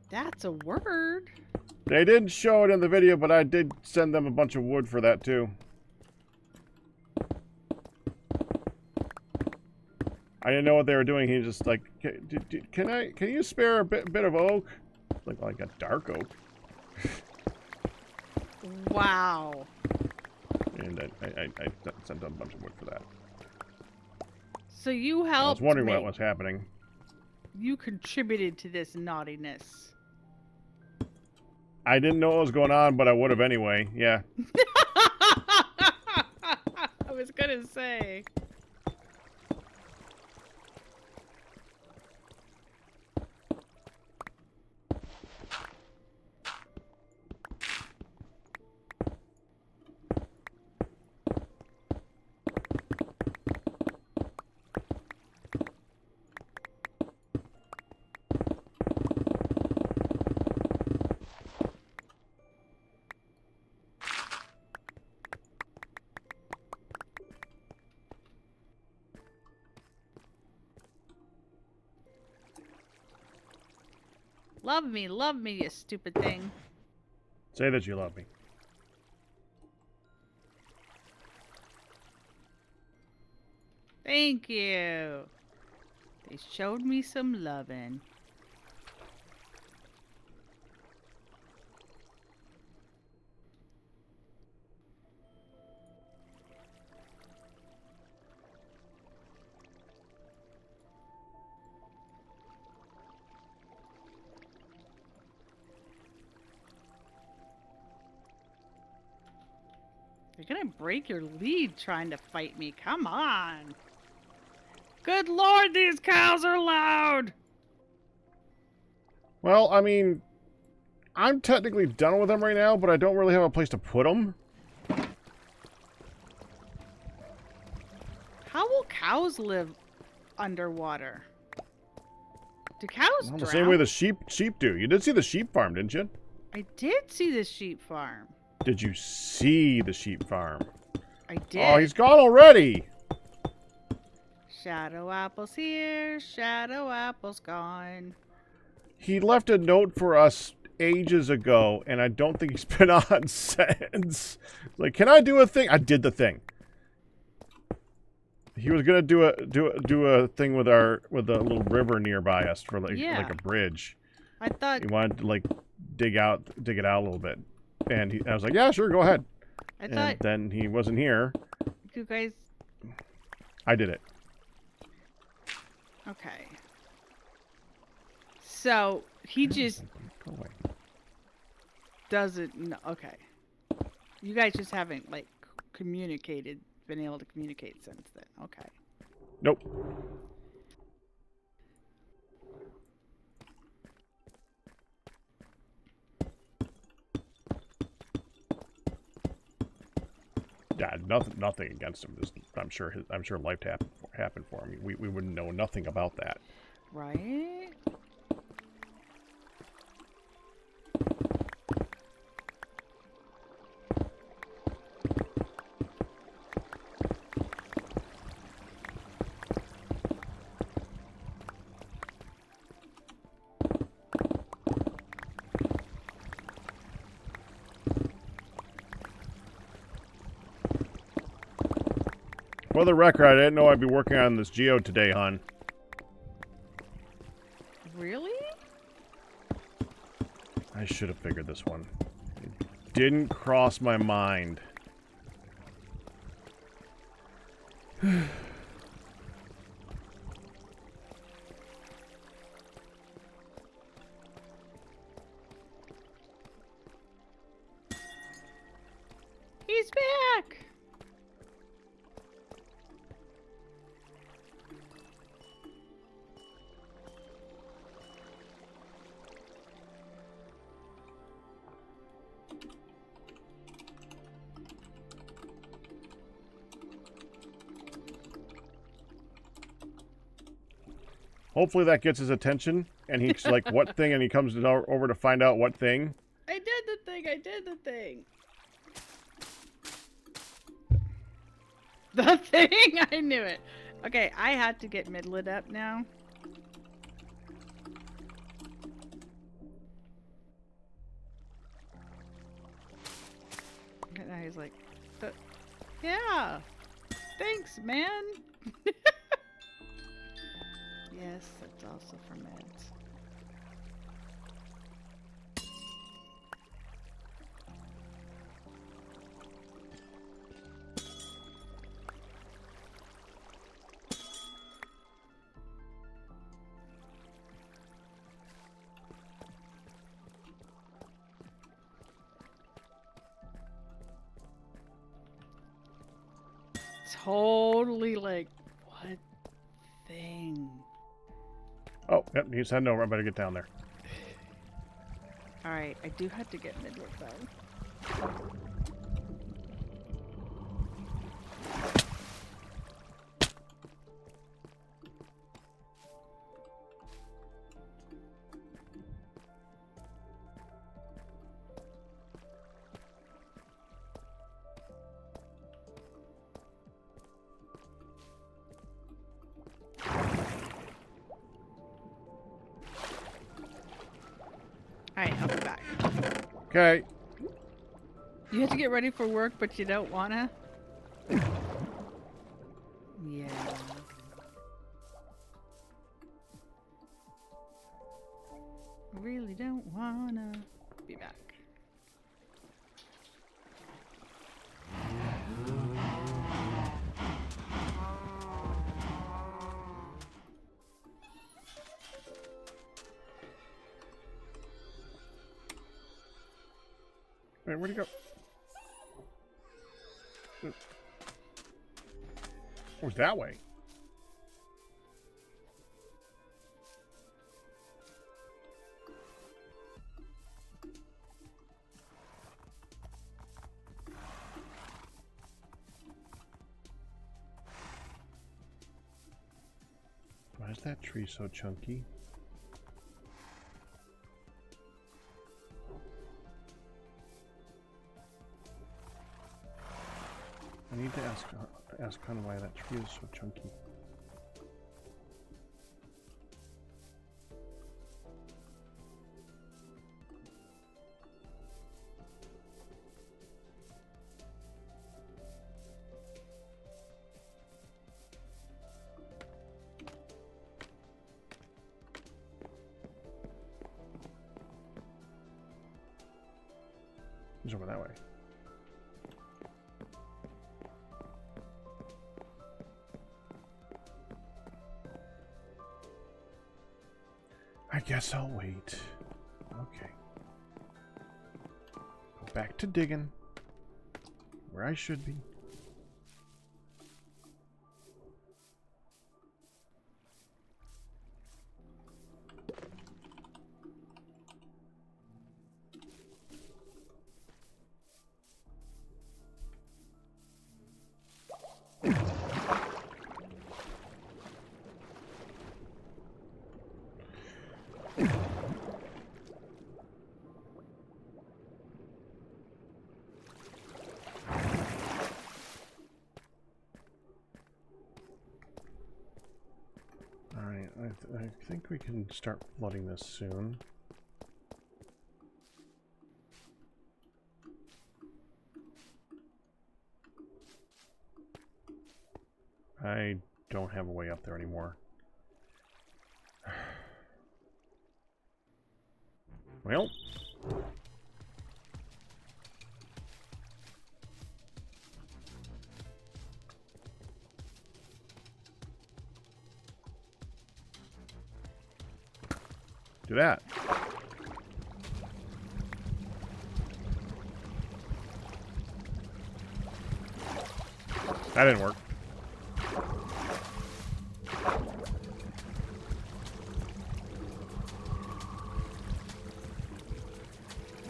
that's a word. They didn't show it in the video, but I did send them a bunch of wood for that too. I didn't know what they were doing. He just like, can you spare a bit of oak? Like a dark oak. Wow. And I sent them a bunch of wood for that. So you I helped was wondering make, what was happening. You contributed to this naughtiness. I didn't know what was going on, but I would have anyway. Yeah. I was gonna say. Love me, you stupid thing. Say that you love me. Thank you. They showed me some lovin'. You're gonna break your lead trying to fight me. Come on. Good lord, these cows are loud. Well, I mean, I'm technically done with them right now, but I don't really have a place to put them. How will cows live underwater? Do cows Well, drown? the same way the sheep do. You did see the sheep farm, didn't you? I did see the sheep farm. Did you see the sheep farm? I did. Oh, he's gone already. Shadow apples here, shadow apples gone. He left a note for us ages ago, and I don't think he's been on since. Like, can I do a thing? I did the thing. He was gonna do a thing with the little river nearby us for like a bridge. I thought He wanted to like dig it out a little bit, and I was like, yeah, sure, go ahead. I thought then he wasn't here. you guys. I did it. Okay. So he just Go away. doesn't know. Okay. You guys just haven't like been able to communicate since then. Okay. Nope. Yeah, nothing against him. Just, I'm sure life happened for him. We wouldn't know nothing about that. Right? For the record, I didn't know I'd be working on this geode today, hon. Really? I should have figured this one. It didn't cross my mind. He's back! Hopefully that gets his attention, and he's like, what thing? And he comes over to find out what thing. I did the thing! I did the thing! The thing! I knew it! Okay, I have to get mid-lit up now. And now he's like, yeah! Thanks, man! Yes, that's also for meds. Totally like, what thing? Oh, yep, he's heading over. I better get down there. Alright, I do have to get mid-lit though. Alright, I'll be back. Okay. You have to get ready for work, but you don't wanna? Yeah. really don't wanna be back. Wait, where'd he go? Oh, it's that way. Why is that tree so chunky? I need to ask kind of why that tree is so chunky. He's over that way. I guess I'll wait. Okay. Go back to digging. Where I should be. Alright, I think we can start flooding this soon. I don't have a way up there anymore. Well. Do that. That didn't work.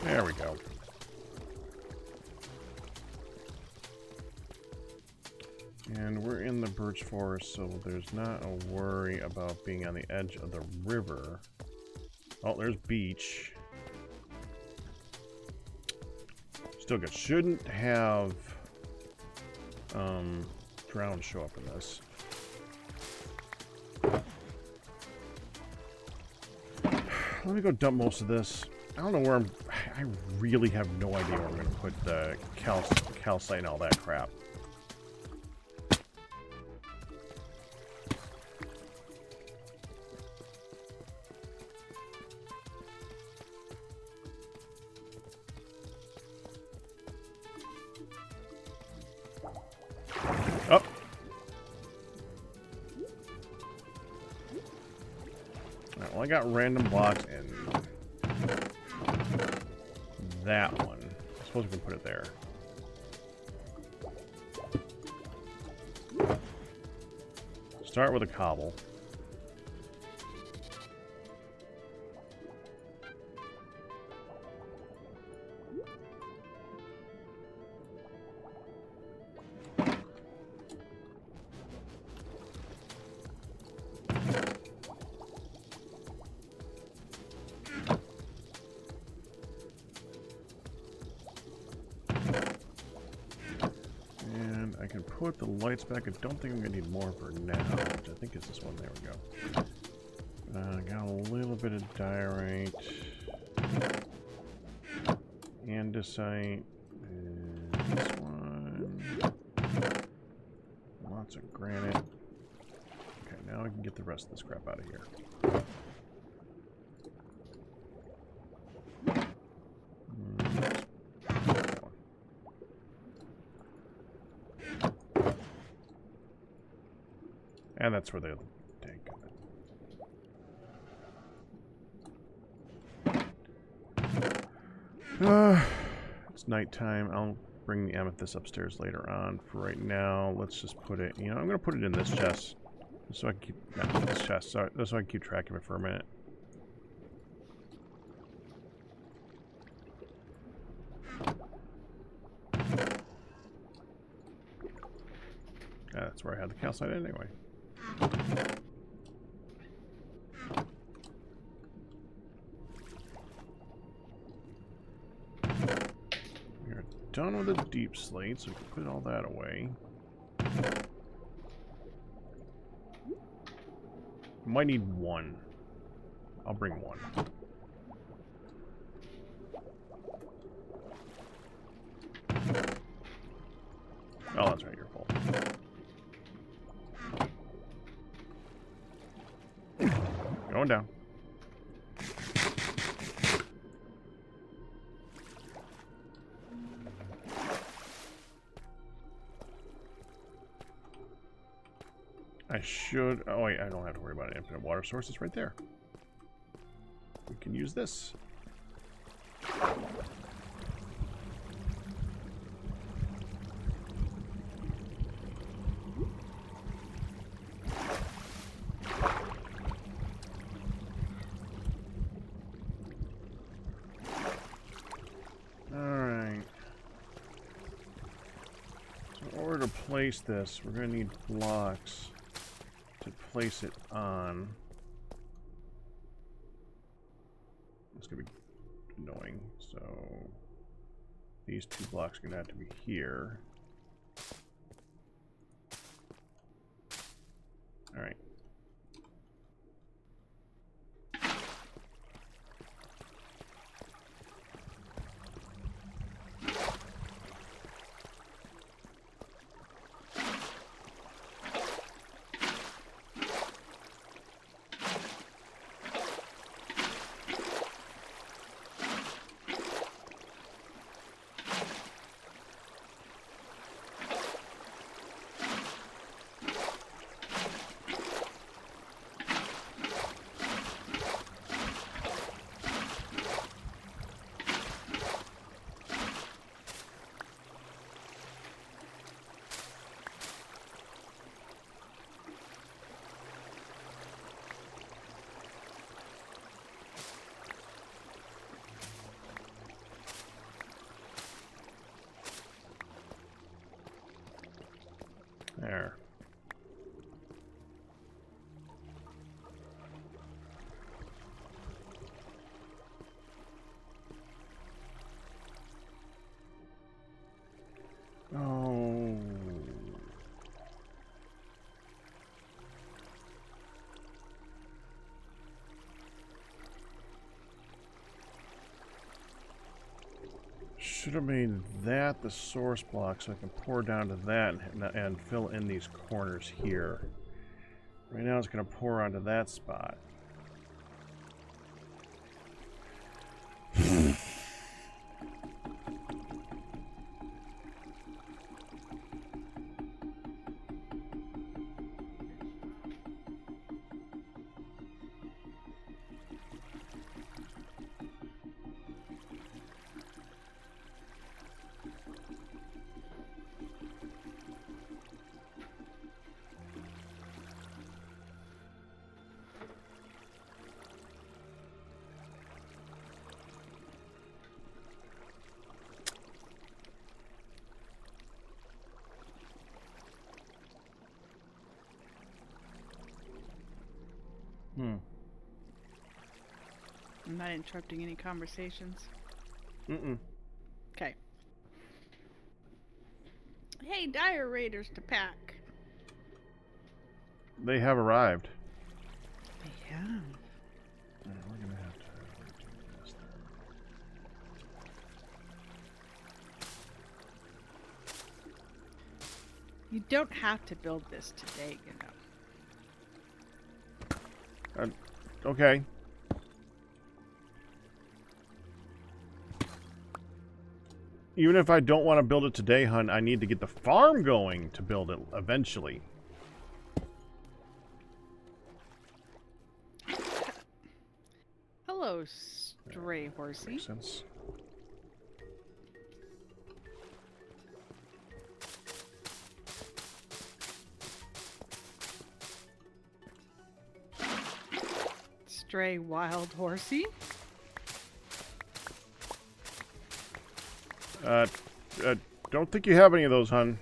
There we go. And we're in the birch forest, so there's not a worry about being on the edge of the river. Oh, there's beach. Still good. Shouldn't have drown show up in this. Let me go dump most of this. I don't know where I really have no idea where I'm going to put the calcite and all that crap. Oh. Alright, well, I got random blocks in that one. I suppose we can put it there. Start with a cobble. I can put the lights back. I don't think I'm going to need more for now, which I think is this one. There we go. Got a little bit of diorite. Andesite. And this one. Lots of granite. Okay, now I can get the rest of this crap out of here. And that's where they take it. It's nighttime. I'll bring the amethyst upstairs later on. For right now, let's just put it, you know, I'm going to put it in this chest. So I can keep, not this chest, so I can keep track of it for a minute. That's where I had the calcite anyway. We're done with the deep slate, so we can put all that away. Might need one. I'll bring one. Oh, that's right, you're full. Going down. I should... Oh, wait, I don't have to worry about an infinite water source. It's right there. We can use this. Alright. So in order to place this, we're going to need blocks to place it on. It's going to be annoying. So these two blocks are going to have to be here. All right. There. Oh. Should have made that the source block so I can pour down to that and fill in these corners here. Right now it's going to pour onto that spot. I'm not interrupting any conversations. Okay. Hey, dire raiders to pack. They have arrived. They have. We're gonna have to do this. You don't have to build this today, you know. Okay. Even if I don't want to build it today, hun, I need to get the farm going to build it eventually. stray horsey. Makes sense. Stray wild horsey. Don't think you have any of those, hun.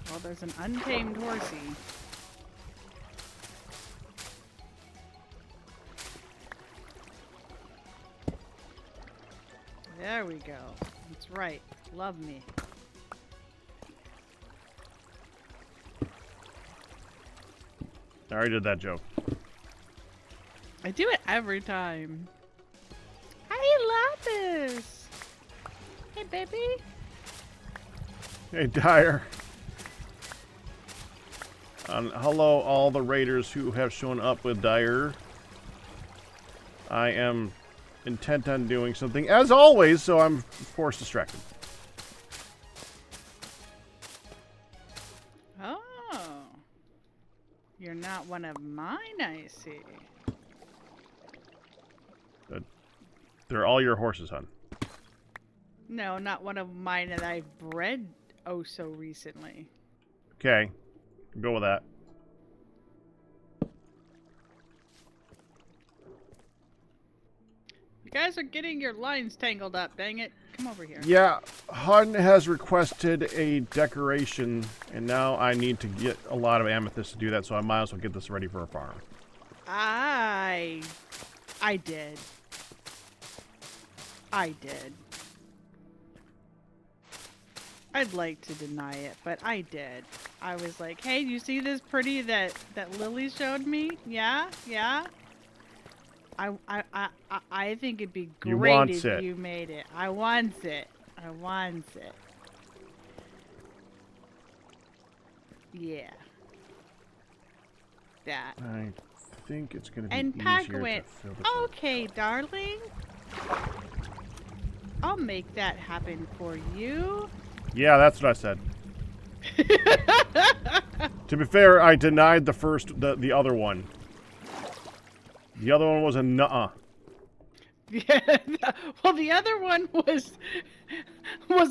Well, there's an untamed horsey. There we go. That's right. Love me. I already did that joke. I do it every time. I love this. Hey, baby. Hey, Dyer. Hello, all the raiders who have shown up with Dyer. I am intent on doing something, as always, so I'm, of course, distracted. Oh. You're not one of mine, I see. They're all your horses, hun. No, not one of mine that I've bred oh so recently. Okay. Go with that. You guys are getting your lines tangled up, dang it. Come over here. Yeah, Hun has requested a decoration, and now I need to get a lot of amethyst to do that, so I might as well get this ready for a farm. I did. I'd like to deny it, but I did. I was like, hey, you see this pretty that Lily showed me? Yeah? I think it'd be great if you made it. I want it. Yeah. That. I think it's going to be And easier Pac to went, fill this up. okay, darling. I'll make that happen for you. Yeah, that's what I said. To be fair, I denied the other one. The other one was a nuh-uh. Yeah, well, the other one was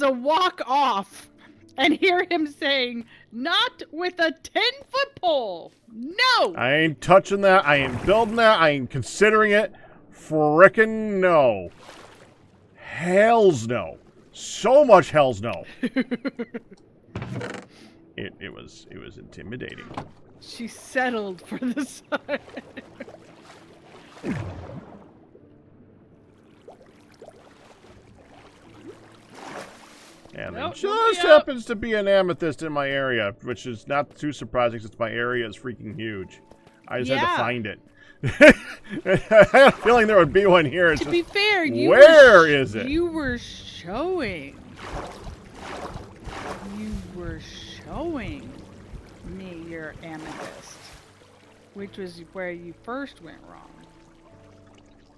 a walk off, and hear him saying, "Not with a 10-foot pole, no." I ain't touching that. I ain't building that. I ain't considering it. Frickin' no. Hells no. So much hells no. It was intimidating. She settled for the sun. And Nope, there just happens to be an amethyst in my area, which is not too surprising since my area is freaking huge. I just had to find it. I had a feeling there would be one here. To be fair, where is it? You were showing me your amethyst, which was where you first went wrong.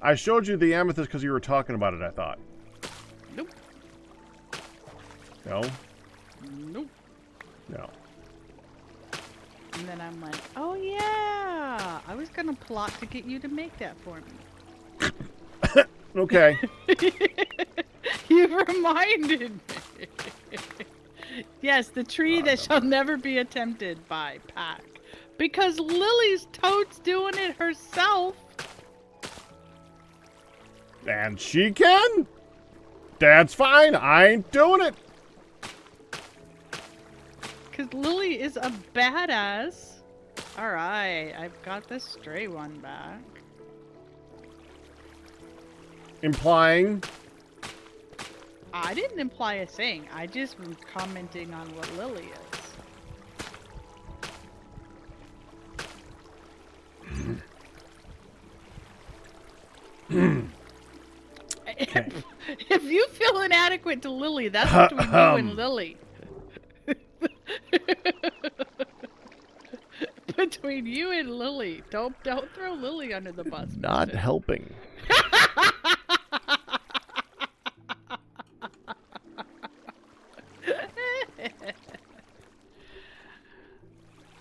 I showed you the amethyst because you were talking about it, I thought. Nope. No? Nope. No. And then I'm like, oh yeah, I was gonna plot to get you to make that for me. Okay. You reminded me. Yes, the tree that shall never be attempted by Pac. Because Lily's totes doing it herself. And she can? That's fine. I ain't doing it. Because Lily is a badass. Alright, I've got the stray one back. Implying? I didn't imply a thing. I just was commenting on what Lily is. Okay. If you feel inadequate to Lily, that's between you and Lily. Between you and Lily. Don't throw Lily under the bus. Not helping.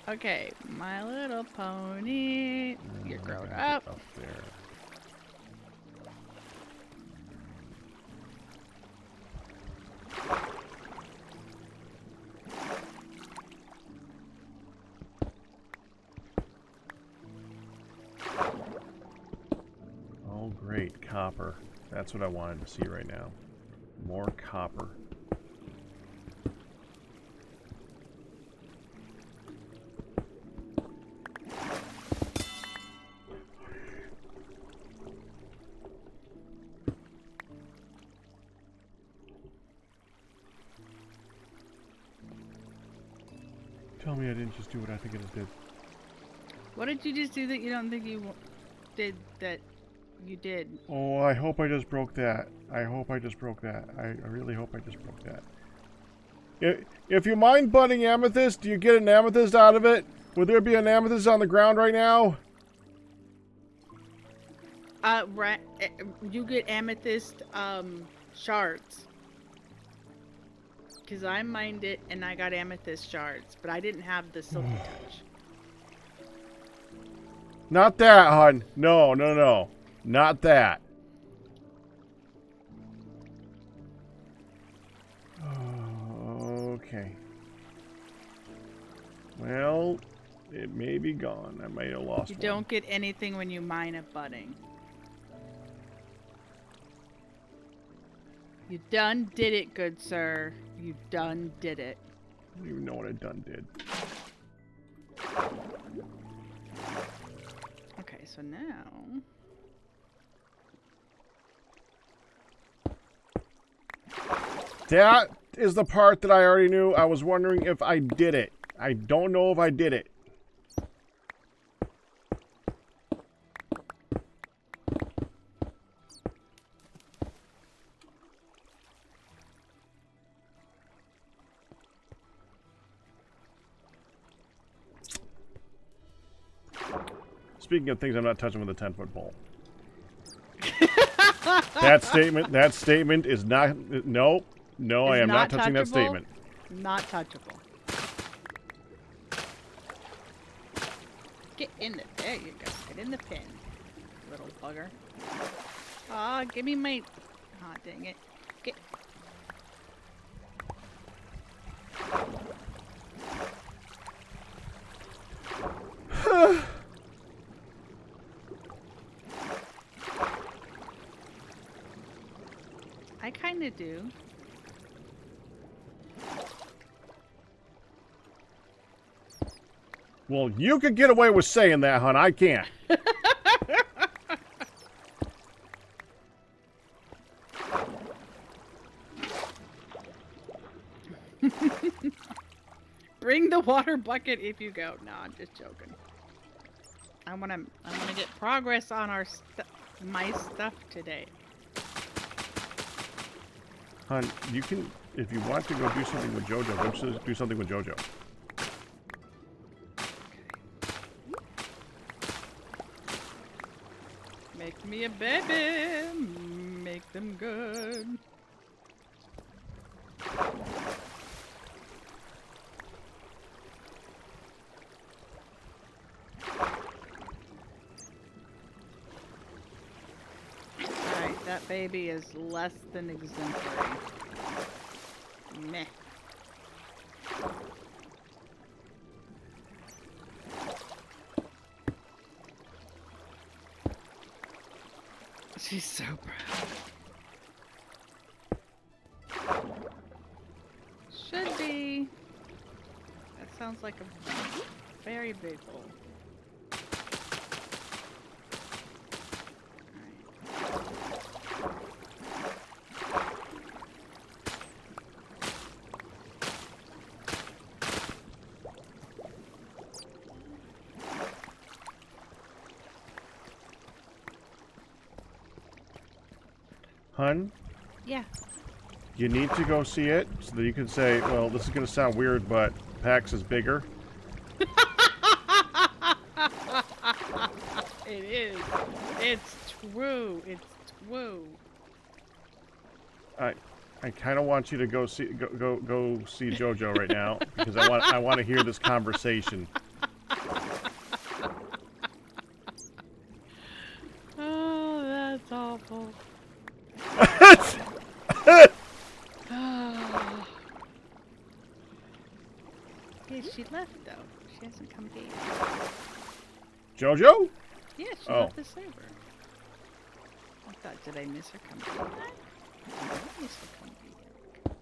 Okay, My Little Pony. You're grown up. Up there. Oh, great. Copper. That's what I wanted to see right now. More copper. Tell me I didn't just do what I think I just did. What did you just do that you don't think you did that you did? Oh, I hope I just broke that. I hope I just broke that. I really hope I just broke that. If you mind budding amethyst, do you get an amethyst out of it? Would there be an amethyst on the ground right now? Right. You get amethyst shards. Because I mined it and I got amethyst shards, but I didn't have the silky touch. Not that, hon. No, no, no. Not that. Okay. Well, it may be gone. I may have lost You one. don't get anything when you mine a budding. You done did it, good sir. You done did it. I don't even know what I done did. Okay, so now... That is the part that I already knew. I was wondering if I did it. I don't know if I did it. Speaking of things I'm not touching with a 10-foot pole. That statement is not, no, I am not touching that statement. Not touchable. Get in the, there you go. Get in the pin, little bugger. Aw, give me my, aw, dang it. Get. I kind of do. Well, you could get away with saying that, hon. I can't. Bring the water bucket if you go. No, I'm just joking. I wanna get progress on our my stuff today. Hon, you can, if you want to go do something with JoJo, go just do something with JoJo. Make me a baby. Make them good. Alright, that baby is less than exemplary. Meh. She's so proud. Should be. That sounds like a very big hole. Hun? Yeah. You need to go see it so that you can say, well, this is going to sound weird, but PAX is bigger. It is. It's true. It's true. I kind of want you to go see JoJo right now because I want to hear this conversation. Oh, that's awful. Yeah, she left though. She hasn't come back. JoJo? Yeah, she Oh. left the server. thought, did I miss her coming back? I did miss her coming back.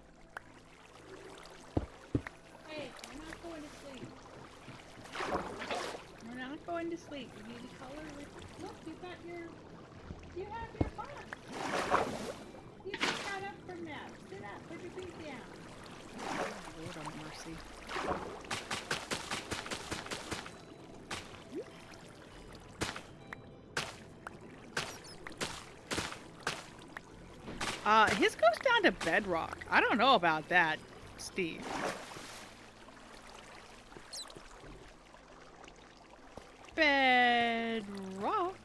Hey, we're not going to sleep. We're not going to sleep. You need to color with. Look, you have your box. You just got up from that. Sit up. Put your feet down. Lord have mercy. His goes down to bedrock. I don't know about that, Steve. Bedrock?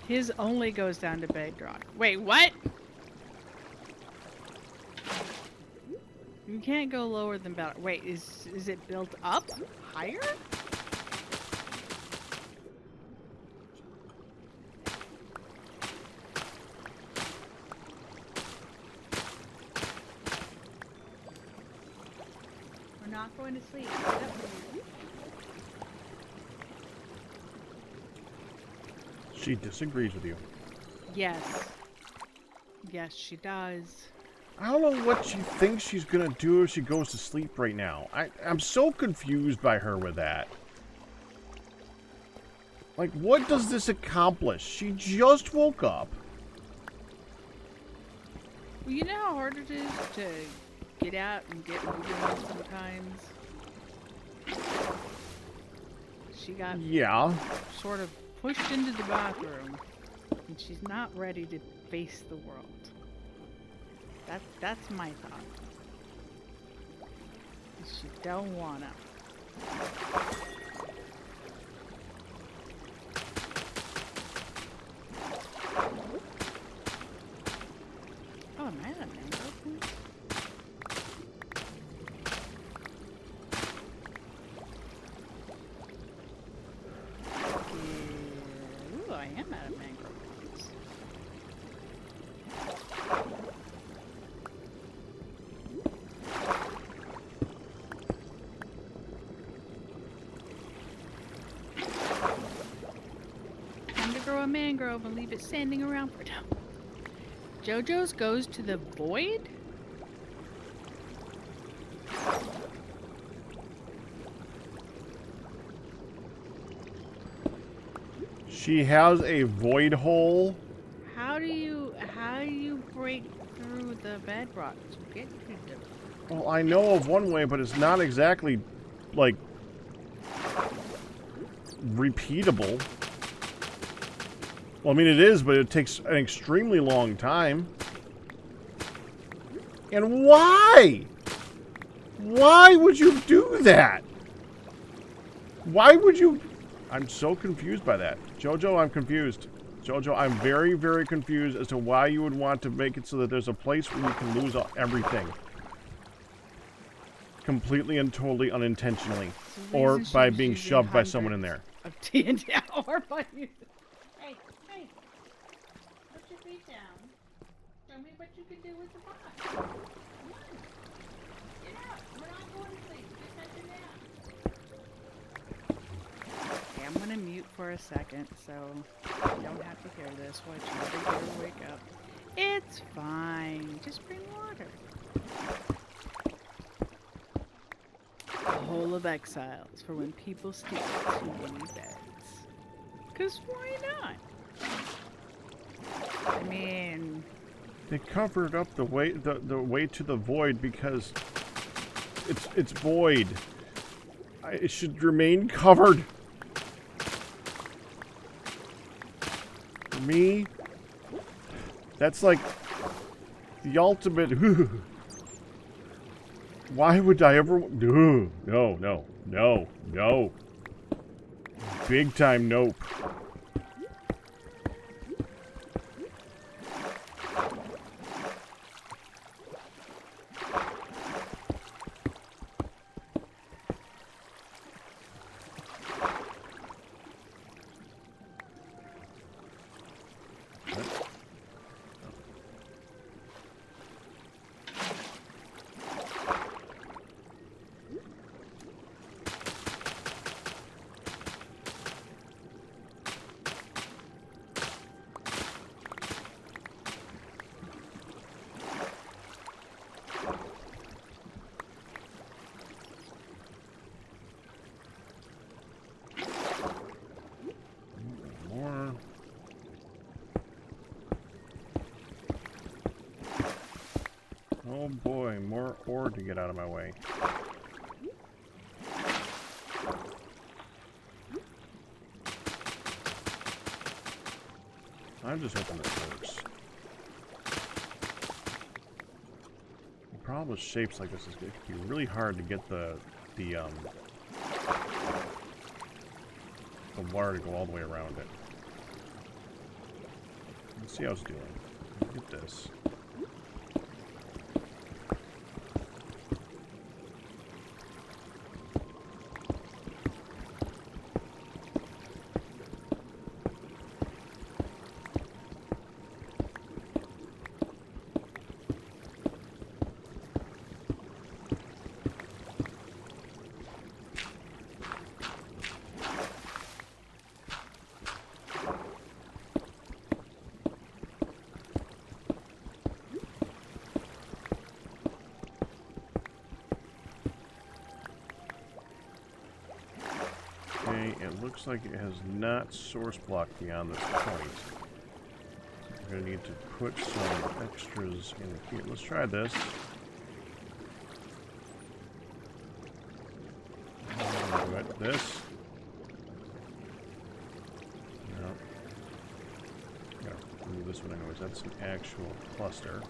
His only goes down to bedrock. Wait, what? You can't go lower than bedrock. Wait, is it built up higher? We're not going to sleep. She disagrees with you. Yes. Yes, she does. I don't know what she thinks she's gonna do if she goes to sleep right now. I'm so confused by her with that. Like, what does this accomplish? She just woke up. Well, you know how hard it is to get out and get moving sometimes? She got sort of pushed into the bathroom, and she's not ready to face the world. That's my thought. She don't wanna. Oh man, mango. Ooh, I am out of mango. Time to grow a mangrove and leave it standing around for now. JoJo's goes to the void? She has a void hole. How do you break through the bedrock to get to the... Well, I know of one way, but it's not exactly, like, repeatable. Well, I mean, it is, but it takes an extremely long time. And why? Why would you do that? Why would you... I'm so confused by that. JoJo, I'm confused. JoJo, I'm very, very confused as to why you would want to make it so that there's a place where you can lose everything. Completely and totally unintentionally. Or by being shoved by someone in there. Of TNT or by you. Hey, put your feet down. Show me what you can do with the box. Come on. Get out. We're not going to sleep. Just have your nap. Okay, I'm gonna mute for a second so you don't have to hear this while I try to get her to wake up. It's fine. Just bring water. A hole of exiles for when people steal too many beds. 'Cause why not? I mean... They covered up the way to the void because it's void. It should remain covered. For me, that's like the ultimate. Why would I ever? No. Big time nope. Oh boy, more ore to get out of my way. I'm just hoping this works. The problem with shapes like this is it can be really hard to get the wire to go all the way around it. Let's see how it's doing. Look at this. Okay, it looks like it has not source blocked beyond this point. We're going to need to put some extras in here. Let's try this. This. No. Gotta move this one anyways. That's an actual cluster.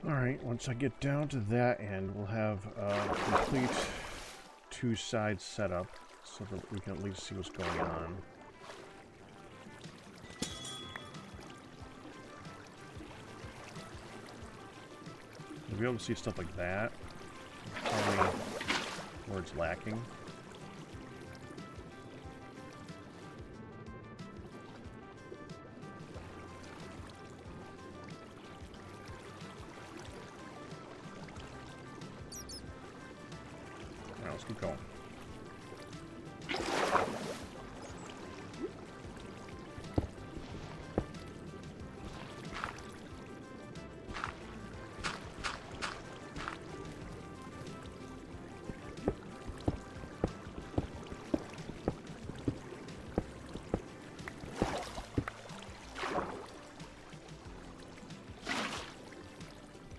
Alright, once I get down to that end, we'll have a complete two sides set up so that we can at least see what's going on. You'll be able to see stuff like that. Tell me where it's lacking. Let's keep going.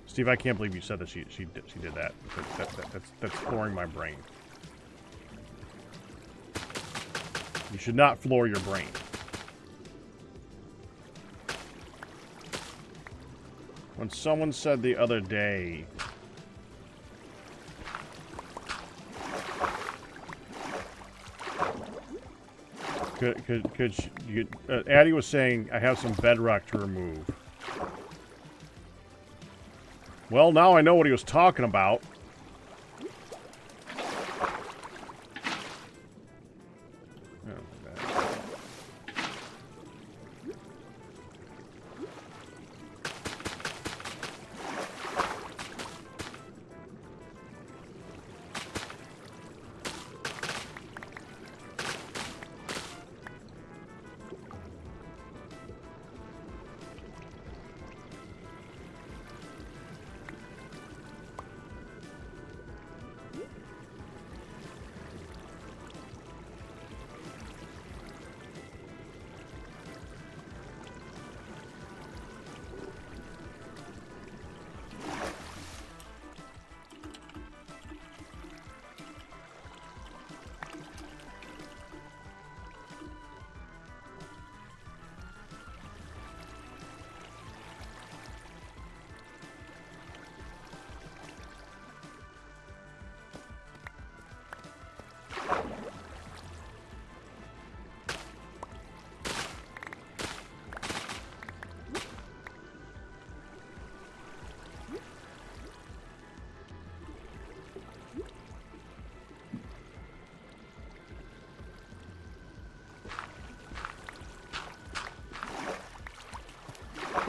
Steve, I can't believe you said that she did that. That's flooring my brain. You should not floor your brain. When someone said the other day, Addie was saying, I have some bedrock to remove. Well, now I know what he was talking about.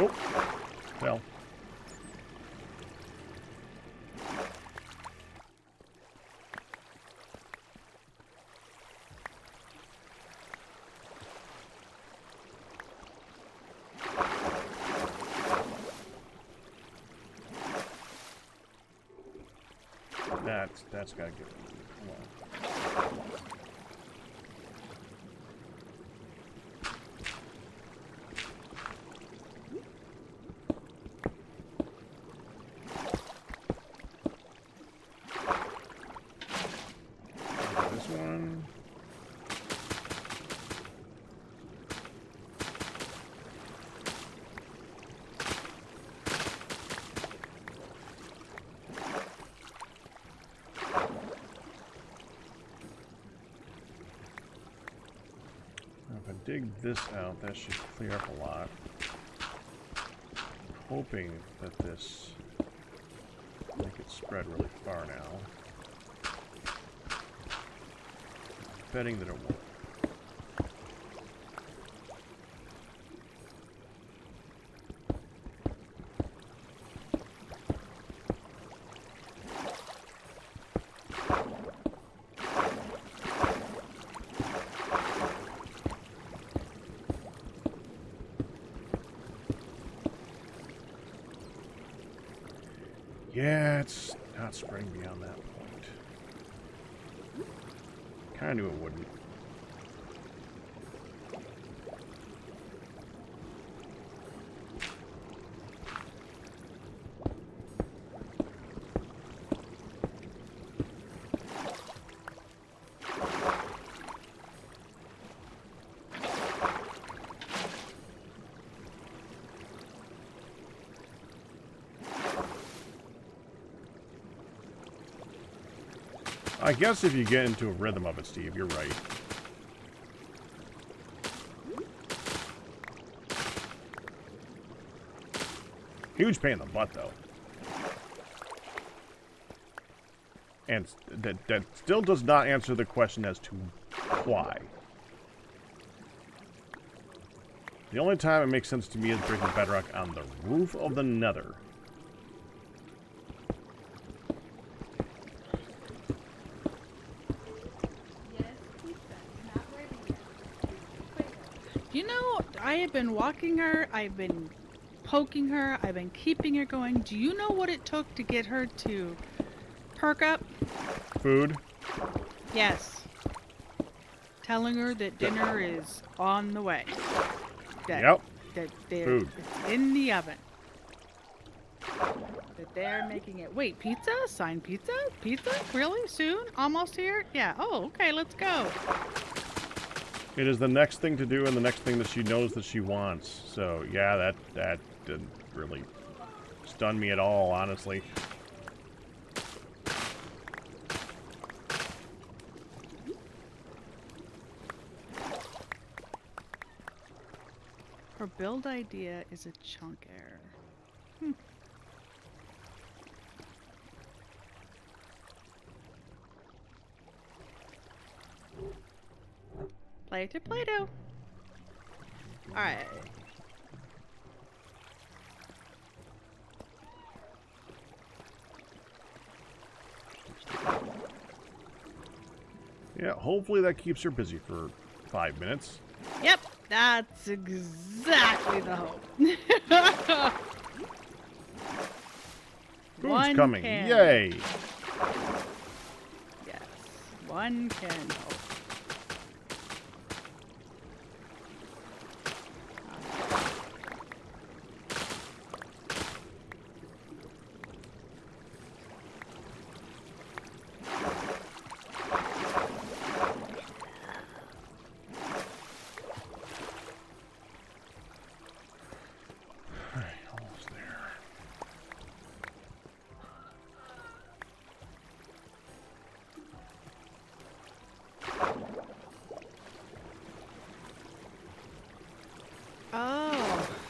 Oh, well. That's gotta get. Well. This one. If I dig this out, that should clear up a lot. I'm hoping that this make it spread really far now. Betting that it won't. Yeah, it's not spreading beyond that point. Kinda knew it wouldn't. I guess if you get into a rhythm of it, Steve, you're right. Huge pain in the butt, though. And that still does not answer the question as to why. The only time it makes sense to me is breaking bedrock on the roof of the Nether. You know, I have been walking her, I've been poking her, I've been keeping her going. Do you know what it took to get her to perk up? Food? Yes. Telling her that dinner is on the way. Yep. That Food. it's in the oven. That they're making it. Wait, pizza? Signed pizza? Pizza? Really? Soon? Almost here? Yeah. Oh, okay, let's go. It is the next thing to do and the next thing that she knows that she wants. So, yeah, that didn't really stun me at all, honestly. Her build idea is a chunk error. Play to Play-Doh. Alright. Yeah, hopefully that keeps her busy for 5 minutes. Yep, that's exactly the hope. Food's One coming. can. Yay! Yes, one can hope. Alright, almost there.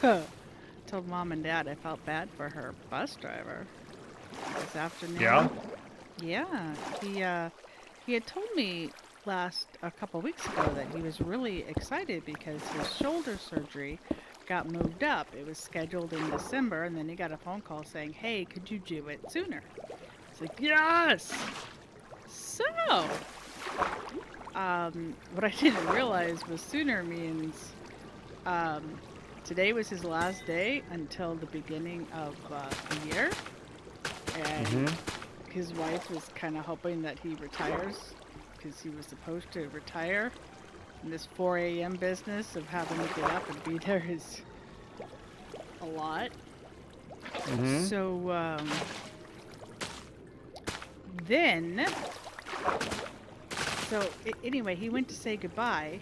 Oh, told Mom and Dad I felt bad for her bus driver this afternoon. Yeah? Yeah, he had told me a couple weeks ago that he was really excited because his shoulder surgery got moved up. It was scheduled in December, and then he got a phone call saying, "Hey, could you do it sooner?" It's like, yes. So, what I didn't realize was sooner means today was his last day until the beginning of the year, and his wife was kind of hoping that he retires because he was supposed to retire. And this 4 a.m. business of having to get up and be there is a lot. So then, anyway, he went to say goodbye,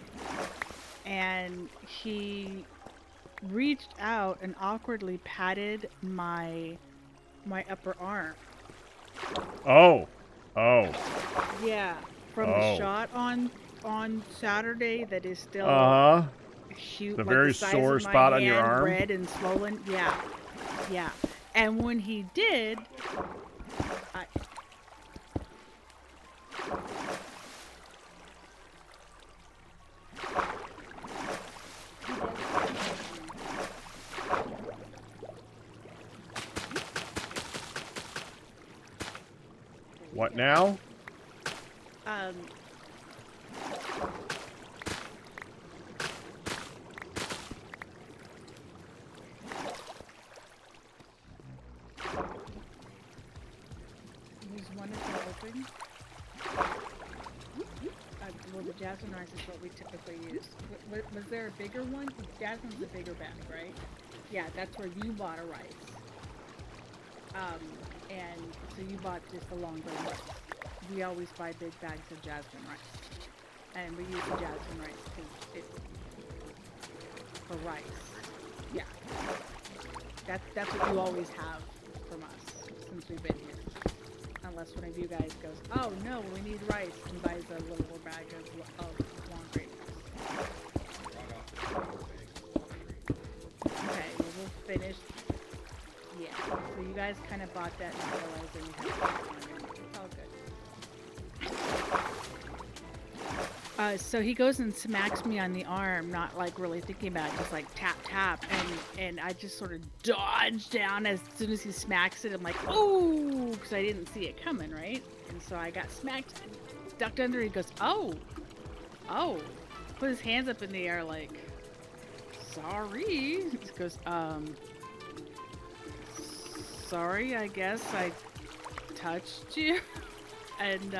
and he reached out and awkwardly patted my upper arm. Oh. Yeah, from the shot on Saturday that is still huge, the like very the size sore of my spot on your hand, arm. red and swollen. Yeah. And when he did, What now? was one of them open? Well, the jasmine rice is what we typically use. Was there a bigger one? Jasmine's the bigger bag, right? Yeah, that's where you bought a rice. And so you bought just the long grain rice. We always buy big bags of jasmine rice. And we use the jasmine rice because it's for rice. Yeah. That's what you always have from us since we've been here. Unless one of you guys goes, oh no, we need rice, and buys a little bag of long grain rice. Okay, well, we'll finish. Yeah, so you guys kind of bought that not realizing you had it. It's all good. So he goes and smacks me on the arm, not like really thinking about it, just like tap, tap. And I just sort of dodge down as soon as he smacks it. I'm like, oh, because I didn't see it coming, right? And so I got smacked, ducked under. He goes, oh. Put his hands up in the air like, sorry. He goes, sorry, I guess I touched you. And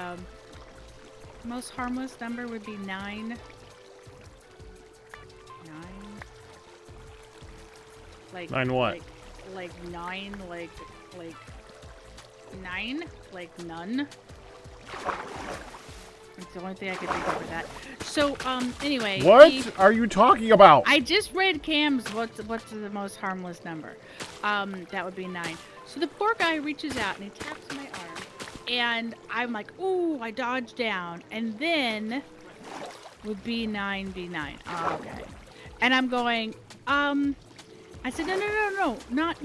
most harmless number would be 9. 9. Like 9 what? Like 9, like 9, like none. It's the only thing I could think of for that. So anyway. What are you talking about? I just read Cam's what's the most harmless number. That would be 9. So the poor guy reaches out and he taps my arm, and I'm like, ooh, I dodged down, and then would B9 B9. Oh, okay. And I'm going, I said, no, not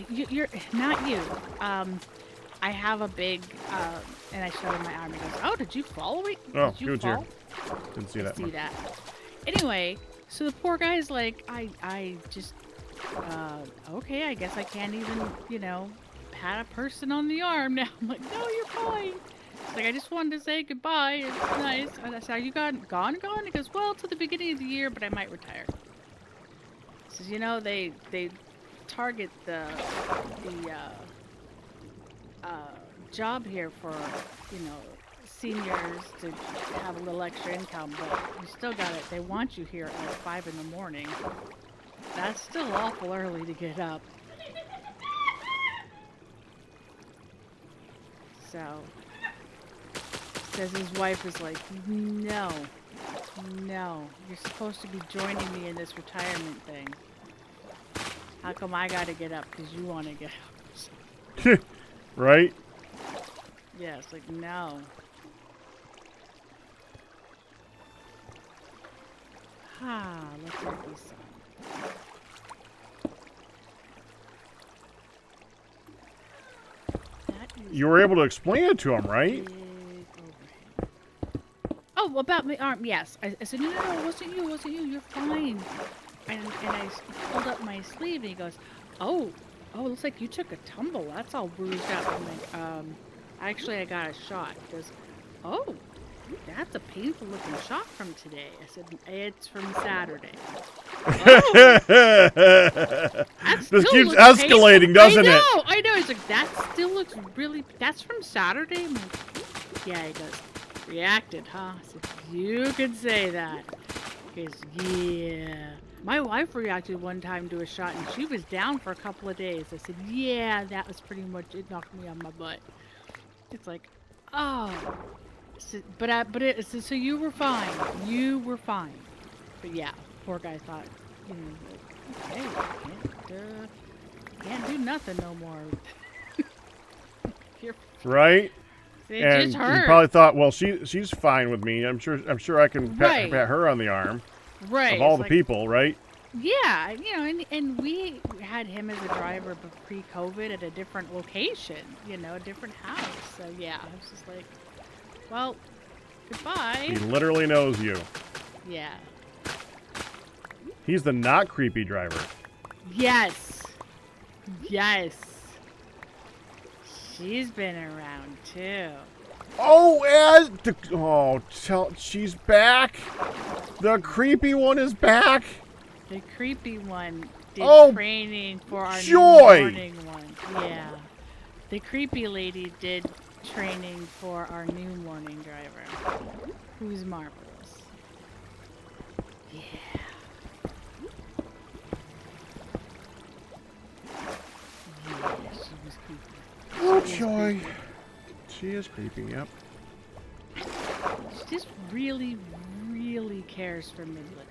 you're not you. I have a big, and I showed him my arm. He goes, oh, did you follow me? Oh, Did you here. fall? Didn't see that. See that. Anyway, so the poor guy's like, I just, okay, I guess I can't even, pat a person on the arm now. I'm like, no, you're fine. It's like, I just wanted to say goodbye. It's nice. And I said, are you gone? He goes, well, to the beginning of the year, but I might retire. He says, they target the job here for, seniors to have a little extra income, but you still got it. They want you here at like 5 in the morning. That's still awful early to get up. So, says his wife is like, no, you're supposed to be joining me in this retirement thing. How come I gotta get up because you want to get up? Right? Yeah, it's like, no. Let's make these songs. You were able to explain it to him, right? Oh, about my arm, yes. I said, no, it wasn't you, you're fine. and I pulled up my sleeve, and he goes, "Oh, looks like you took a tumble. That's all bruised up." I'm like, actually, I got a shot." He goes, "Oh, that's a painful looking shot from today." I said, "It's from Saturday." Oh, that This still keeps looks escalating, painful. doesn't it? I know. He's like, "That still looks really. That's from Saturday." I'm like, "Yeah." He goes, "Reacted, huh?" I said, "You could say that." He goes, "Yeah. My wife reacted one time to a shot, and she was down for a couple of days." I said, "Yeah, that was pretty much it. Knocked me on my butt." It's like, oh. So, so you were fine. You were fine. But yeah, poor guy thought, you know, okay, can't do nothing no more. You're, Right? it And just he hurt. probably thought, well, she's fine with me. I'm sure I can pat her on the arm. Right. Of all it's the like, people, right? Yeah, you know, and we had him as a driver pre-COVID at a different location, you know, a different house. So yeah, I was just like, well, goodbye. He literally knows you. Yeah. He's the not creepy driver. Yes. Yes. She's been around too. Oh, she's back. The creepy one is back. The creepy one did training for our joy. new morning one. Yeah. The creepy lady did training for our new morning driver, who's marvelous. Yeah. Yeah, she was creepy. Oh, joy. She is creepy, yep. She just really, really cares for Midland.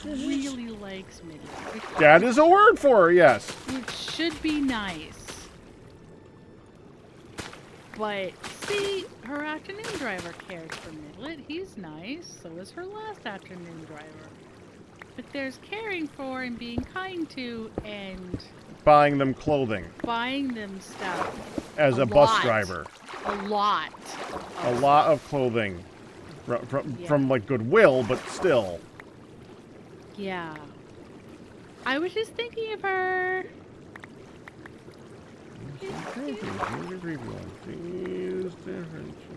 Really likes Midland. That is a word for her, yes. Which should be nice. But, see, her afternoon driver cares for Midlet. He's nice. So is her last afternoon driver. But there's caring for and being kind to and Buying them clothing. buying them stuff. As a bus driver. A lot. A lot of clothing. From like Goodwill, but still. Yeah. I was just thinking of her.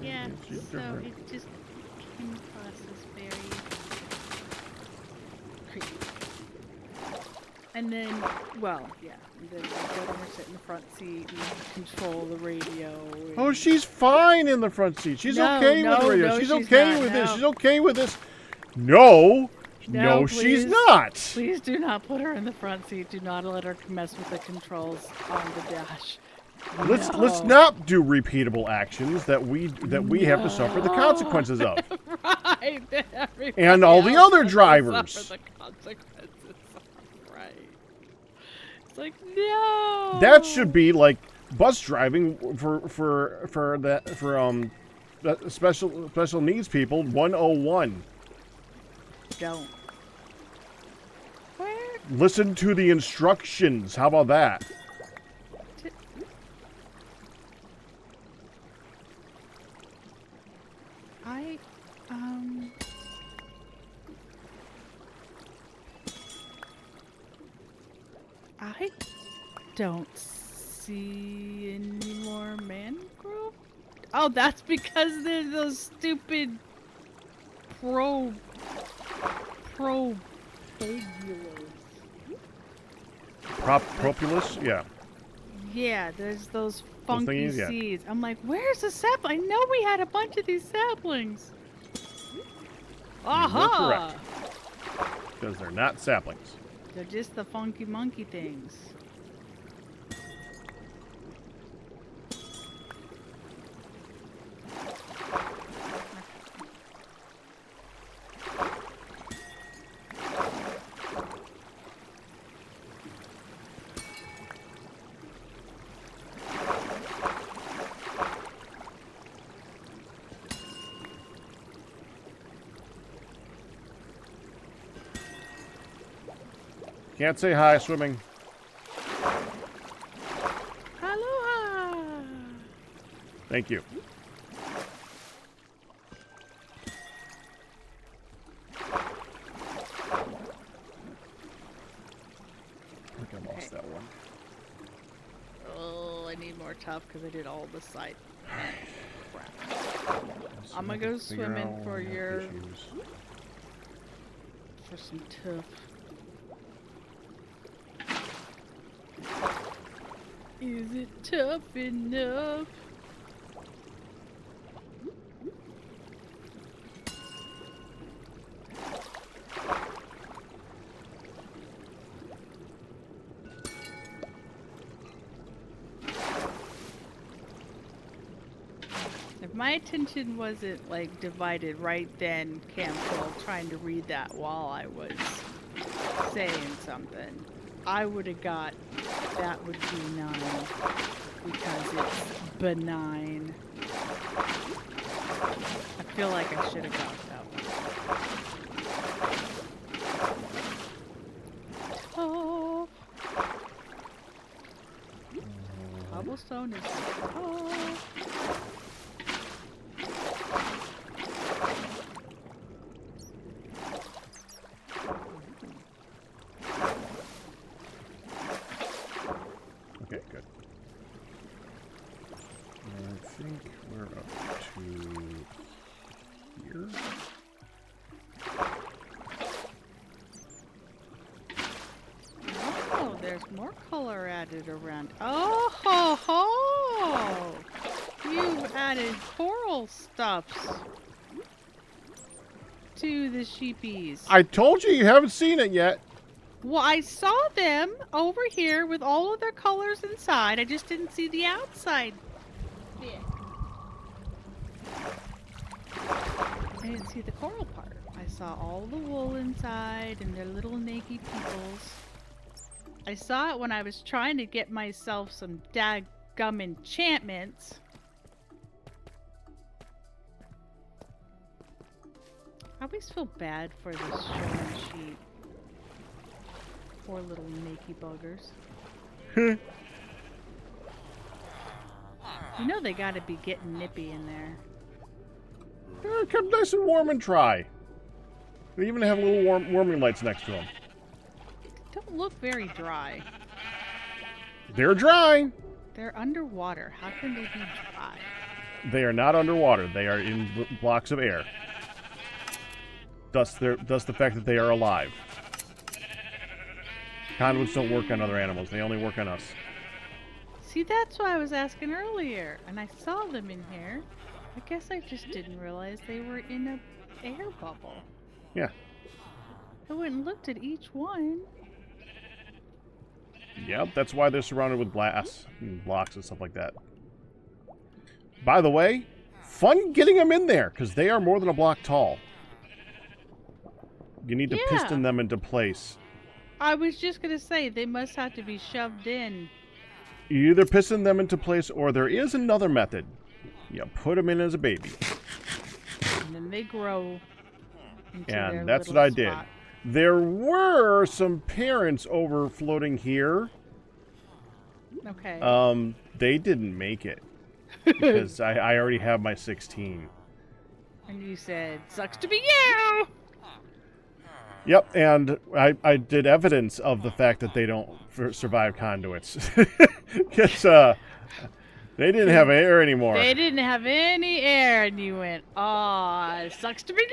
Yeah, so it just came across as very creepy. And then, well, yeah, and then I let her sit in the front seat and control the radio. Oh, she's fine in the front seat. She's okay with the radio. No, she's she's okay not, with no. this. She's okay with this. No, she's please. not. Please do not put her in the front seat. Do not let her mess with the controls on the dash. Let's not do repeatable actions that we have to suffer the consequences of. Right. And all the other drivers. Suffer the consequences. Right. It's like, no. That should be like bus driving for special needs people 101. Don't. Where? Listen to the instructions. How about that? I don't see any more mangrove. Oh, that's because there's those stupid propulus. Propulus? Yeah. Yeah, there's those funky thingies, yeah. seeds. I'm like, where's the sapling? I know we had a bunch of these saplings. Aha! Correct. Because they're not saplings. They're just the funky monkey things. Can't say hi swimming. Aloha! Thank you. tough because I did all the side crap. I'm gonna go swimming for some tough. Is it tough enough? If my attention wasn't like divided right then, Camphor, trying to read that while I was saying something, I would have got that would be 9 because it's benign. I feel like I should have got that one. Oh. Cobblestone is oh. Okay, good. I think we're up to here. Oh, there's more color added around. Oh ho ho! You've added coral stuffs to the sheepies. I told you haven't seen it yet. Well, I saw them over here with all of their colors inside. I just didn't see the outside bit. I didn't see the coral part. I saw all the wool inside and their little naked peoples. I saw it when I was trying to get myself some daggum enchantments. I always feel bad for this showing sheep. Poor little naked buggers. You know they gotta be getting nippy in there. Kept nice and warm and dry. They even have little warming lights next to them. Don't look very dry. They're dry. They're underwater. How can they be dry? They are not underwater. They are in blocks of air. Thus the fact that they are alive. Conduits don't work on other animals. They only work on us. See, that's why I was asking earlier. And I saw them in here. I guess I just didn't realize they were in an air bubble. Yeah. I went and looked at each one. Yep, that's why they're surrounded with glass and blocks and stuff like that. By the way, fun getting them in there, because they are more than a block tall. You need to piston them into place. I was just going to say, they must have to be shoved in. You either piston them into place, or there is another method. You put them in as a baby. And then they grow into And their that's what little I did. spot. There were some parents over floating here. Okay. They didn't make it. Because I already have my 16. And you said, sucks to be you! Yep, and I did evidence of the fact that they don't survive conduits. Because they didn't have air anymore. They didn't have any air, and you went, aw, it sucks to be you!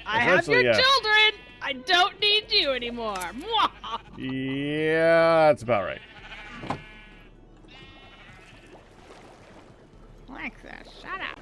I have your children! I don't need you anymore! Mwah! Yeah, that's about right. Alexa, shut up.